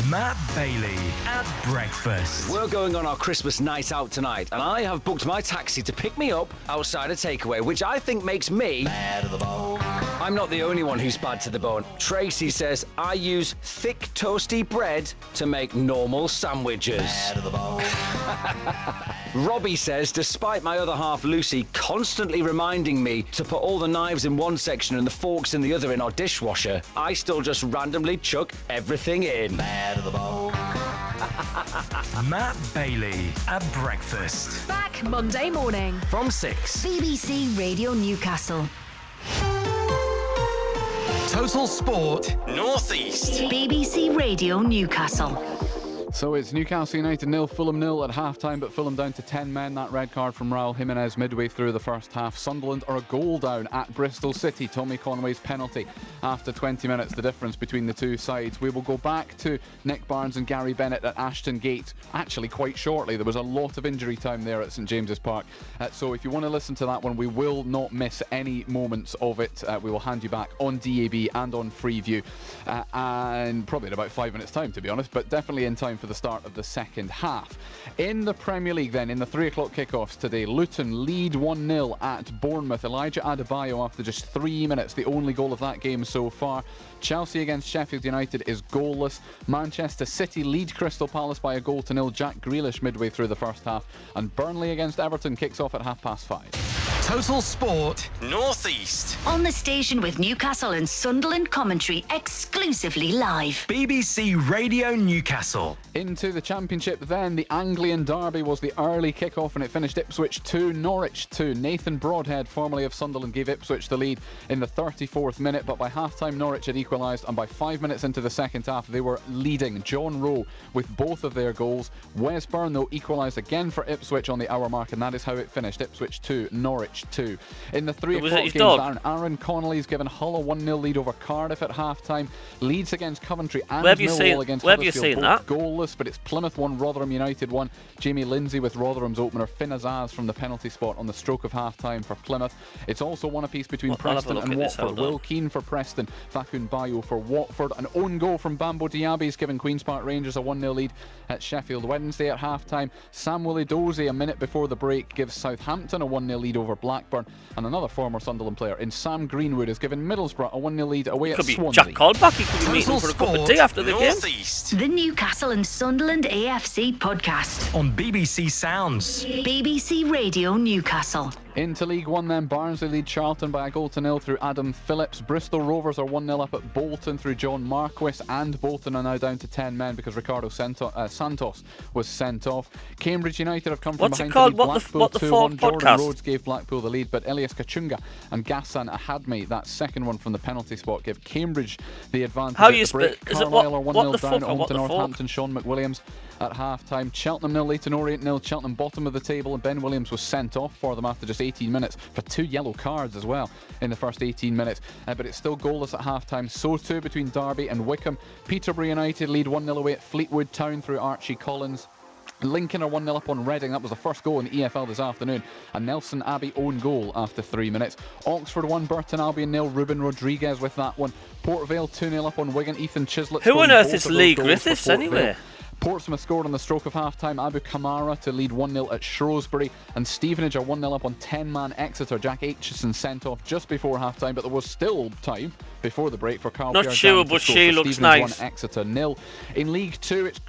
G: Matt Bailey at breakfast.
H: We're going on our Christmas night out tonight, and I have booked my taxi to pick me up outside a takeaway, which I think makes me bad to the bone. I'm not the only one who's bad to the bone. Tracy says I use thick toasty bread to make normal sandwiches. Bad to the bone. Robbie says, despite my other half Lucy constantly reminding me to put all the knives in one section and the forks in the other in our dishwasher, I still just randomly chuck everything in. Bad to the bone.
G: Matt Bailey at breakfast.
I: Back Monday morning
G: from 6.
I: BBC Radio Newcastle.
G: Total Sport North East.
I: BBC Radio Newcastle.
B: So it's Newcastle United 0, Fulham 0 at half-time, but Fulham down to 10 men. That red card from Raul Jimenez midway through the first half. Sunderland are a goal down at Bristol City. Tommy Conway's penalty after 20 minutes, the difference between the two sides. We will go back to Nick Barnes and Gary Bennett at Ashton Gate, actually quite shortly. There was a lot of injury time there at St James's Park. So if you want to listen to that one, we will not miss any moments of it. We will hand you back on DAB and on Freeview, and probably in about 5 minutes time, to be honest, but definitely in time for the start of the second half. In the Premier League then, in the 3 o'clock kickoffs today, Luton lead 1-0 at Bournemouth. Elijah Adebayo after just 3 minutes, the only goal of that game so far. Chelsea against Sheffield United is goalless. Manchester City lead Crystal Palace by a 1-0. Jack Grealish midway through the first half. And Burnley against Everton kicks off at 5:30.
G: Total Sport North East.
I: On the station with Newcastle and Sunderland commentary exclusively live.
G: BBC Radio Newcastle.
B: Into the Championship then, the Anglian derby was the early kick-off and it finished Ipswich 2, Norwich 2. Nathan Broadhead, formerly of Sunderland, gave Ipswich the lead in the 34th minute, but by half-time Norwich had equalised, and by 5 minutes into the second half they were leading. John Rowe with both of their goals. Wes Byrne, though, equalised again for Ipswich on the hour mark, and that is how it finished. Ipswich 2, Norwich 2. In the 3 o'clock games, Aaron Connolly's given Hull a 1-0 lead over Cardiff at half-time. Leeds against Coventry and Millwall against Huddersfield, both goalless, but it's Plymouth 1, Rotherham United 1. Jamie Lindsay with Rotherham's opener. Finn Azaz from the penalty spot on the stroke of half-time for Plymouth. It's also one apiece between Preston and Watford. Will Keane for Preston, Thakun Bayo for Watford. An own goal from Bambo Diaby's given Queen's Park Rangers a 1-0 lead at Sheffield Wednesday at half-time. Samuel Edozie, a minute before the break, gives Southampton a 1-0 lead over Blackburn. And another former Sunderland player in Sam Greenwood has given Middlesbrough a 1-0 lead away at Swansea.
F: Jack Caldback, he could be meeting for a cup of tea after the game.
I: The Newcastle and Sunderland AFC podcast.
G: On BBC Sounds.
I: BBC Radio Newcastle.
B: Into League One then, Barnsley lead Charlton by a 0-0 through Adam Phillips. Bristol Rovers are 1-0 up at Bolton through John Marquis, and Bolton are now down to 10 men because Ricardo Santos was sent off. Cambridge United have come from behind to lead Blackpool 2-1. Jordan Rhodes gave Blackpool the lead, but Elias Kachunga and Ghassan Ahadmi, that second one from the penalty spot, gave Cambridge the advantage.
F: How you
B: Carlisle are 1-0 down at home to Northampton. Sean McWilliams at half-time. Cheltenham 0, Leyton Orient 0. Cheltenham bottom of the table, and Ben Williams was sent off for them after just 18 minutes for 2 yellow cards as well in the first 18 minutes. But it's still goalless at half-time. So too between Derby and Wickham. Peterborough United lead 1-0 away at Fleetwood Town through Archie Collins. Lincoln are 1-0 up on Reading. That was the first goal in the EFL this afternoon. A Nelson Abbey own goal after 3 minutes. Oxford 1, Burton Albion 0. Ruben Rodriguez with that one. Port Vale 2-0 up on Wigan. Ethan Chislett.
F: Who on earth is Lee Griffiths anyway?
B: Portsmouth scored on the stroke of half-time. Abu Kamara to lead 1-0 at Shrewsbury. And Stevenage are 1-0 up on 10-man Exeter. Jack Aitchison sent off just before half-time, but there was still time before the break for Carl
F: Not sure, but she looks nice.
B: 1, Exeter 0. In League 2, it's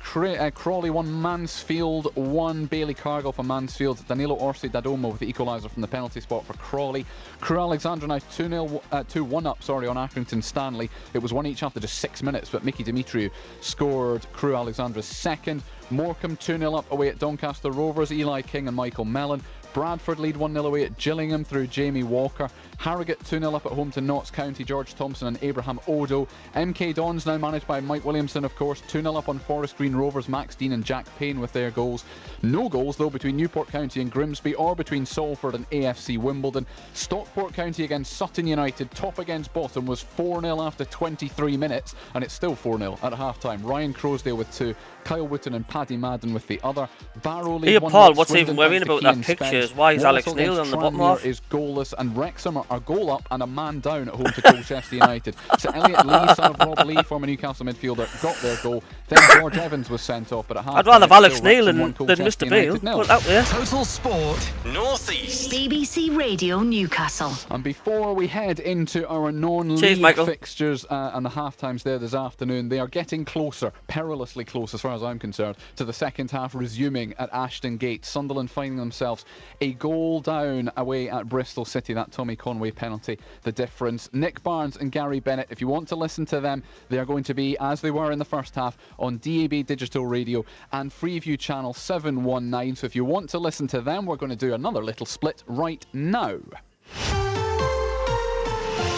B: Crawley 1, Mansfield 1. Bailey Cargill for Mansfield. Danilo Orsi Dadomo with the equaliser from the penalty spot for Crawley. Crewe Alexandra now 2-1 up on Accrington Stanley. It was one each after just 6 minutes, but Mickey Dimitriou scored Crewe Alexandra's second. Morecambe 2-0 up away at Doncaster Rovers. Eli King and Michael Mellon. Bradford lead 1-0 away at Gillingham through Jamie Walker. Harrogate 2-0 up at home to Notts County. George Thompson and Abraham Odo. MK Dons now managed by Mike Williamson, of course. 2-0 up on Forest Green Rovers. Max Dean and Jack Payne with their goals. No goals though between Newport County and Grimsby, or between Salford and AFC Wimbledon. Stockport County against Sutton United, top against bottom, was 4-0 after 23 minutes, and it's still 4-0 at half-time. Ryan Crosdale with 2, Kyle Wooten and Paddy Madden with the other. Barrow lead 1-0.
F: Paul, what's even worrying about that picture is why is Alex Neil on the bottom half?
B: Is goalless, and Wrexham are goal up and a man down at home to Colchester United. So Elliot Lee, son of Rob Lee, former Newcastle midfielder, got their goal. Then George Evans was sent off, but at half
F: I'd rather have Alex Neil than Mr. Beale. Put that way.
G: Total Sport North-East.
I: BBC Radio Newcastle.
B: And before we head into our non-league fixtures and the half-times there this afternoon, they are getting closer, perilously close as far as I'm concerned, to the second half resuming at Ashton Gate. Sunderland finding themselves a goal down away at Bristol City. That Tommy Conway penalty, the difference. Nick Barnes and Gary Bennett, if you want to listen to them, they are going to be, as they were in the first half, on DAB Digital Radio and Freeview Channel 719. So if you want to listen to them, we're going to do another little split right now.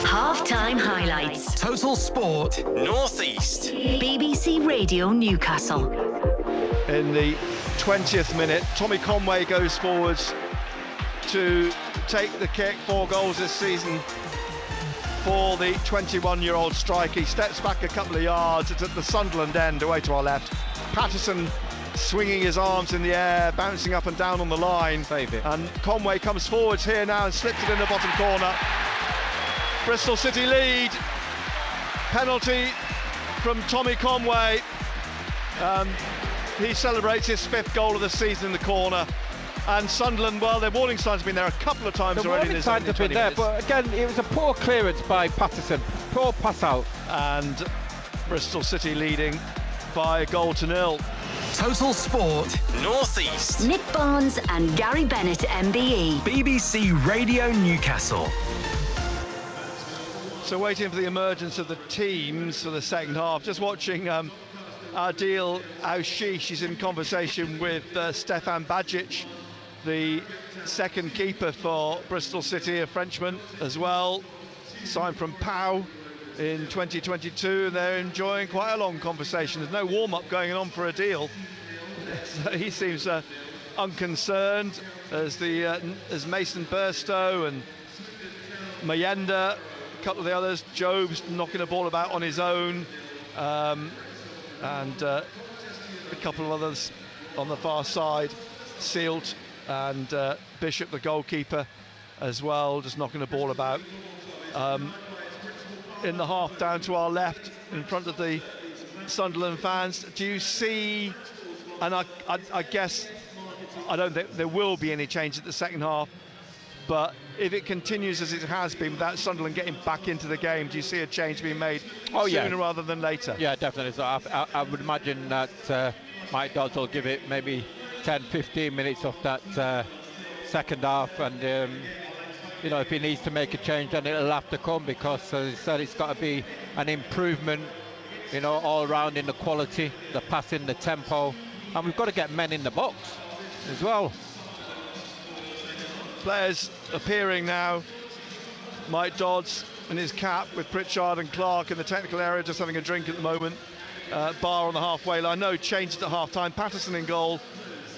I: Half-time highlights.
G: Total Sport North-East.
I: BBC Radio Newcastle.
J: in the 20th minute. Tommy Conway goes forwards to take the kick. 4 goals this season for the 21-year-old striker. He steps back a couple of yards. It's at the Sunderland end, away to our left. Patterson swinging his arms in the air, bouncing up and down on the line.
K: Save it.
J: And Conway comes forwards here now and slips it in the bottom corner. Bristol City lead. Penalty from Tommy Conway. He celebrates his 5th goal of the season in the corner. And Sunderland, well, their warning signs have been there a couple of times already.
K: The warning signs have been there, but again, it was a poor clearance by Patterson. Poor pass out.
J: And Bristol City leading by 1-0.
G: Total Sport North East.
I: Nick Barnes and Gary Bennett, MBE.
G: BBC Radio Newcastle.
J: So waiting for the emergence of the teams for the second half. Just watching Adil Aushish. She's in conversation with Stefan Bajic, the second keeper for Bristol City, a Frenchman as well, signed from Pau in 2022, and they're enjoying quite a long conversation. There's no warm-up going on for Adil. So he seems unconcerned, as Mason Burstow and Mayenda, a couple of the others. Job's knocking a ball about on his own, and a couple of others on the far side. Sealt and Bishop, the goalkeeper, as well, just knocking a ball about. In the half down to our left, in front of the Sunderland fans, do you see, and I guess I don't think there will be any change at the second half, but if it continues as it has been without Sunderland getting back into the game, do you see a change being made sooner rather than later?
K: Yeah, definitely. So I would imagine that Mike Dodds will give it maybe 10-15 minutes of that second half, and you know, if he needs to make a change, then it'll have to come, because as I said, it's got to be an improvement, you know, all round in the quality, the passing, the tempo, and we've got to get men in the box as well.
J: Players appearing now. Mike Dodds in his cap with Pritchard and Clark in the technical area, just having a drink at the moment. Barr on the halfway line. No changes at half-time. Patterson in goal.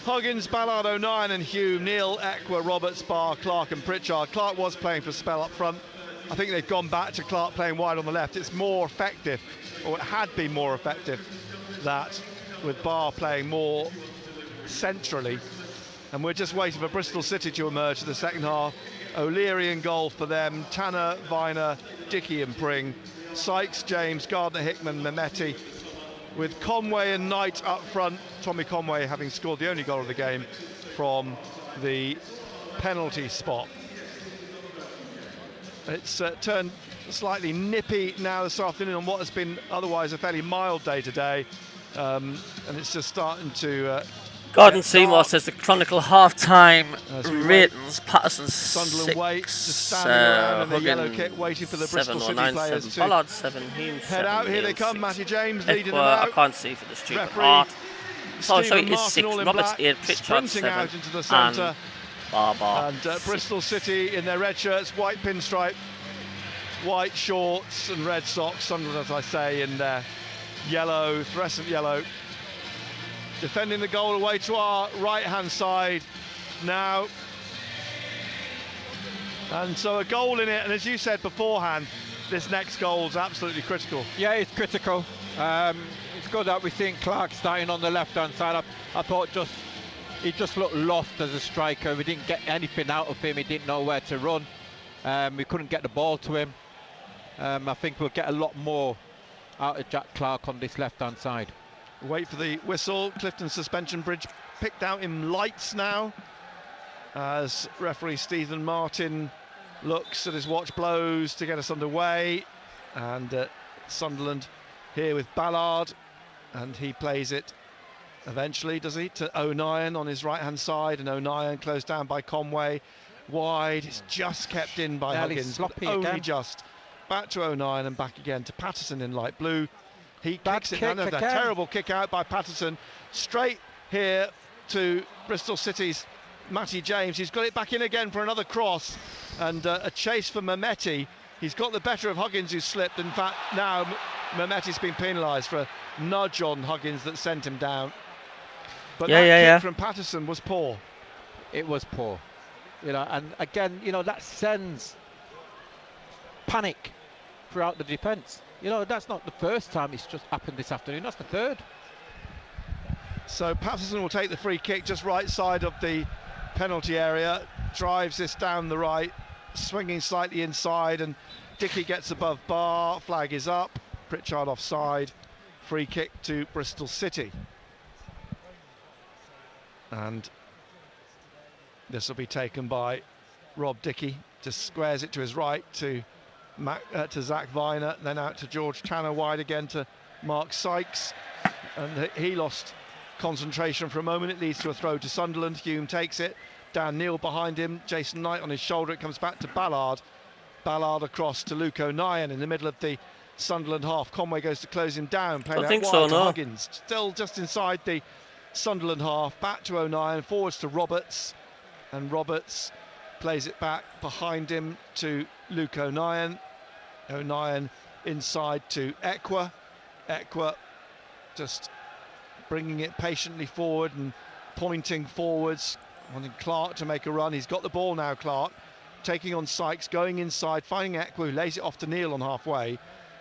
J: Huggins, Ballard, O'Nien and Hume, Neil, Eckwer, Roberts, Barr, Clark and Pritchard. Clark was playing for a spell up front. I think they've gone back to Clark playing wide on the left. It's more effective, or it had been more effective, that with Barr playing more centrally. And we're just waiting for Bristol City to emerge for the second half. O'Leary in goal for them, Tanner, Viner, Dickey and Pring, Sykes, James, Gardner, Hickman, Mehmeti, with Conway and Knight up front. Tommy Conway having scored the only goal of the game from the penalty spot. It's turned slightly nippy now this afternoon on what has been otherwise a fairly mild day today, and it's just starting to
F: Gordon Seymour says the Chronicle half-time ratings. Patterson's
J: Sunderland
F: 6,
J: waits, just standing around in the yellow kit, waiting for the Bristol City players to
F: Ballard 7, Hume 7,
J: head out. Here they come, Matty James leading them out.
F: I can't see for the stupid
J: Referee
F: art. So
J: Stephen
F: it's
J: Martin
F: 6,
J: all in
F: Roberts
J: black,
F: 8, Pritchard 7,
J: out into the centre.
F: Barr.
J: And Bristol City in their red shirts, white pinstripe, white shorts and red socks. Sunderland, as I say, in their yellow, fluorescent yellow. Defending the goal away to our right-hand side now. And so a goal in it, and as you said beforehand, this next goal is absolutely critical.
K: Yeah, it's critical. It's good that we've seen Clark starting on the left-hand side. I thought he just looked lost as a striker. We didn't get anything out of him. He didn't know where to run. We couldn't get the ball to him. I think we'll get a lot more out of Jack Clark on this left-hand side.
J: Wait for the whistle. Clifton Suspension Bridge picked out in lights now, as referee Stephen Martin looks at his watch, blows to get us underway. And Sunderland here with Ballard, and he plays it eventually, does he, to O'Nien on his right-hand side, and O'Nien closed down by Conway. Wide, it's just kept in by Huggins,
K: sloppy
J: only
K: again.
J: Just. Back to O'Nien and back again to Patterson in light blue. He
K: Bad
J: kicks it,
K: kick
J: that
K: again.
J: terrible kick out by Patterson, straight here to Bristol City's Matty James. He's got it back in again for another cross, and a chase for Mehmeti. He's got the better of Huggins, who slipped. In fact, now Mehmeti's been penalised for a nudge on Huggins that sent him down. But that kick from Patterson was poor.
K: It was poor. You know, and again, you know, that sends panic throughout the defence. You know, that's not the first time it's just happened this afternoon. That's the third.
J: So Patterson will take the free kick just right side of the penalty area, drives this down the right, swinging slightly inside, and Dickey gets above bar, flag is up, Pritchard offside, free kick to Bristol City. And this will be taken by Rob Dickey, just squares it to his right to Zach Viner, then out to George Tanner, wide again to Mark Sykes, and he lost concentration for a moment. It leads to a throw to Sunderland. Hume takes it, Dan Neil behind him, Jason Knight on his shoulder. It comes back to Ballard across to Luke O'Nien in the middle of the Sunderland half. Conway goes to close him down, playing out wide to Huggins, still just inside the Sunderland half, back to O'Nien, forwards to Roberts, and Roberts plays it back behind him to Luke O'Nien. O'Nien inside to Equa just bringing it patiently forward and pointing forwards, wanting Clark to make a run. He's got the ball now, Clark, taking on Sykes, going inside, finding Equa, who lays it off to Neil on halfway,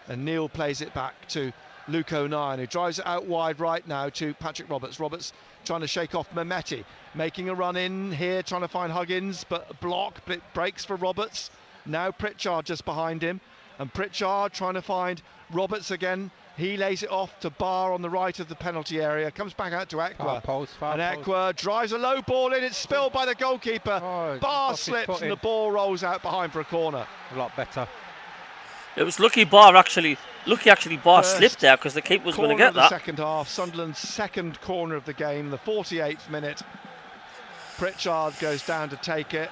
J: and Neil plays it back to Luke O'Nien, who drives it out wide right now to Patrick Roberts. Roberts trying to shake off Mehmeti, making a run in here, trying to find Huggins, but a block, but it breaks for Roberts. Now Pritchard just behind him, and Pritchard trying to find Roberts again. He lays it off to Barr on the right of the penalty area, comes back out to Equa, and Equa drives a low ball in, it's spilled by the goalkeeper. Barr slips and the ball rolls out behind for a corner.
K: A lot better.
F: It was lucky Barr slipped there, because the keeper was going to get that.
J: Second half, Sunderland's second corner of the game, the 48th minute. Pritchard goes down to take it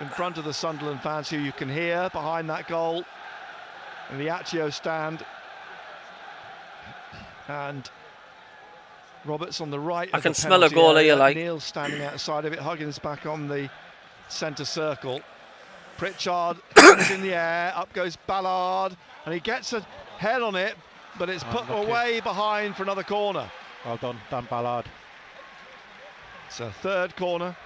J: in front of the Sunderland fans, who you can hear behind that goal in the Accio stand. And Roberts on the right.
F: I can smell a goal here, like.
J: Neil standing outside of it. Huggins back on the centre circle. Pritchard is in the air. Up goes Ballard, and he gets a head on it, but it's put away behind for another corner.
K: Well done, Dan Ballard.
J: It's a third corner.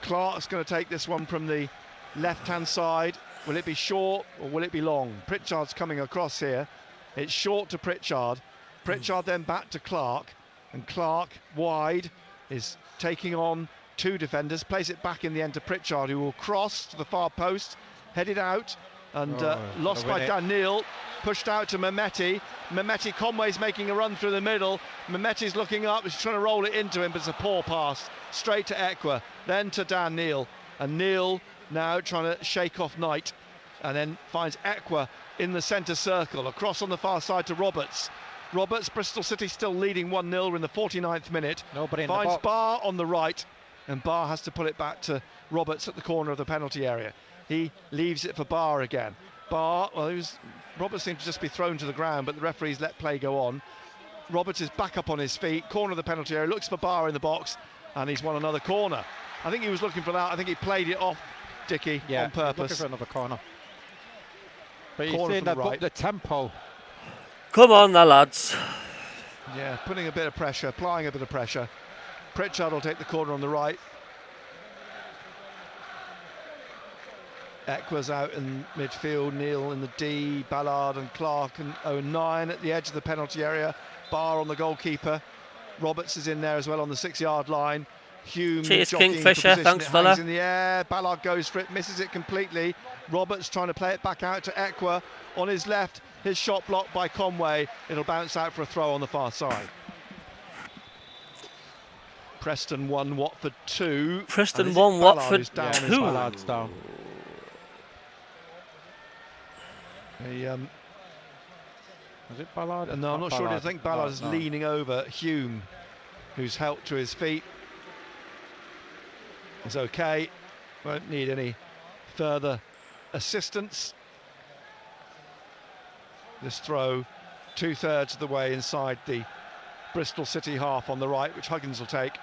J: Clark's going to take this one from the left-hand side. Will it be short or will it be long? Pritchard's coming across here. It's short to Pritchard. Pritchard then back to Clark, and Clark wide is taking on two defenders, plays it back in the end to Pritchard, who will cross to the far post, headed out, and lost by Dan Neil, pushed out to Mehmeti. Conway's making a run through the middle. Mehmeti's looking up, he's trying to roll it into him, but it's a poor pass, straight to Equa, then to Dan Neil, and Neil now trying to shake off Knight, and then finds Equa in the centre circle, across on the far side to Roberts. Bristol City still leading 1-0. We're in the 49th minute. Finds Barr on the right, and Barr has to pull it back to Roberts at the corner of the penalty area. He leaves it for Barr again. Roberts seemed to just be thrown to the ground, but the referees let play go on. Roberts is back up on his feet, corner of the penalty area, looks for Barr in the box, and he's won another corner. I think he was looking for that. I think he played it off, Dickey, on purpose.
K: Looking for another corner. But you're seeing they've got the tempo.
F: Come on, the lads.
J: Yeah, putting a bit of pressure, applying a bit of pressure. Pritchard will take the corner on the right. Equa's out in midfield, Neil in the D, Ballard and Clark and O'Nien at the edge of the penalty area. Barr on the goalkeeper. Roberts is in there as well on the 6-yard line. Hume
F: cheers, Kingfisher, thanks fella.
J: In the air, Ballard goes for it, misses it completely. Roberts trying to play it back out to Equa on his left. His shot blocked by Conway. It'll bounce out for a throw on the far side. Preston 1, Watford 2.
F: Preston 1, Watford 2.
K: Ballard's down. Was it Ballard?
J: No, I'm not sure. I think Ballard is leaning over Hume, who's helped to his feet. It's okay. Won't need any further assistance. This throw 2/3 of the way inside the Bristol City half on the right, which Huggins will take.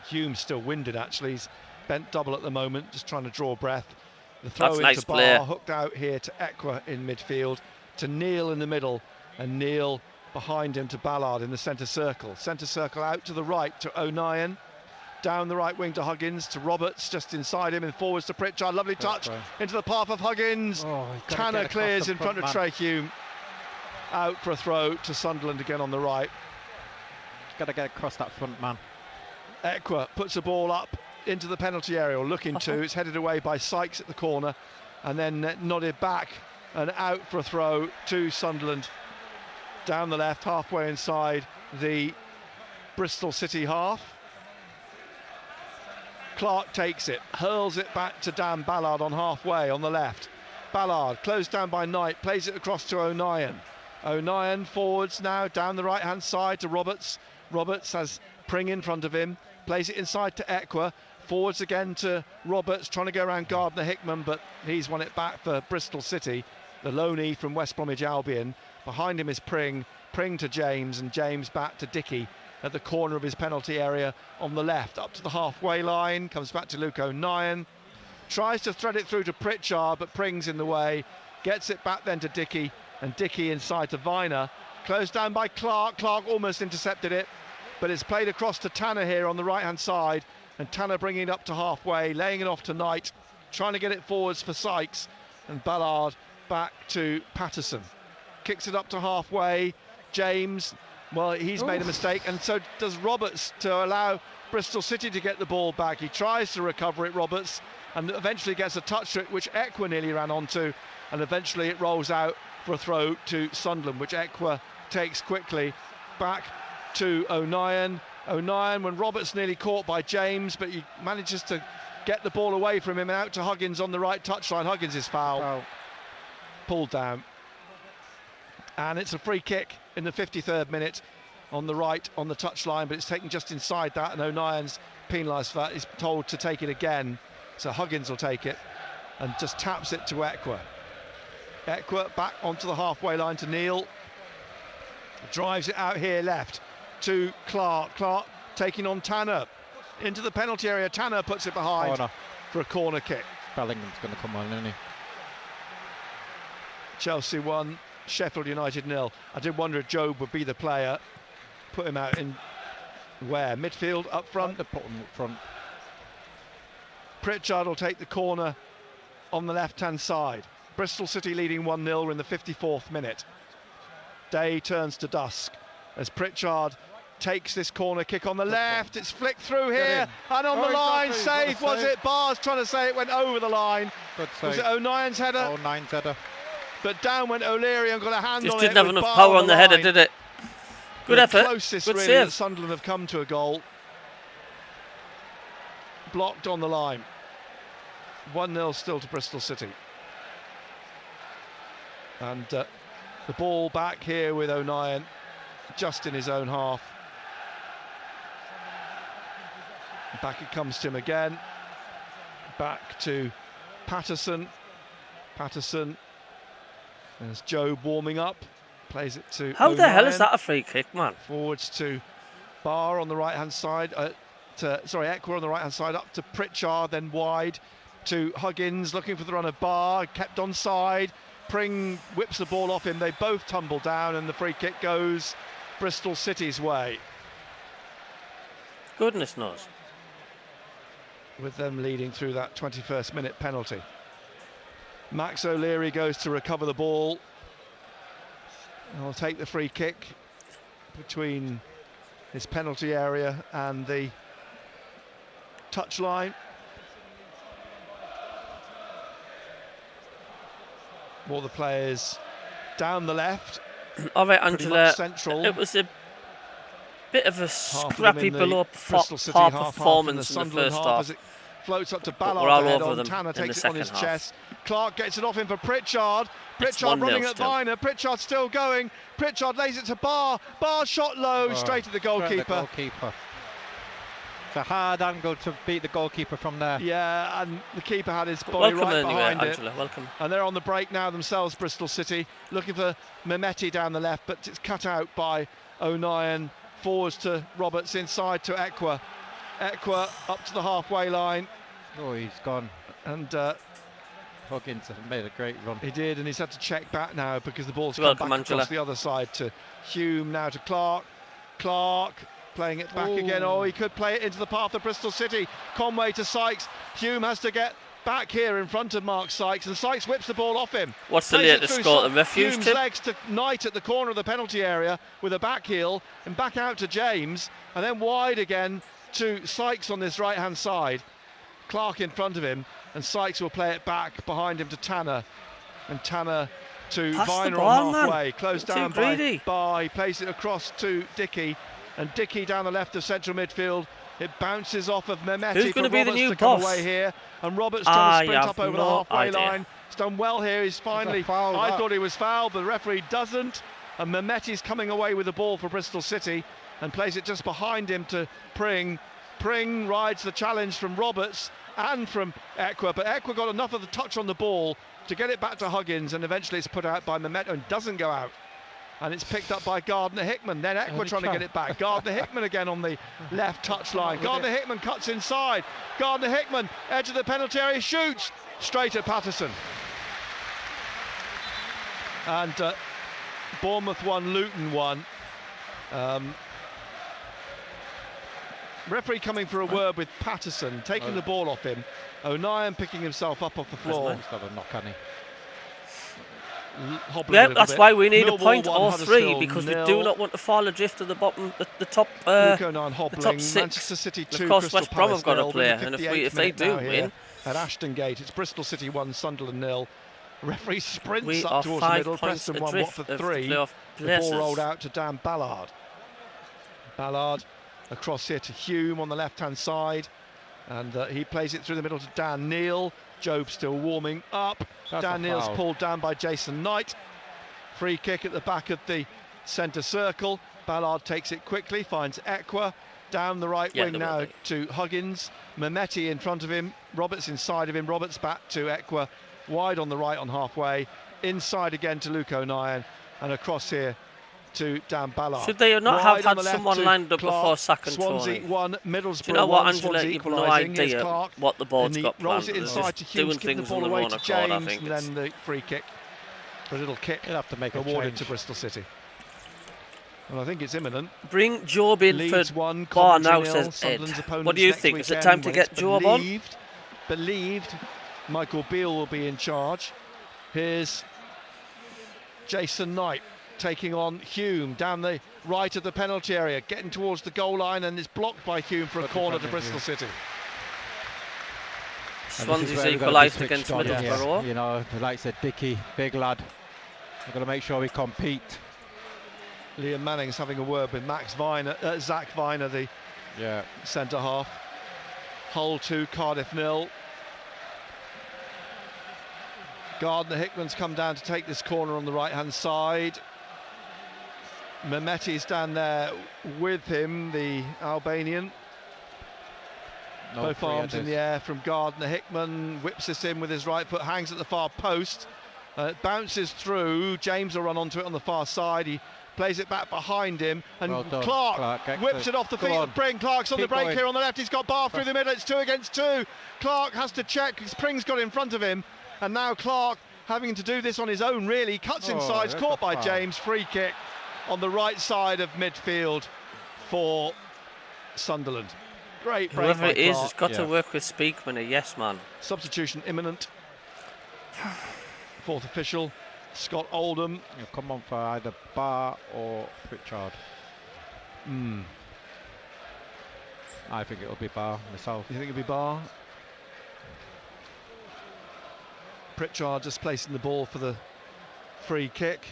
J: Hume's still winded, actually. He's bent double at the moment, just trying to draw breath. The throw into Barr, hooked out here to Equa in midfield, to Neil in the middle, and Neil behind him to Ballard in the centre circle. Centre circle out to the right to O'Nien. Down the right wing to Huggins, to Roberts, just inside him, and forwards to Pritchard. Lovely touch into the path of Huggins. Tanner clears in front of Trey Hume. Out for a throw to Sunderland again on the right.
K: Got to get across that front man.
J: Ekwa puts the ball up into the penalty area, or looking to. It's headed away by Sykes at the corner, and then nodded back and out for a throw to Sunderland. Down the left, halfway inside the Bristol City half. Clark takes it, hurls it back to Dan Ballard on halfway on the left. Ballard, closed down by Knight, plays it across to O'Nien. O'Nien forwards now down the right-hand side to Roberts. Roberts has Pring in front of him, plays it inside to Ekwa. Forwards again to Roberts, trying to go around Gardner-Hickman, but he's won it back for Bristol City. The loanee from West Bromwich Albion. Behind him is Pring. Pring to James, and James back to Dickey at the corner of his penalty area on the left, up to the halfway line, comes back to Luke O'Nien, tries to thread it through to Pritchard, but Pring's in the way, gets it back then to Dickey, and Dickey inside to Viner, closed down by Clark. Clark almost intercepted it, but it's played across to Tanner here on the right hand side, and Tanner bringing it up to halfway, laying it off to Knight, trying to get it forwards for Sykes, and Ballard back to Patterson, kicks it up to halfway. James, well, he's made a mistake, and so does Roberts, to allow Bristol City to get the ball back. He tries to recover it, Roberts, and eventually gets a touch to it, which Ekwa nearly ran onto, and eventually it rolls out for a throw to Sunderland, which Ekwa takes quickly. Back to O'Nien. O'Nien, when Roberts nearly caught by James, but he manages to get the ball away from him and out to Huggins on the right touchline. Huggins is fouled. Pulled down. And it's a free kick in the 53rd minute on the right on the touchline, but it's taken just inside that, and O'Nien's penalised for that. He's told to take it again, so Huggins will take it and just taps it to Ekwa. Ekwa back onto the halfway line to Neil, drives it out here left to Clark. Clark taking on Tanner into the penalty area. Tanner puts it behind for a corner kick.
K: Bellingham's going to come on, isn't he?
J: Chelsea 1, Sheffield United 0. I did wonder if Job would be the player. Put him out in where? Midfield, up front?
K: Put him up front.
J: Pritchard will take the corner on the left-hand side. Bristol City leading 1-0 in the 54th minute. Day turns to dusk as Pritchard takes this corner kick on the left. It's flicked through here and on the line. Saved, was it? Barr's trying to say it went over the line. Was it O'Nien's header?
K: O'Nien's header.
J: But down went O'Leary and got a hand
F: just
J: on it.
F: Just didn't have enough power on the header, did it? Good effort.
J: Closest
F: Good
J: really
F: save.
J: that Sunderland have come to a goal. Blocked on the line. 1-0 still to Bristol City. And the ball back here with O'Nien, just in his own half. Back it comes to him again. Back to Patterson. Patterson. There's Job warming up. Plays it to
F: How
J: O'Nien.
F: the hell is that a free kick, man?
J: Forwards to Barr on the right-hand side. Ekwa on the right-hand side. Up to Pritchard, then wide to Huggins, looking for the run of Barr. Kept on side. Pring whips the ball off him. They both tumble down, and the free kick goes Bristol City's way.
F: Goodness knows.
J: With them leading through that 21st minute penalty. Max O'Leary goes to recover the ball. He'll take the free kick between his penalty area and the touchline. All the players down the left.
F: All right, Angela.
J: Central.
F: It was a bit of a scrappy below par performance in the first half.
J: As it floats up to Ballard.
F: We're all over them.
J: Tanner takes it on his
F: half.
J: chest. Clark gets it off him for Pritchard. Pritchard running at Viner. Pritchard still going. Pritchard lays it to Barr. Barr shot low, straight at the goalkeeper.
K: It's a hard angle to beat the goalkeeper from there.
J: Yeah, and the keeper had his body right behind it.
F: Angela, welcome.
J: And they're on the break now themselves, Bristol City, looking for Mehmeti down the left, but it's cut out by O'Nien. Forwards to Roberts, inside to Ekwa. Ekwa up to the halfway line.
K: Oh, he's gone.
J: And
K: Huggins made a great run.
J: He did, and he's had to check back now because the ball's come back across the other side to Hume, now to Clark. Clark playing it back again. Oh, he could play it into the path of Bristol City. Conway to Sykes. Hume has to get back here in front of Mark Sykes, and Sykes whips the ball off him.
F: What's the latest score? The refused
J: Hume's
F: him?
J: legs to Knight at the corner of the penalty area with a back heel, and back out to James, and then wide again to Sykes on this right-hand side. Clark in front of him, and Sykes will play it back behind him to Tanner, and Tanner to Viner on halfway. Closed down by Barr. He plays it across to Dickey, and Dickey down the left of central midfield. It bounces off of Mehmeti.
F: Who's going to be the new
J: boss?
F: boss?
J: Away here, and Roberts trying to sprint up over the halfway line. It's done well here. He's finally. I thought he was fouled, but the referee doesn't. And Mehmeti's coming away with the ball for Bristol City, and plays it just behind him to Pring. Pring rides the challenge from Roberts and from Ekwa, but Ekwa got enough of the touch on the ball to get it back to Huggins, and eventually it's put out by Mehmeti and doesn't go out. And it's picked up by Gardner-Hickman. Then Ekwa trying to get it back. Gardner-Hickman again on the left touch line. Gardner-Hickman cuts inside. Gardner-Hickman, edge of the penalty area, shoots straight at Patterson. And Bournemouth 1, Luton 1. Referee coming for a word with Patterson, taking the ball off him. O'Nien picking himself up off the floor.
K: He's got a knock on him.
F: Yeah, that's why we need a point or three, because we do not want to fall adrift to the bottom, the top, the top six.
J: Manchester City 2,
F: of course,
J: Crystal
F: West Brom have got a
J: Palace
F: player,
J: 0,
F: and if they do win,
J: at Ashton Gate, it's Bristol City 1, Sunderland 0. Referee sprints
F: we
J: up
F: are
J: towards the
F: 5
J: middle.
F: points
J: Preston 1,
F: adrift
J: Watford
F: of
J: 3.
F: the playoff
J: The
F: places.
J: ball rolled out to Dan Ballard. Ballard across here to Hume on the left-hand side, and he plays it through the middle to Dan Neal. Job still warming up. Dan Neal's pulled down by Jason Knight. Free kick at the back of the centre circle. Ballard takes it quickly, finds Ekwa down the right wing now to Huggins. Mehmeti in front of him, Roberts inside of him. Roberts back to Ekwa, wide on the right on halfway. Inside again to Luke O'Nien, and across here to Dan Ballard.
F: Should they not
J: wide
F: have had someone lined up before sacking
J: Swansea
F: Tony?
J: 1, Middlesbrough
F: Do you know what,
J: 1,
F: Angela?
J: Swansea
F: You've no
J: equalising. Here's
F: idea
J: Clark,
F: what the board's
J: and
F: got
J: he rolls
F: planned.
J: it inside to Hughes,
F: doing
J: gives the
F: things
J: ball
F: in the
J: away
F: one
J: to
F: accord,
J: James,
F: I think.
J: and then the free kick. A little kick.
K: He'll have to make a
J: awarded
K: change
J: to Bristol City. And I think it's imminent.
F: Bring Job in
J: Leeds
F: for
J: 1,
F: Bar now,
J: Coventry 0,
F: says Ed.
J: Sunderland's
F: What do you
J: opponents
F: think?
J: next
F: Is it
J: weekend
F: time to
J: when
F: get
J: it's
F: Job on?
J: Believed Michael Beale will be in charge. Here's Jason Knight taking on Hume down the right of the penalty area, getting towards the goal line, and it's blocked by Hume for a corner to Bristol City.
F: Swansea's equalised against Middlesbrough.
K: You know, the likes of Dickey, big lad. We've got to make sure we compete.
J: Liam Manning's having a word with Zach Viner, the centre half. Hull 2, Cardiff 0. Gardner-Hickman's come down to take this corner on the right-hand side. Mehmeti's down there with him, the Albanian. Both arms in the air from Gardner-Hickman, whips this in with his right foot, hangs at the far post. Bounces through. James will run onto it on the far side. He plays it back behind him, and Clark whips it off the feet of Pring. Clark's on the break here on the left. He's got Barr through the middle. It's 2 against 2. Clark has to check because Pring's got in front of him, and now Clark having to do this on his own, really. Cuts inside, is caught by James. Free kick on the right side of midfield for Sunderland. Great break.
F: Whoever it is has got to work with Speakman, a yes man.
J: Substitution imminent. Fourth official, Scott Oldham.
K: He'll come on for either Barr or Pritchard. I think it'll be Barr myself.
J: You think it'll be Barr? Pritchard just placing the ball for the free kick.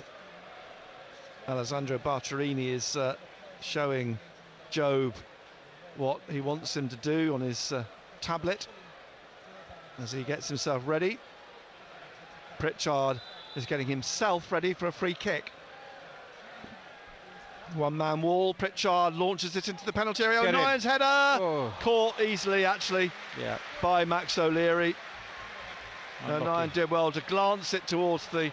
J: Alessandro Bartolini is showing Job what he wants him to do on his tablet as he gets himself ready. Pritchard is getting himself ready for a free kick. One-man wall. Pritchard launches it into the penalty area. O'Nien's header caught easily, actually, by Max O'Leary. O'Nien did well to glance it towards the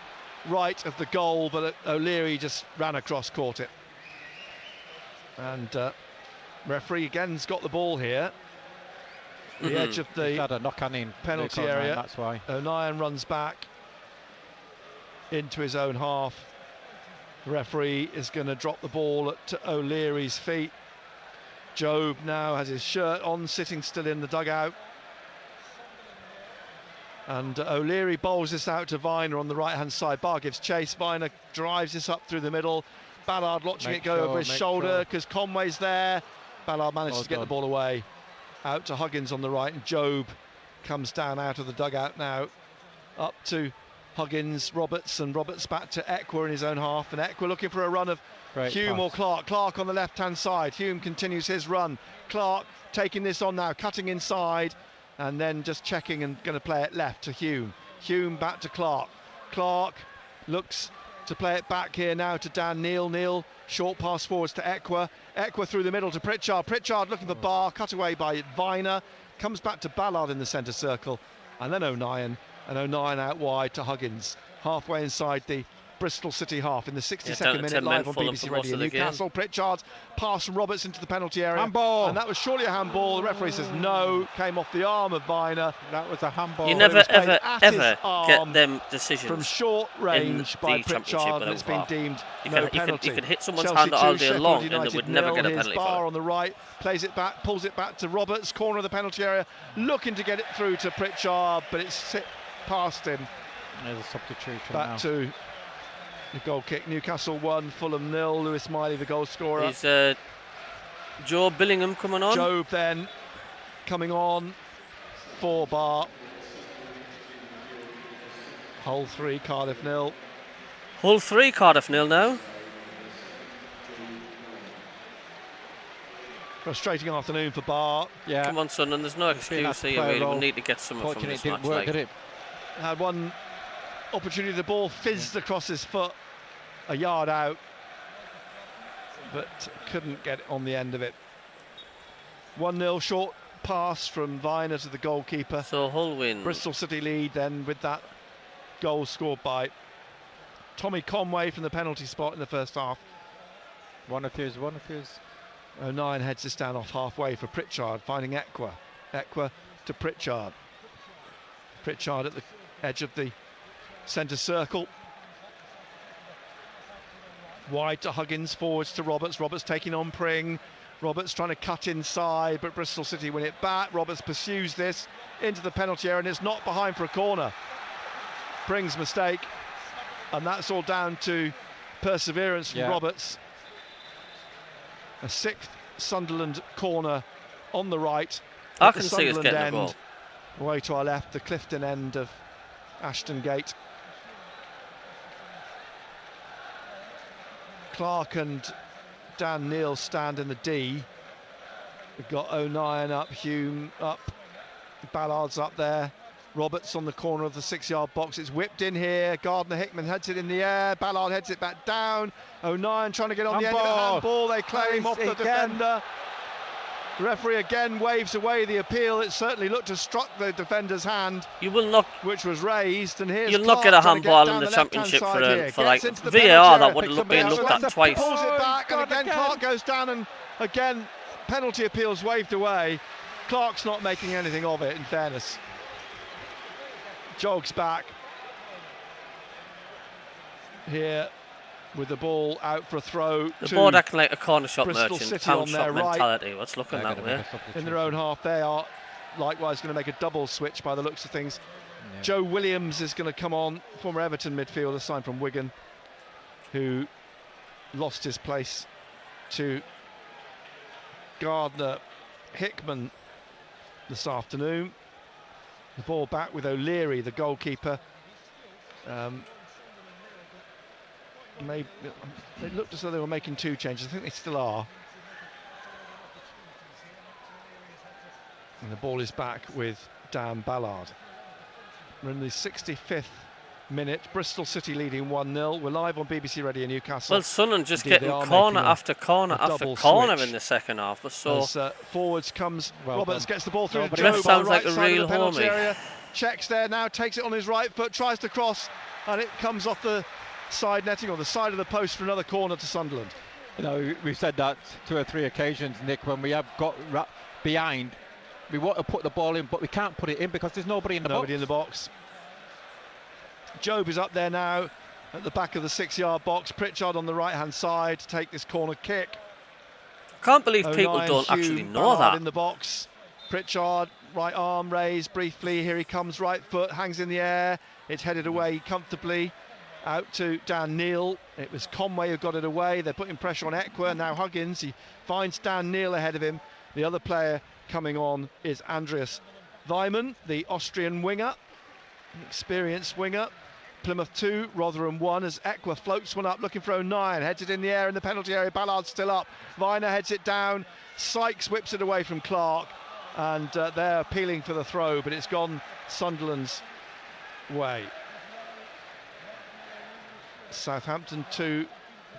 J: right of the goal, but O'Leary just ran across, caught it. And referee again's got the ball here. the edge of the
K: had a knock-on in
J: penalty area.
K: That's why.
J: O'Nien runs back into his own half. The referee is going to drop the ball at O'Leary's feet. Job now has his shirt on, sitting still in the dugout. And O'Leary bowls this out to Viner on the right-hand side. Barr gives chase. Viner drives this up through the middle. Ballard watching it go over his shoulder because Conway's there. Ballard manages to get the ball away. Out to Huggins on the right, and Job comes down out of the dugout now. Up to Huggins, Roberts, and Roberts back to Ekwah in his own half. And Ekwah looking for a run of Hume or Clark. Clark on the left-hand side. Hume continues his run. Clark taking this on now, cutting inside, and then just checking and going to play it left to Hume. Hume back to Clark. Clark looks to play it back here now to Dan Neil. Neil, short pass forwards to Ekwah. Ekwah through the middle to Pritchard. Pritchard looking for Barr, cut away by Viner. Comes back to Ballard in the centre circle. And then O'Nien. And O'Nien out wide to Huggins. Halfway inside the Bristol City half in the 62nd minute, live on BBC Radio Newcastle. Pritchard's pass from Roberts into the penalty area.
K: Handball.
J: And that was surely a handball. The referee says no. Came off the arm of Viner.
K: That was a handball.
F: You never, ever get them decisions
J: from short range by Pritchard, and it's been deemed no penalty.
F: You could hit someone's hand all day long and they would never get a penalty.
J: Barr on the right, plays it back, pulls it back to Roberts, corner of the penalty area, looking to get it through to Pritchard, but it's hit past him.
K: There's a substitution
J: back to the goal kick. Newcastle 1, Fulham 0. Lewis Miley, the goal scorer.
F: Is Joe Billingham coming on?
J: Job then coming on for Barr. Hull 3, Cardiff 0.
F: Hull 3, Cardiff 0 now.
J: Frustrating afternoon for Barr.
F: Yeah. Come on, son, and there's no excuse here. Really, we need to get something from this match.
K: Work, did it?
J: Had one opportunity, the ball fizzed across his foot a yard out, but couldn't get on the end of it. 1-0, short pass from Viner to the goalkeeper.
F: So Hull win.
J: Bristol City lead then with that goal scored by Tommy Conway from the penalty spot in the first half.
K: One of his.
J: O'Nien heads this down off halfway for Pritchard, finding Ekwah. Ekwah to Pritchard. Pritchard at the edge of the centre circle. Wide to Huggins, forwards to Roberts. Roberts taking on Pring. Roberts trying to cut inside, but Bristol City win it back. Roberts pursues this into the penalty area and it's not behind for a corner. Pring's mistake, and that's all down to perseverance from Roberts. A 6th Sunderland corner on the right.
F: I can see us getting the ball.
J: Way to our left, the Clifton end of Ashton Gate. Clark and Dan Neil stand in the D. We've got O'Nien up, Hume up, Ballard's up there. Roberts on the corner of the 6-yard box. It's whipped in here. Gardner Hickman heads it in the air. Ballard heads it back down. O'Nien trying to get on the end of the handball. They claim off the defender. The referee again waves away the appeal. It certainly looked to have struck the defender's hand.
F: You will not,
J: which was raised. And here's
F: you'll not get a handball in the Championship for like VAR. That would have been looked at twice.
J: Pulls it back, and again Clark goes down, and again penalty appeals waved away. Clark's not making anything of it, in fairness. Jogs back here with the ball out for a throw.
F: The board acting like a corner shot
J: Bristol
F: merchant,
J: City
F: pound shot
J: right.
F: mentality. What's looking that way?
J: In their own half, they are likewise going to make a double switch by the looks of things. Yeah. Joe Williams is going to come on, former Everton midfielder signed from Wigan, who lost his place to Gardner Hickman this afternoon. The ball back with O'Leary, the goalkeeper. It looked as though they were making 2 changes. I think they still are. And the ball is back with Dan Ballard. We're in the 65th minute. Bristol City leading 1-0. We're live on BBC Radio Newcastle.
F: Well, Sunderland just getting corner after corner after corner in the second half. So
J: as, forwards comes, Roberts gets the ball through to
F: Joe.
J: Joe.
F: Sounds like a real homie.
J: Checks there now, takes it on his right foot, tries to cross, and it comes off the side netting or the side of the post for another corner to Sunderland.
K: You know, we've said that 2 or 3 occasions, Nick, when we have got behind We want to put the ball in, but we can't put it in because there's nobody in the box.
J: Nobody in the box. Job is up there now at the back of the 6-yard box. Pritchard on the right-hand side to take this corner kick.
F: I can't believe people don't actually know that.
J: In the box. Pritchard, right arm raised briefly. Here he comes, right foot, hangs in the air. It's headed away comfortably out to Dan Neil. It was Conway who got it away. They're putting pressure on Eckwer. Now Huggins, he finds Dan Neil ahead of him. The other player coming on is Andreas Weimann, the Austrian winger, experienced winger. Plymouth 2, Rotherham 1, as Eckwer floats one up, looking for 09, heads it in the air in the penalty area. Ballard's still up. Viner heads it down. Sykes whips it away from Clark, and they're appealing for the throw, but it's gone Sunderland's way. Southampton 2,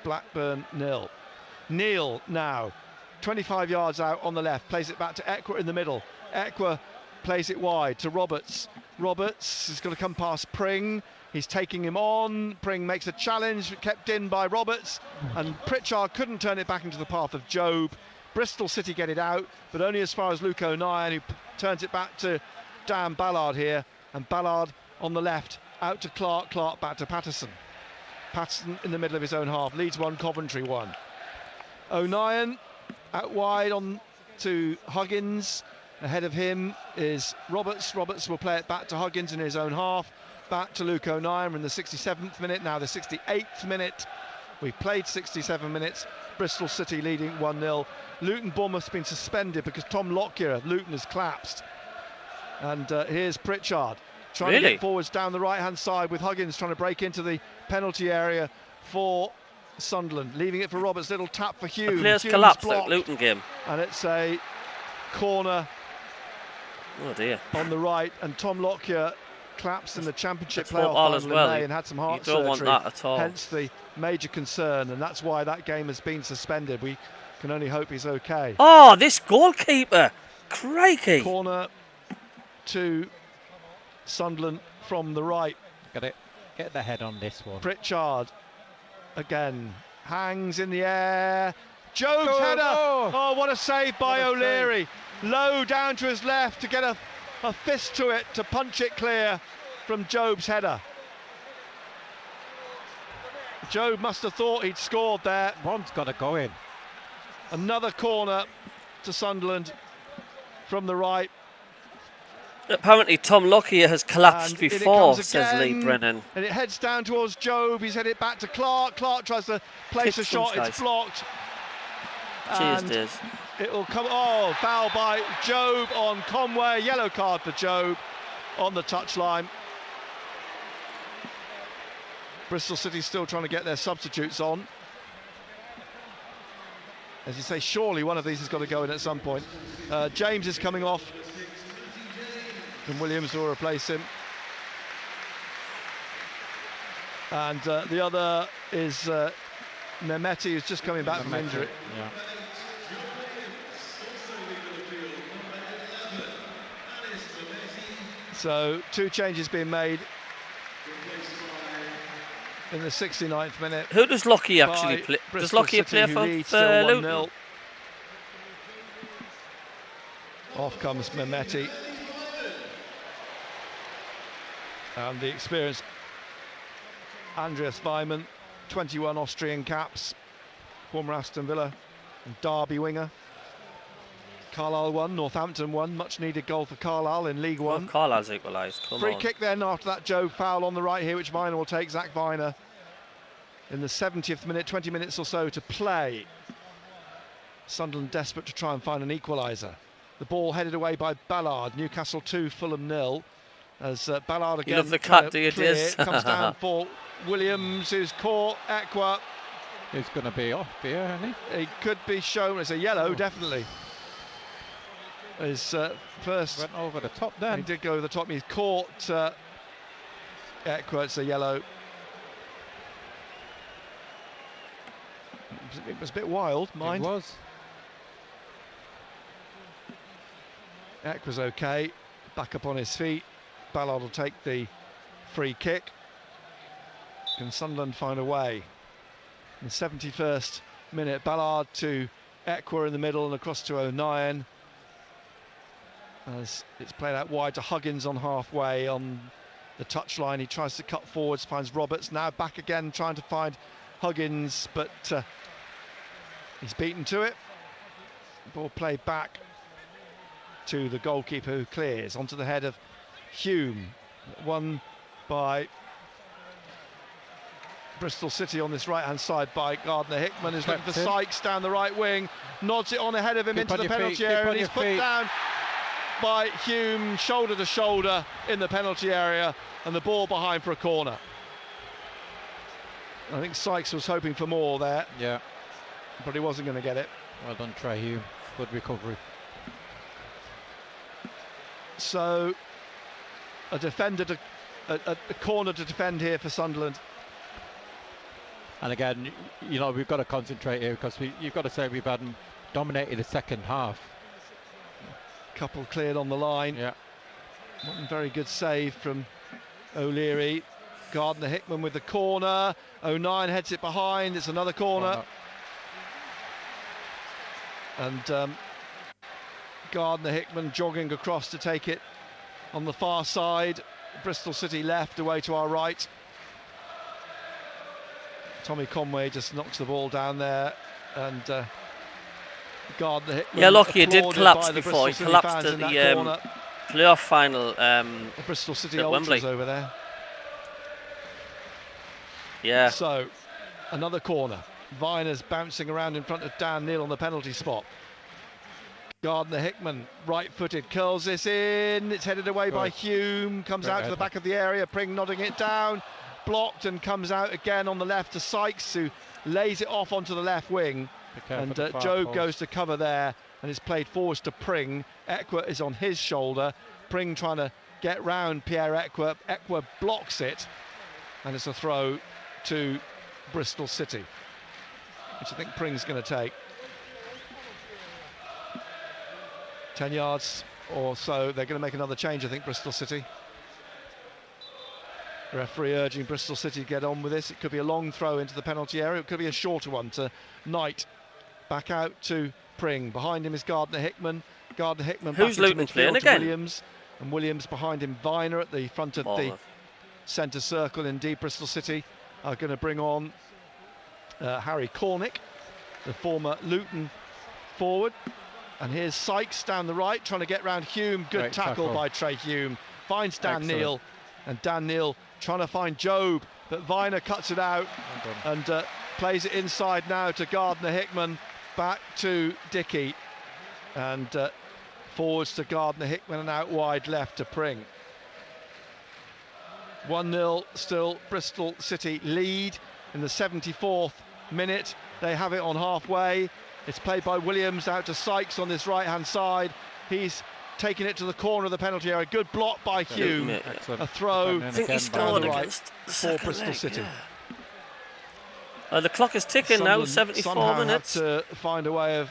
J: Blackburn 0. Neil now, 25 yards out on the left, plays it back to Eckwer in the middle. Eckwer plays it wide to Roberts. Roberts is going to come past Pring. He's taking him on. Pring makes a challenge, kept in by Roberts, and Pritchard couldn't turn it back into the path of Job. Bristol City get it out, but only as far as Luke O'Nien, who turns it back to Dan Ballard here, and Ballard on the left, out to Clark, Clark back to Patterson. Patterson in the middle of his own half, Leeds 1, Coventry 1. O'Nien out wide on to Huggins. Ahead of him is Roberts. Roberts will play it back to Huggins in his own half. Back to Luke O'Nien. We're in the 67th minute, now the 68th minute. We've played 67 minutes. Bristol City leading 1-0. Luton Bournemouth's been suspended because Tom Lockyer of Luton has collapsed. And here's Pritchard trying to get forwards down the right-hand side with Huggins trying to break into the penalty area for Sunderland. Leaving it for Roberts. Little tap for Hume.
F: The players collapsed at Luton game.
J: And it's a corner.
F: Oh dear.
J: On the right, and Tom Lockyer collapsed in the Championship
F: That's
J: playoff
F: football
J: final
F: as well.
J: in May and had some heart surgery.
F: You don't want that at all.
J: Hence the major concern, and that's why that game has been suspended. We can only hope he's okay.
F: Oh, this goalkeeper! Crikey!
J: Corner to Sunderland from the right.
K: Got it. Get the head on this one.
J: Pritchard again hangs in the air. Job's header. Oh, what a save by O'Leary. Low down to his left to get a fist to it to punch it clear from Job's header. Job must have thought he'd scored there.
K: One's got to go in.
J: Another corner to Sunderland from the right.
F: Apparently Tom Lockyer has collapsed before, says Lee Brennan.
J: And it heads down towards Job. He's headed back to Clark. Clark tries to place a shot. It's blocked.
F: Cheers,
J: it will come. Oh, foul by Job on Conway. Yellow card for Job on the touchline. Bristol City still trying to get their substitutes on. As you say, surely one of these has got to go in at some point. James is coming off, and Williams will replace him. And the other is Mehmeti, who's just coming back from injury.
K: Yeah.
J: So 2 changes being made in the 69th minute.
F: Who does Lockyer actually play? Does Lockyer play for Luton?
J: Off comes Mehmeti. And the experienced Andreas Weimann, 21 Austrian caps, former Aston Villa and Derby winger. Carlisle won, Northampton won, much needed goal for Carlisle in League One.
F: Oh, Carlisle's equalised,
J: Free kick then after that Joe foul on the right here, which Viner will take, Zach Viner. In the 70th minute, 20 minutes or so to play. Sunderland desperate to try and find an equaliser. The ball headed away by Ballard, Newcastle 2, Fulham 0. As Ballard again,
F: you love the cut, do you, Diz?
J: Comes down for Williams, who's caught. Eckwer.
K: He's going to be off here, isn't he?
J: He could be shown as a yellow, definitely. His first...
K: Went over the top then.
J: He did go over the top. He's caught Eckwer, it's a yellow. It was a bit wild, mind.
K: It was.
J: Eckwer's okay. Back up on his feet. Ballard will take the free kick. Can Sunderland find a way? In the 71st minute, Ballard to Eckwer in the middle and across to O'Nien. as it's played out wide to Huggins on halfway on the touchline. He tries to cut forwards, finds Roberts, now back again trying to find Huggins, but he's beaten to it. Ball played back to the goalkeeper, who clears onto the head of Hume, won by Bristol City on this right-hand side by Gardner-Hickman, who's looking for Sykes down the right wing, nods it on ahead of him into the penalty area, and he's put down by Hume, shoulder to shoulder in the penalty area, and the ball behind for a corner. I think Sykes was hoping for more there.
K: Yeah.
J: But he wasn't going to get it.
K: Well done, Trey Hume. Good recovery.
J: So, a corner to defend here for Sunderland.
K: And again, you know, we've got to concentrate here, because you've got to say we've had dominated the second half.
J: Couple cleared on the line.
K: Yeah.
J: One very good save from O'Leary. Gardner-Hickman with the corner. 09 heads it behind. It's another corner. And Gardner-Hickman jogging across to take it on the far side. Bristol City left, away to our right. Tommy Conway just knocks the ball down there, and Gardner-Hickman.
F: Yeah, look, he did collapse before. He collapsed at the playoff final.
J: The Bristol City Ultras over there.
F: Yeah.
J: So, another corner. Viner's bouncing around in front of Dan Neil on the penalty spot. Gardner-Hickman, right-footed, curls this in. It's headed away by Hume. Comes out to the back of the area. Pring nodding it down. Blocked, and comes out again on the left to Sykes, who lays it off onto the left wing. And Jobe goes to cover there, and it's played forwards to Pring. Ekwa is on his shoulder. Pring trying to get round Pierre Ekwa. Ekwa blocks it, and it's a throw to Bristol City, which I think Pring's going to take. 10 yards or so. They're going to make another change, I think, Bristol City. The referee urging Bristol City to get on with this. It could be a long throw into the penalty area. It could be a shorter one to Knight. Back out to Pring. Behind him is Gardner-Hickman. Gardner-Hickman back into midfield to Williams. And Williams behind him, Viner at the front of the centre circle. Indeed, Bristol City are going to bring on Harry Cornick, the former Luton forward. And here's Sykes down the right, trying to get round Hume. Good tackle by Trey Hume. Finds Dan Neil. And Dan Neil trying to find Jobe, but Viner cuts it out and plays it inside now to Gardner-Hickman. Back to Dickey. And forwards to Gardner-Hickman and out wide left to Pring. 1-0 still Bristol City lead in the 74th minute. They have it on halfway. It's played by Williams out to Sykes on this right-hand side. He's taking it to the corner of the penalty area. Good block by Hume. A throw.
F: I think he scored against
J: for Bristol City.
F: The clock is ticking now, 74 minutes.
J: Have to find a way of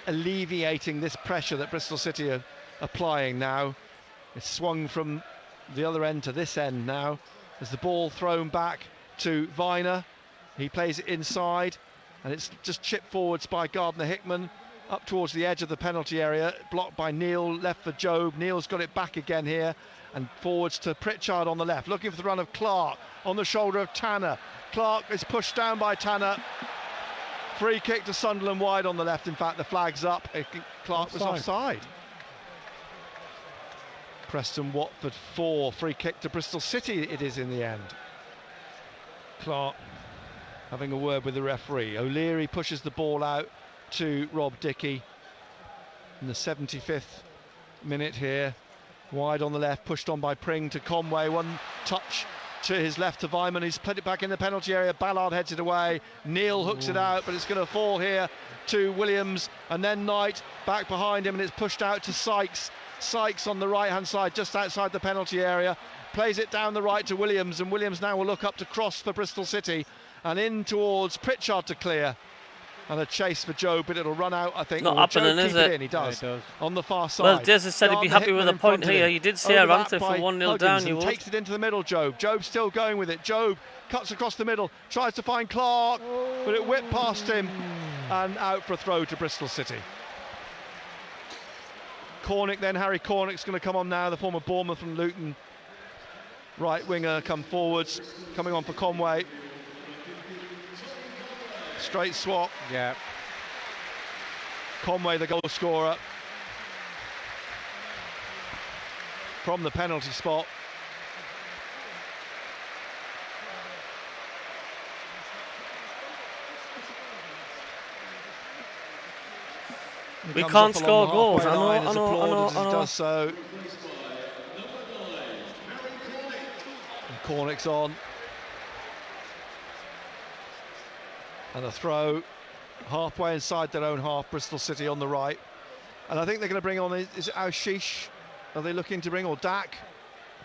J: alleviating this pressure that Bristol City are applying now. It's swung from the other end to this end now. There's the ball thrown back to Viner. He plays it inside, and it's just chipped forwards by Gardner-Hickman up towards the edge of the penalty area, blocked by Neil, left for Jobe. Neil's got it back again here, and forwards to Pritchard on the left, looking for the run of Clark on the shoulder of Tanner. Clark is pushed down by Tanner. Free kick to Sunderland wide on the left. In fact, the flag's up. Clark was offside. Preston Watford 4, free kick to Bristol City it is in the end. Clark having a word with the referee. O'Leary pushes the ball out to Rob Dickey in the 75th minute here. Wide on the left, pushed on by Pring to Conway. One touch to his left to Vyman. He's played it back in the penalty area. Ballard heads it away. Neil hooks it out, but it's going to fall here to Williams. And then Knight back behind him, and it's pushed out to Sykes. Sykes on the right-hand side, just outside the penalty area. Plays it down the right to Williams, and Williams now will look up to cross for Bristol City. And in towards Pritchard to clear. And a chase for Jobe, but it'll run out, I think.
F: Not happening, is it?
J: He does. Yeah, on the far side.
F: Well, Des has said he'd be happy with a point here. You did say a answer for 1-0 down. You would.
J: Takes it into the middle, Jobe. Jobe's still going with it. Jobe cuts across the middle, tries to find Clark, but it whipped past him and out for a throw to Bristol City. Cornick then. Harry Cornick's going to come on now, the former Bournemouth and Luton right winger, come forwards, coming on for Conway. Straight swap.
K: Yeah.
J: Conway, the goal scorer, from the penalty spot.
F: We can't score goals. I know.
J: Does so. And Cornick's on. And a throw halfway inside their own half, Bristol City on the right. And I think they're going to bring on, is it Aushish? Are they looking to bring, or Dak?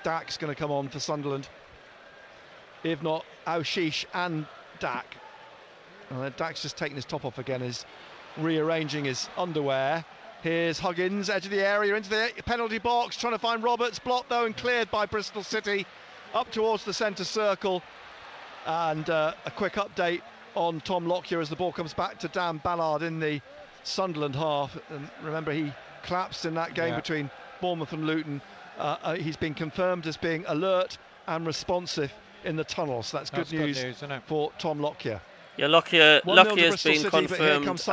J: Dak's going to come on for Sunderland. If not, Aushish and Dak. Dak's just taking his top off again, is rearranging his underwear. Here's Huggins, edge of the area, into the penalty box, trying to find Roberts, blocked though and cleared by Bristol City, up towards the centre circle. And a quick update on Tom Lockyer as the ball comes back to Dan Ballard in the Sunderland half. And remember, he collapsed in that game between Bournemouth and Luton. He's been confirmed as being alert and responsive in the tunnel, so that's good news isn't it, for Tom Lockyer.
F: Yeah, Lockyer's been confirmed as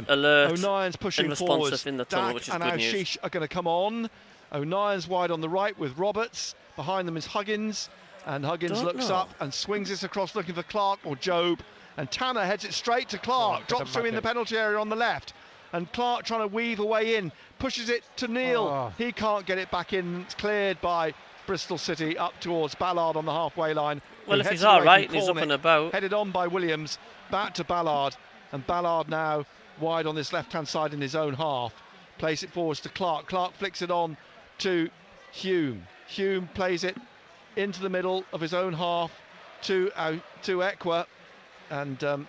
F: alert
J: O'Nien's pushing
F: and responsive
J: forwards.
F: in the tunnel,
J: Dak
F: which is
J: and
F: good news.
J: Aushish are going to come on. O'Nien's wide on the right with Roberts. Behind them is Huggins, and Huggins looks up and swings this across looking for Clark or Job, and Tanner heads it straight to Clark, drops through in the penalty area on the left, and Clark trying to weave a way in, pushes it to Neil. He can't get it back in. It's cleared by Bristol City up towards Ballard on the halfway line.
F: Well, if he's all right and he's up and about.
J: Headed on by Williams, back to Ballard, and Ballard now wide on this left-hand side in his own half. Plays it forwards to Clark. Clark flicks it on to Hume. Hume plays it into the middle of his own half to Ekwa, and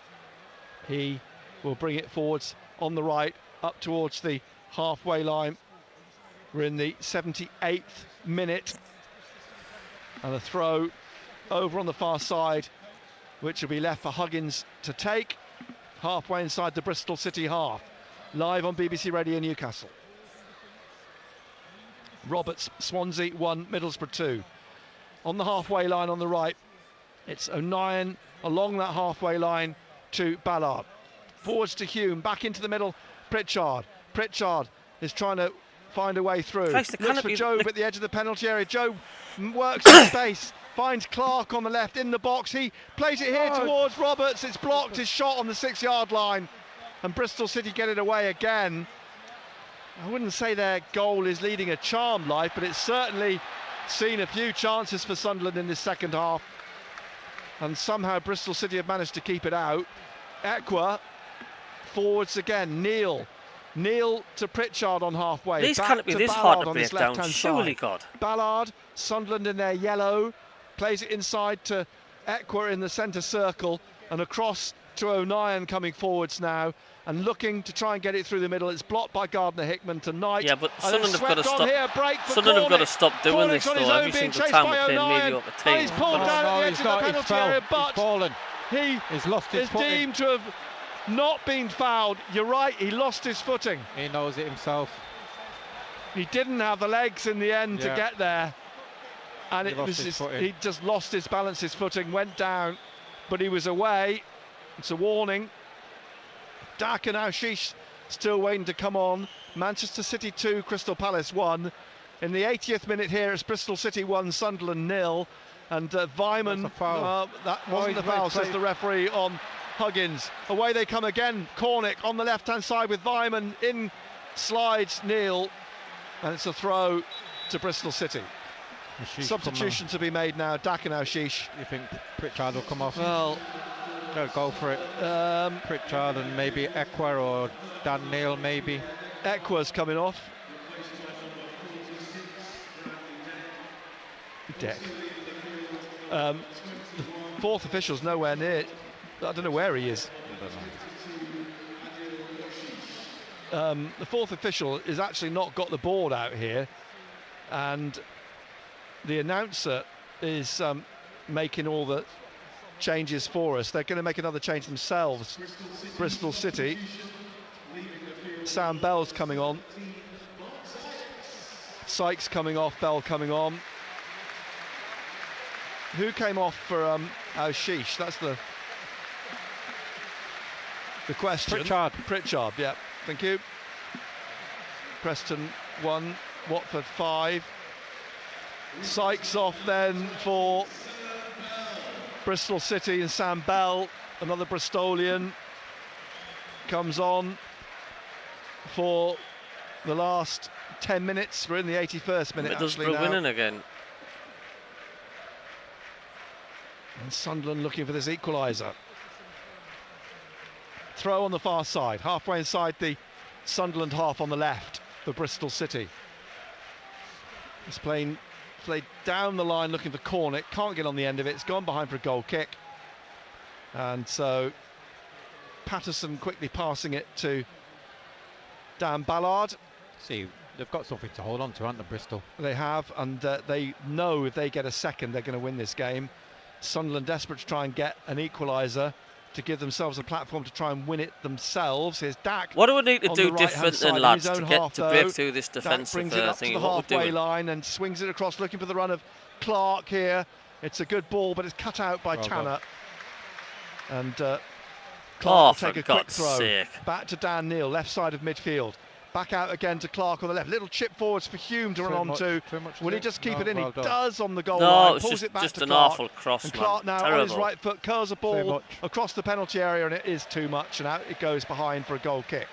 J: he will bring it forwards on the right up towards the halfway line. We're in the 78th minute, and a throw over on the far side, which will be left for Huggins to take halfway inside the Bristol City half. Live on BBC Radio Newcastle. Roberts, Swansea 1, Middlesbrough 2. On the halfway line on the right, it's O'Nien along that halfway line to Ballard. Forwards to Hume, back into the middle, Pritchard. Pritchard is trying to find a way through. Looks for Job at the edge of the penalty area. Job works in space, finds Clark on the left in the box. He plays it here towards Roberts. It's blocked, his shot on the 6-yard line, and Bristol City get it away again. I wouldn't say their goal is leading a charmed life, but it's certainly seen a few chances for Sunderland in this second half, and somehow Bristol City have managed to keep it out. Ekwa forwards again. Neil to Pritchard on halfway.
F: These
J: back
F: can't be
J: to
F: this
J: Ballard
F: hard to
J: on
F: break
J: this
F: down,
J: left-hand
F: surely,
J: side.
F: God.
J: Ballard, Sunderland in their yellow, plays it inside to Ekwa in the centre circle, and across to O'Nien coming forwards now, and looking to try and get it through the middle. It's blocked by Gardner-Hickman tonight.
F: Yeah, but Sunderland have got to stop.
J: Sunderland
F: have got to stop doing this though. Every single time we're playing mediocre teams.
J: He's pulled down at the edge of the penalty area, but
K: fallen.
J: He's
K: lost his footing.
J: deemed to have not been fouled. You're right, he lost his footing.
K: He knows it himself.
J: He didn't have the legs in the end to get there, and he just lost his balance, his footing, went down, but he was away. It's a warning. Dak and Aushish still waiting to come on. Manchester City 2, Crystal Palace 1. In the 80th minute here, it's Bristol City 1, Sunderland 0. And Vyman, that wasn't a foul, says the referee on Huggins. Away they come again. Cornick on the left-hand side with Vyman. In slides Neil. And it's a throw to Bristol City. Substitution to be made now. Dak and Aushish.
K: You think Pritchard will come off?
J: Well,
K: they'll go for it. Pritchard and maybe Ekwa or Dan Neil maybe.
J: Ekwa's coming off. Deck. The fourth official's nowhere near. I don't know where he is. The fourth official has actually not got the board out here, and the announcer is making all the changes for us. They're going to make another change themselves. Bristol City. Sam Bell's coming on. Sykes coming off, Bell coming on. Who came off for Ashish? That's the question. Pritchard, yeah. Thank you. Preston 1, Watford 5. Sykes off then for Bristol City, and Sam Bell, another Bristolian, comes on for the last 10 minutes. We're in the 81st minute actually now.
F: Winning again.
J: And Sunderland looking for this equaliser. Throw on the far side, halfway inside the Sunderland half on the left for Bristol City. It's played down the line looking for Cornick, can't get on the end of it, it's gone behind for a goal kick. And so Patterson quickly passing it to Dan Ballard.
K: See, they've got something to hold on to, haven't they, Bristol?
J: They have, and they know if they get a second, they're going to win this game. Sunderland desperate to try and get an equaliser to give themselves a platform to try and win it themselves. Here's Dak.
F: What do we need to do different than lads to break through this defensive
J: thing? Brings it up to the halfway line and swings it across, looking for the run of Clark here. It's a good ball, but it's cut out by Tanner. And Clark will take a quick throw. Back to Dan Neil, left side of midfield. Back out again to Clark on the left. Little chip forwards for Hume to run onto. Will he just keep it in? He does on the goal line. Pulls it back to Clark.
F: An awful cross,
J: and Clark now on his right foot curls a ball across the penalty area, and it is too much, and out it goes behind for a goal kick.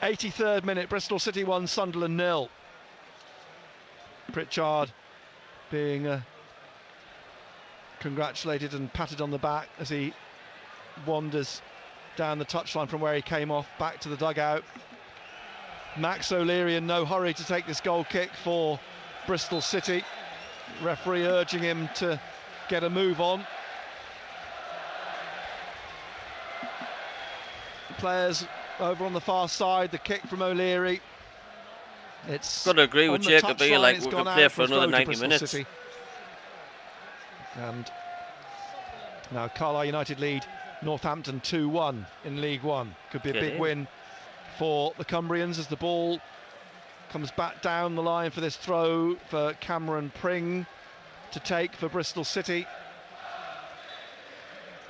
J: 83rd minute, Bristol City 1, Sunderland 0. Pritchard being congratulated and patted on the back as he wanders down the touchline from where he came off back to the dugout. Max O'Leary in no hurry to take this goal kick for Bristol City. Referee urging him to get a move on. Players over on the far side, the kick from O'Leary. It's
F: got to agree with Jacob here, like we could play for another 90 minutes.
J: City. And now Carlisle United lead Northampton 2-1 in League One. Could be a big win for the Cumbrians as the ball comes back down the line for this throw for Cameron Pring to take for Bristol City.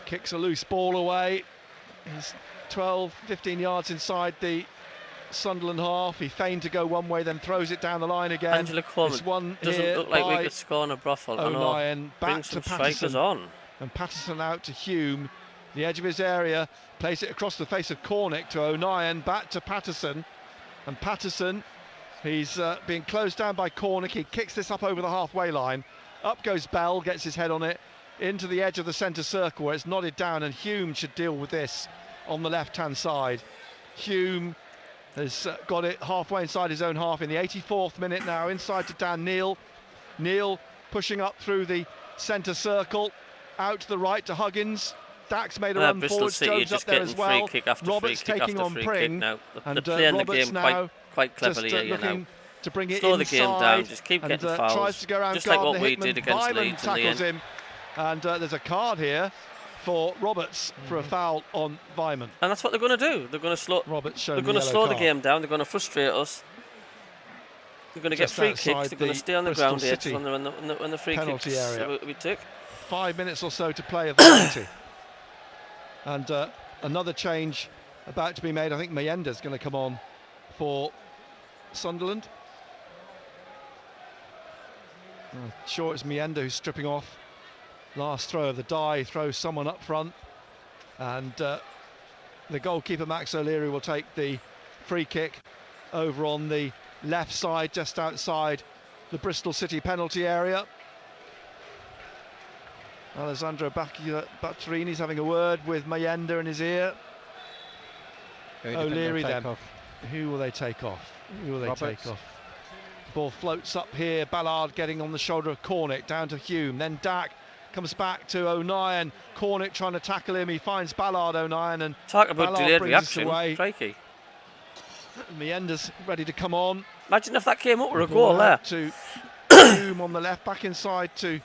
J: Kicks a loose ball away. He's 12-15 yards inside the Sunderland half. He feigned to go one way, then throws it down the line again.
F: Angela Coleman doesn't look like we could score in a brothel.
J: O'Nien back to Patterson
F: on.
J: And Patterson out to Hume, the edge of his area, plays it across the face of Cornick to O'Nien, back to Patterson. And Patterson, he's being closed down by Cornick. He kicks this up over the halfway line. Up goes Bell, gets his head on it, into the edge of the centre circle where it's nodded down, and Hume should deal with this on the left-hand side. Hume has got it halfway inside his own half in the 84th minute now, inside to Dan Neil. Neil pushing up through the centre circle, out to the right to Huggins. Dax made a run forward, Jones up there as well. Roberts taking on Pring,
F: and playing the game quite cleverly here, you know.
J: To bring it
F: slow
J: inside,
F: the game down, just keep getting fouls,
J: tries to go around
F: just like what we
J: Hickman.
F: did against
J: Vyman
F: Leeds in the
J: tackles
F: end.
J: him, and there's a card here for Roberts for a foul on Vyman.
F: And that's what they're going to do. They're going to slow.
J: Roberts
F: they're going to slow the game down. They're going to frustrate us. They're going to get free kicks. They're going to stay on the ground here when the free kicks
J: area.
F: We took.
J: 5 minutes or so to play of the 90. And another change about to be made. I think Mayenda's going to come on for Sunderland. Sure, it's Mayenda who's stripping off. Last throw of the die, throws someone up front. And the goalkeeper, Max O'Leary, will take the free kick over on the left side, just outside the Bristol City penalty area. Alessandro Batterini's having a word with Mayenda in his ear. O'Leary then. Who will they take off? Who will they take off? The ball floats up here. Ballard getting on the shoulder of Cornick, down to Hume. Then Dak comes back to O'Nien. Cornick trying to tackle him. He finds Ballard, O'Nien, and
F: talk about
J: Ballard
F: delayed
J: brings
F: reaction. Crikey.
J: Mayenda's ready to come on.
F: Imagine if that came up with a goal there.
J: To Hume on the left, back inside to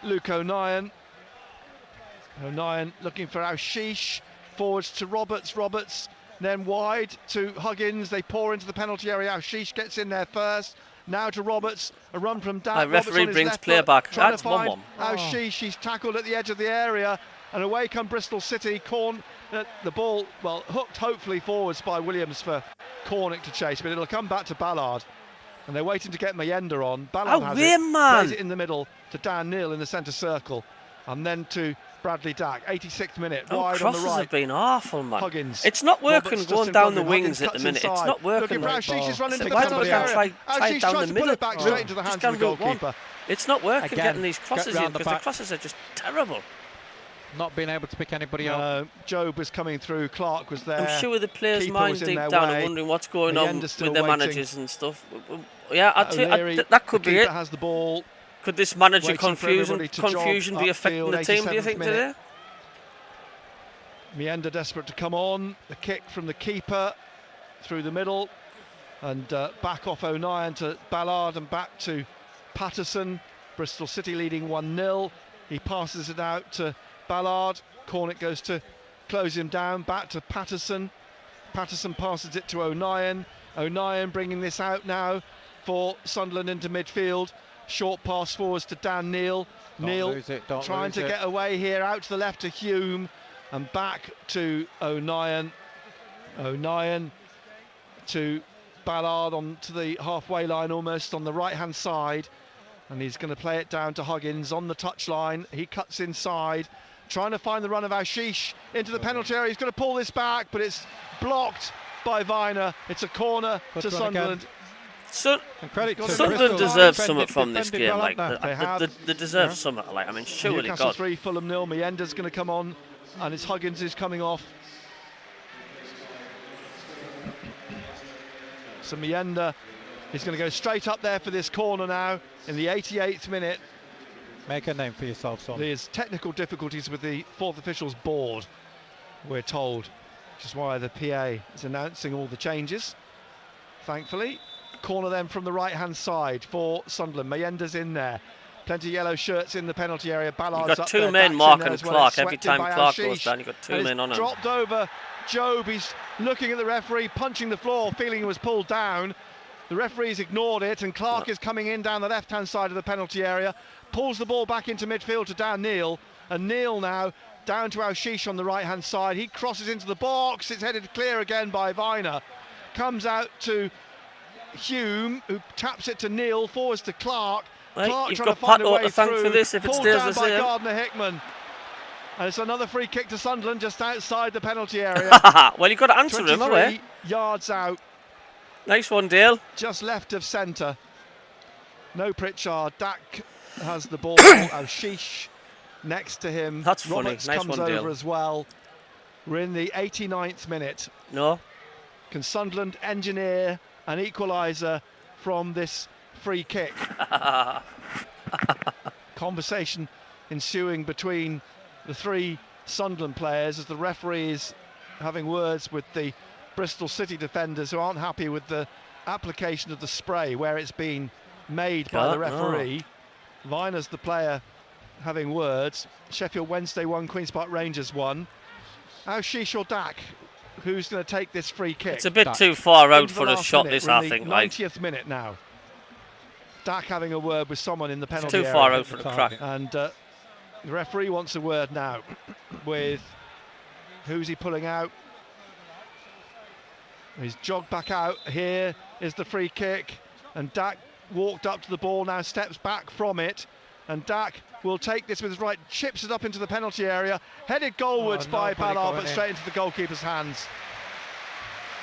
J: Luke O'Nien. O'Nien looking for Ashish, forwards to Roberts. Roberts then wide to Huggins. They pour into the penalty area. Ashish gets in there first. Now to Roberts. A run from Dan.
F: Referee brings player back. That's 1-1.
J: Ashish, he's tackled at the edge of the area. And away come Bristol City. The ball, well, hooked hopefully forwards by Williams for Cornick to chase, but it'll come back to Ballard. And they're waiting to get Mayenda on. Ballard has it, plays it in the middle to Dan Neal in the centre circle. And then to Bradley Dack, 86th minute, wide on the right.
F: Crosses have been awful, man.
J: Huggins.
F: It's not working
J: Roberts
F: going down the wings at the minute. It's not working.
J: Look at Ashish is running to the
F: Why
J: penalty
F: don't we
J: area.
F: try it down the middle?
J: Back straight into the hands of the goalkeeper.
F: It's not working
K: Again,
F: getting these crosses in, because the
K: back.
F: crosses are just terrible.
K: Not being able to pick anybody up.
J: Job was coming through, Clark was there.
F: I'm sure the players'
J: Keeper
F: minds
J: was in
F: deep
J: their
F: down
J: way.
F: are wondering what's going on
J: Meyenda's
F: with
J: still
F: their
J: waiting.
F: managers and stuff. Yeah,
J: O'Leary,
F: that could be it.
J: has the ball.
F: Could this manager
J: Waiting for everybody to
F: confusion
J: jog
F: be affecting
J: upfield,
F: the team, do you
J: 87th
F: think,
J: minute.
F: today?
J: Meenda desperate to come on. The kick from the keeper through the middle. And back off O'Nien to Ballard and back to Patterson. Bristol City leading 1-0. He passes it out to Ballard. Cornick goes to close him down. Back to Patterson. Patterson passes it to O'Nien. O'Nien bringing this out now for Sunderland into midfield. Short pass forwards to Dan Neal. Neal trying to get away here, out to the left to Hume and back to O'Nien. O'Nien to Ballard on to the halfway line, almost on the right hand side, and he's going to play it down to Huggins on the touchline. He cuts inside, trying to find the run of Ashish into the penalty area. He's going to pull this back, but it's blocked by Viner. It's a corner to Sunderland.
F: Sunderland deserves something from this game. Like they deserve something. Like, I mean, surely
J: Newcastle
F: God.
J: 3, Fulham 0. Meyenda's going to come on, and it's Huggins is coming off. So Meyenda is going to go straight up there for this corner now in the 88th minute.
K: Make a name for yourself, son.
J: There's technical difficulties with the fourth officials board, we're told, which is why the PA is announcing all the changes, thankfully. Corner then from the right-hand side for Sunderland. Meyenda's in there. Plenty of yellow shirts in the penalty area. Ballard's
F: You've got
J: up
F: two
J: there.
F: men
J: Dack's in
F: marking
J: there
F: Clark.
J: well.
F: Every time Clark goes
J: Ashish.
F: down, you've got two
J: And
F: men on him.
J: Dropped over Job. He's looking at the referee, punching the floor, feeling he was pulled down. The referee's ignored it, and Clark is coming in down the left-hand side of the penalty area. Pulls the ball back into midfield to Dan Neal. And Neal now down to Ashish on the right-hand side. He crosses into the box. It's headed clear again by Viner. Comes out to Hume, who taps it to Neal, forwards to Clark.
F: Right,
J: Clark
F: you've
J: trying
F: got
J: to find
F: Pat
J: a way
F: to thank
J: through.
F: for this if it
J: Pulled
F: stays
J: down
F: the
J: by
F: same.
J: Gardner Hickman. And it's another free kick to Sunderland just outside the penalty area.
F: Well, you've got to answer him, haven't you?
J: 23 yards out.
F: Nice one, Dale.
J: Just left of centre. No Pritchard. Dack has the ball. Ashish next to him.
F: That's funny.
J: Roberts
F: Nice
J: comes
F: one,
J: over
F: Dale.
J: as well. We're in the 89th minute.
F: No.
J: Can Sunderland engineer an equaliser from this free kick? Conversation ensuing between the three Sunderland players as the referee is having words with the Bristol City defenders who aren't happy with the application of the spray where it's been made by the referee. Viner's the player having words. Sheffield Wednesday 1, Queen's Park Rangers 1. Ashish or Dack, who's going to take this free kick?
F: It's a bit too far out for a shot, this, I think.
J: 90th minute now. Dack having a word with someone in the penalty
F: It's too
J: area.
F: far out for the crack.
J: And the referee wants a word now with who's he pulling out. He's jogged back out. Here is the free kick, and Dack walked up to the ball, now steps back from it, and Dack will take this with his right, chips it up into the penalty area, headed goalwards by Ballard, but straight into the goalkeeper's hands.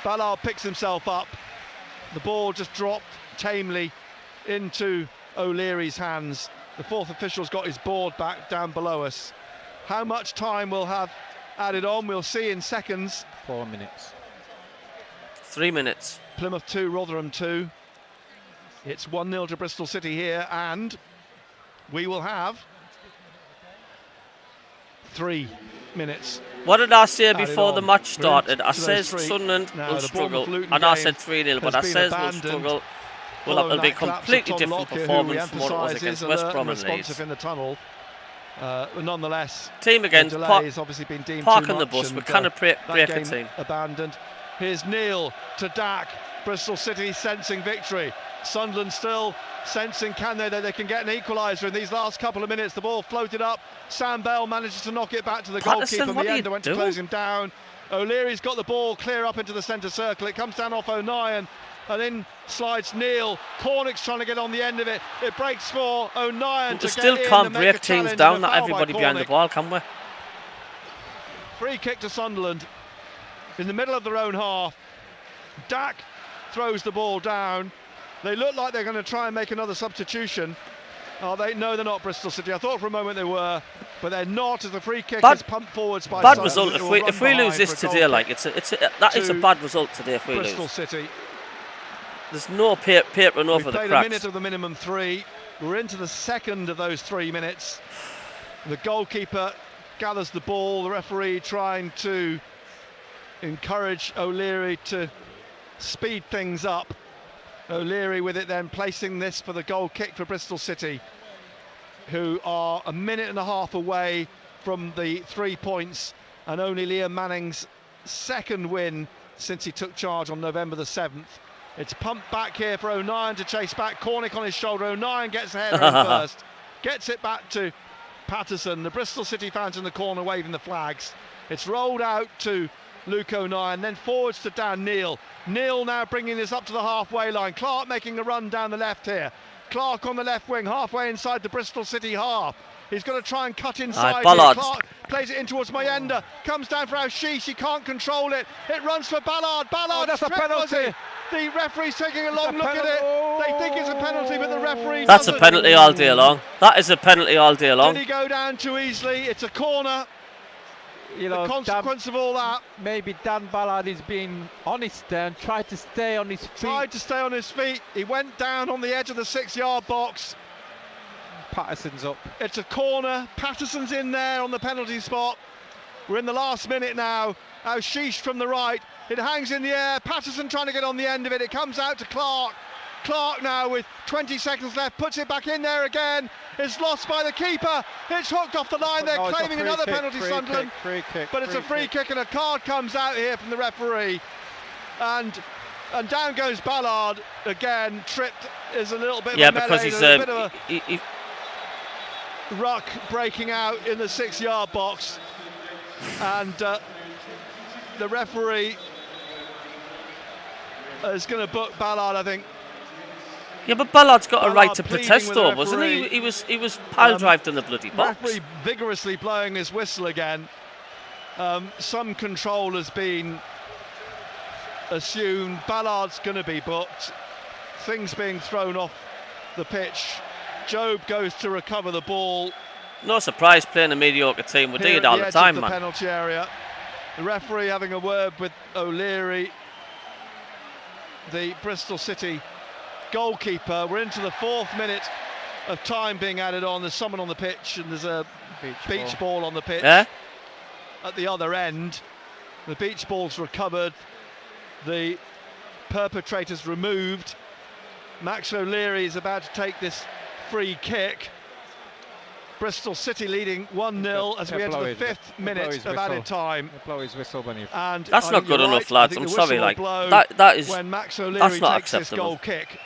J: Ballard picks himself up. The ball just dropped tamely into O'Leary's hands. The fourth official's got his board back down below us. How much time we'll have added on, we'll see in seconds.
K: 4 minutes.
F: 3 minutes.
J: Plymouth 2, Rotherham 2. It's 1-0 to Bristol City here, and we will have 3 minutes.
F: What did I say before the match started? I said Sunderland will struggle, and I said 3-0, but I said we'll struggle. Well, it'll be a completely different performance from what it was against West Brom and Leeds.
J: In the tunnel. Nonetheless,
F: team against
J: obviously been deemed
F: parking
J: too
F: the
J: much,
F: bus.
J: and
F: We kind of break a team.
J: Abandoned. Here's Neil to Dak. Bristol City sensing victory. Sunderland still sensing that they can get an equaliser in these last couple of minutes. The ball floated up. Sam Bell manages to knock it back to the goalkeeper. Mienda went to close him down. O'Leary's got the ball clear up into the centre circle. It comes down off O'Nien, and in slides Neil. Cornick's trying to get on the end of it. It breaks for O'Nien.
F: We still can't break teams down, not everybody behind the ball, can we?
J: Free kick to Sunderland in the middle of their own half. Dak throws the ball down. They look like they're going to try and make another substitution. No, they're not Bristol City. I thought for a moment they were, but they're not, as the free kick is pumped forwards by
F: bad result. If we lose this today, like that is a bad result today. If we
J: Bristol
F: lose,
J: City.
F: There's no papering over the cracks.
J: We've played a minute of the minimum 3. We're into the second of those 3 minutes. The goalkeeper gathers the ball. The referee trying to encourage O'Leary to speed things up. O'Leary with it then, placing this for the goal kick for Bristol City, who are a minute and a half away from the 3 points, and only Liam Manning's second win since he took charge on November the 7th. It's pumped back here for O'Nien to chase back. Cornick on his shoulder. O'Nien gets a header in first. Gets it back to Patterson. The Bristol City fans in the corner waving the flags. It's rolled out to Luke O'Nien, then forwards to Dan Neil. Neil now bringing this up to the halfway line. Clark making a run down the left here. Clark on the left wing, halfway inside the Bristol City half. He's going to try and cut inside. Clark plays it in towards Mayenda. Comes down for Ashish. He can't control it. It runs for Ballard. Ballard,
K: that's a penalty.
J: The referee's taking a long look at it. They think it's a penalty, but the referee
F: That's
J: doesn't.
F: A penalty all day long. That is a penalty all day long.
J: Did he go down too easily? It's a corner.
K: You know,
J: the consequence of all that.
K: Maybe Dan Ballard is being honest there and tried to stay on his feet.
J: He went down on the edge of the 6-yard box.
K: Patterson's up.
J: It's a corner. Patterson's in there on the penalty spot. We're in the last minute now. Ashish from the right. It hangs in the air. Patterson trying to get on the end of it. It comes out to Clark. Clark now with 20 seconds left, puts it back in there again. It's lost by the keeper. It's hooked off the line. They're claiming another penalty, Sunderland. But it's a free kick, and a card comes out here from the referee. And down goes Ballard again. Tripped is a little bit of a melee.
F: Because he's
J: a bit of a ruck breaking out in the 6-yard box. And the referee is going to book Ballard, I think.
F: Yeah, but Ballard's got a right to protest, though, wasn't he? He was pile-drived in the bloody box.
J: Referee vigorously blowing his whistle again. Some control has been assumed. Ballard's going to be booked. Things being thrown off the pitch. Job goes to recover the ball.
F: No surprise playing a mediocre team. We do it all the time,
J: man.
F: The
J: penalty area. The referee having a word with O'Leary. The Bristol City goalkeeper. We're into the 4th minute of time being added on. There's someone on the pitch, and there's a beach ball on the pitch at the other end. The beach ball's recovered. The perpetrator's removed. Max O'Leary is about to take this free kick. Bristol City leading 1-0 as we enter the 5th minute of added time.
K: Blow his whistle when
J: and
F: that's not good enough, lads. I'm sorry, like that is
J: when Max O'Leary
F: that's not
J: takes this goal kick.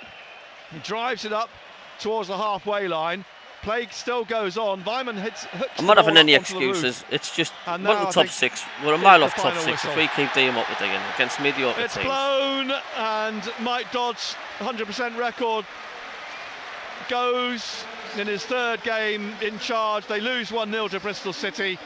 J: He drives it up towards the halfway line. Play still goes on. Weimann hooks
F: I'm not having any excuses. It's just we're in the top 6. We're a mile off top 6
J: whistle.
F: if we keep doing what we're doing against mediocre
J: teams.
F: It's
J: blown, and Mike Dodd's 100% record goes in his 3rd game in charge. They lose 1-0 to Bristol City.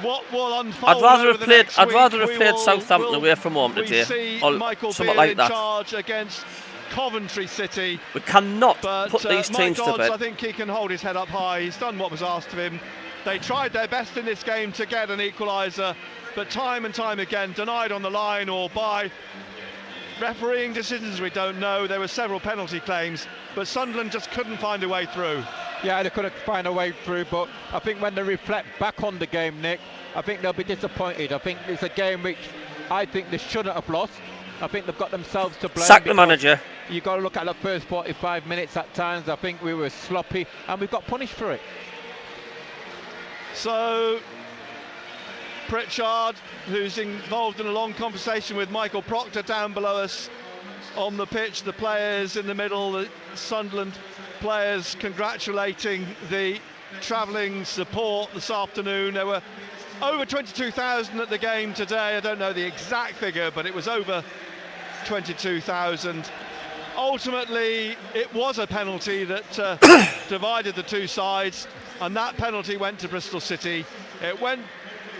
J: What will unfold?
F: I'd rather have played Southampton away from home today, or something like that.
J: Charge against Coventry City.
F: We cannot
J: but,
F: put these teams
J: Dodds,
F: to bed.
J: I think he can hold his head up high. He's done what was asked of him. They tried their best in this game to get an equaliser, but time and time again denied on the line or by refereeing decisions we don't know. There were several penalty claims, but Sunderland just couldn't find a way through.
K: Yeah, they couldn't find a way through, but I think when they reflect back on the game, Nick, I think they'll be disappointed. I think it's a game which I think they shouldn't have lost. I think they've got themselves to blame.
F: Sack the manager.
K: You've got to look at the first 45 minutes at times. I think we were sloppy and we got punished for it.
J: So Pritchard, who's involved in a long conversation with Michael Proctor down below us on the pitch. The players in the middle, the Sunderland players, congratulating the travelling support this afternoon. There were over 22,000 at the game today. I don't know the exact figure, but it was over 22,000. Ultimately, it was a penalty that divided the two sides, and that penalty went to Bristol City. It went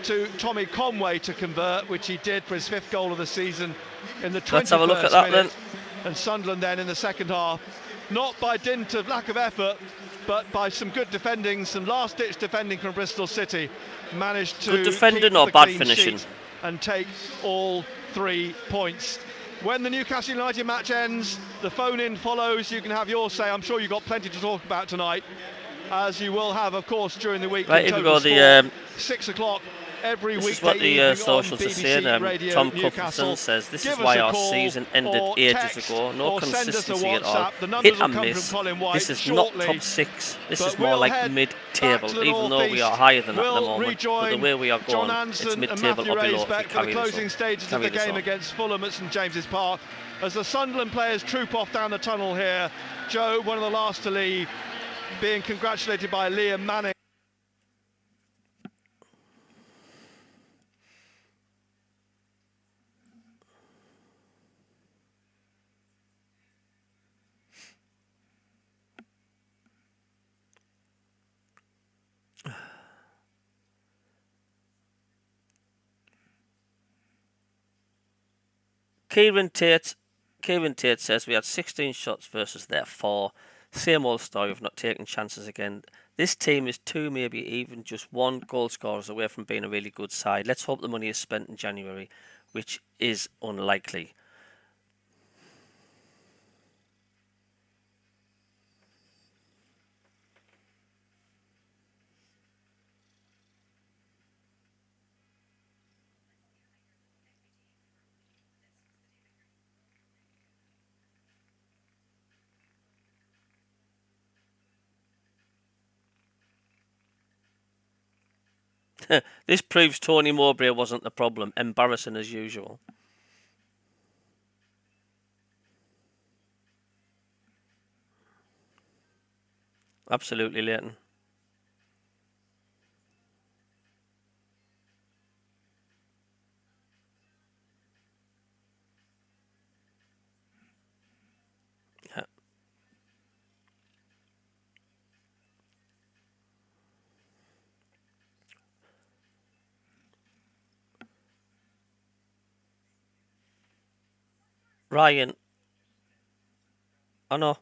J: to Tommy Conway to convert, which he did for his 5th goal of the season in the 21st
F: Let's have a look at that
J: minute.
F: then.
J: And Sunderland then in the second half, not by dint of lack of effort, but by some good defending, some last-ditch defending from Bristol City, managed to
F: good defending
J: keep
F: or
J: the
F: bad
J: clean
F: finishing?
J: sheet and take all 3 points. When the Newcastle United match ends, the phone-in follows. You can have your say. I'm sure you've got plenty to talk about tonight, as you will have, of course, during the week.
F: Right, here we go.
J: 6 o'clock every
F: this
J: week.
F: Is what the socials are saying. Tom Cuthbertson says, this is why our season ended ages ago. No consistency at all. Hit and miss. This is not top 6. This is more like mid-table, even though we are higher than that at the moment. But the way we are going, it's mid-table or below if we carry
J: the closing stages of the game
F: on.
J: against Fulham at St James's Park. As the Sunderland players troop off down the tunnel here, Joe, one of the last to leave, being congratulated by Liam Manning.
F: Kieran Tate says we had 16 shots versus their 4. Same old story of not taking chances again. This team is 2, maybe even just 1 goal scorers away from being a really good side. Let's hope the money is spent in January, which is unlikely. This proves Tony Mowbray wasn't the problem. Embarrassing as usual. Absolutely, Leighton. Ryan. I know.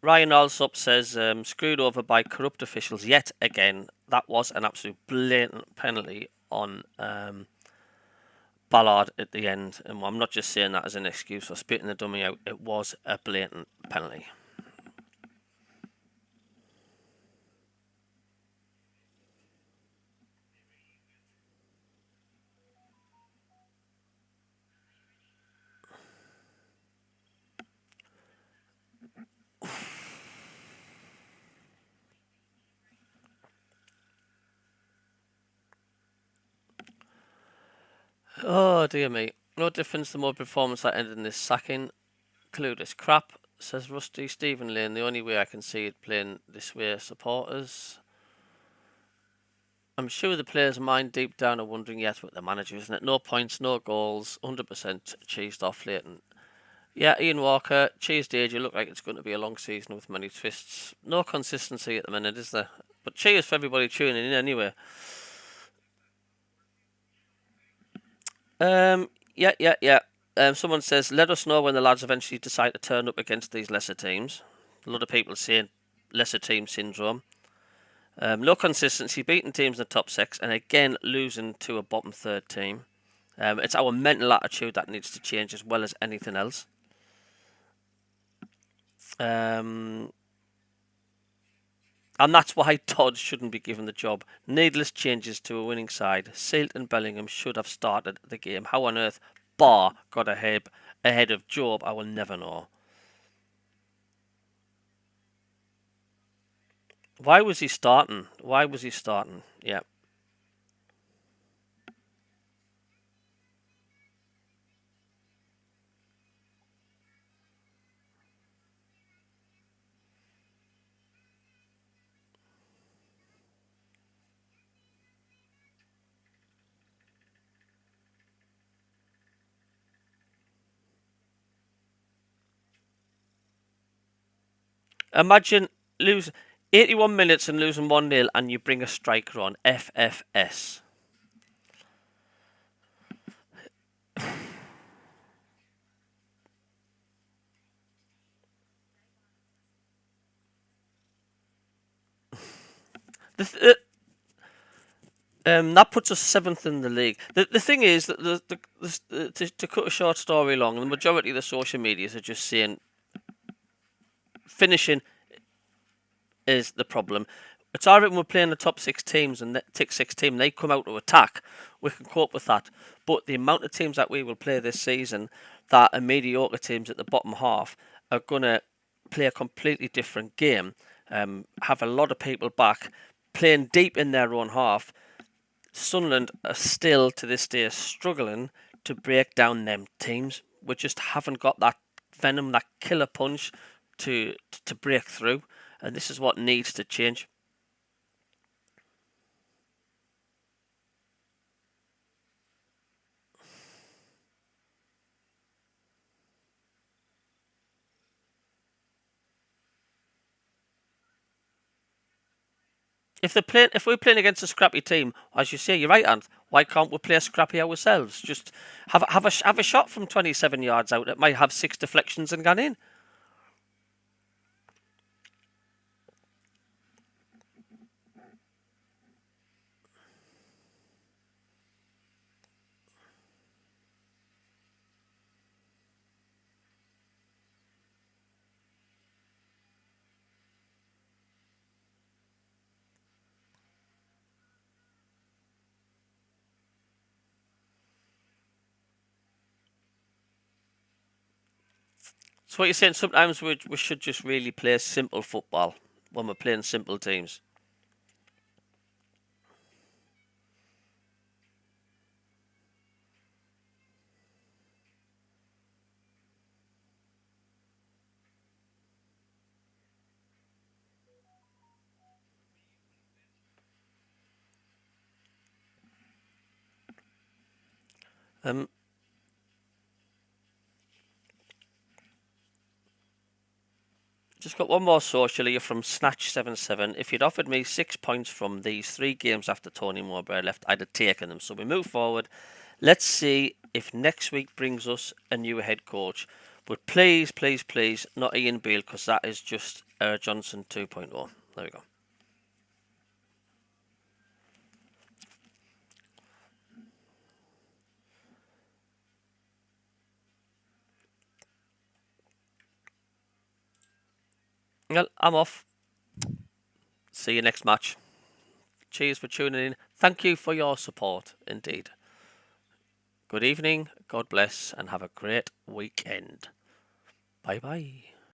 F: Ryan Alsop says, screwed over by corrupt officials yet again. That was an absolute blatant penalty on Ballard at the end. And I'm not just saying that as an excuse for spitting the dummy out. It was a blatant penalty. Oh dear me. No difference to more performance that ended in this sacking. Clueless crap, says Rusty. Stephen Lane, the only way I can see it playing this way, supporters. I'm sure the players' mind deep down are wondering yet what the manager, isn't it? No points, no goals, 100% cheesed off Leighton. Yeah, Ian Walker, cheesed age, you look like it's going to be a long season with many twists. No consistency at the minute, is there? But cheers for everybody tuning in anyway. Yeah. Someone says, let us know when the lads eventually decide to turn up against these lesser teams. A lot of people saying lesser team syndrome. No consistency, beating teams in the top 6, and again losing to a bottom 3rd team. It's our mental attitude that needs to change as well as anything else. And that's why Todd shouldn't be given the job. Needless changes to a winning side. Silt and Bellingham should have started the game. How on earth Barr got ahead of Job, I will never know. Why was he starting? Yeah. Imagine losing 81 minutes and losing 1-0 and you bring a striker on. FFS. That puts us 7th in the league. The thing is that to cut a short story long, the majority of the social medias are just saying finishing is the problem. It's alright when we're playing the top 6 teams and tick 6 team, they come out to attack. We can cope with that. But the amount of teams that we will play this season that are mediocre teams at the bottom half are going to play a completely different game. Have a lot of people back playing deep in their own half. Sunderland are still to this day struggling to break down them teams. We just haven't got that venom, that killer punch to break through, and this is what needs to change. If we're playing against a scrappy team, as you say, you're right, Ant. Why can't we play scrappy ourselves? Just have a shot from 27 yards out. It might have 6 deflections and gone in. So what you're saying, sometimes we should just really play simple football when we're playing simple teams. Just got one more social here from Snatch77. If you'd offered me 6 points from these 3 games after Tony Mowbray left, I'd have taken them. So we move forward. Let's see if next week brings us a new head coach. But please, please, please, not Ian Beale, because that is just Johnson 2.0. There we go. Well, I'm off. See you next match. Cheers for tuning in. Thank you for your support, indeed. Good evening, God bless, and have a great weekend. Bye-bye.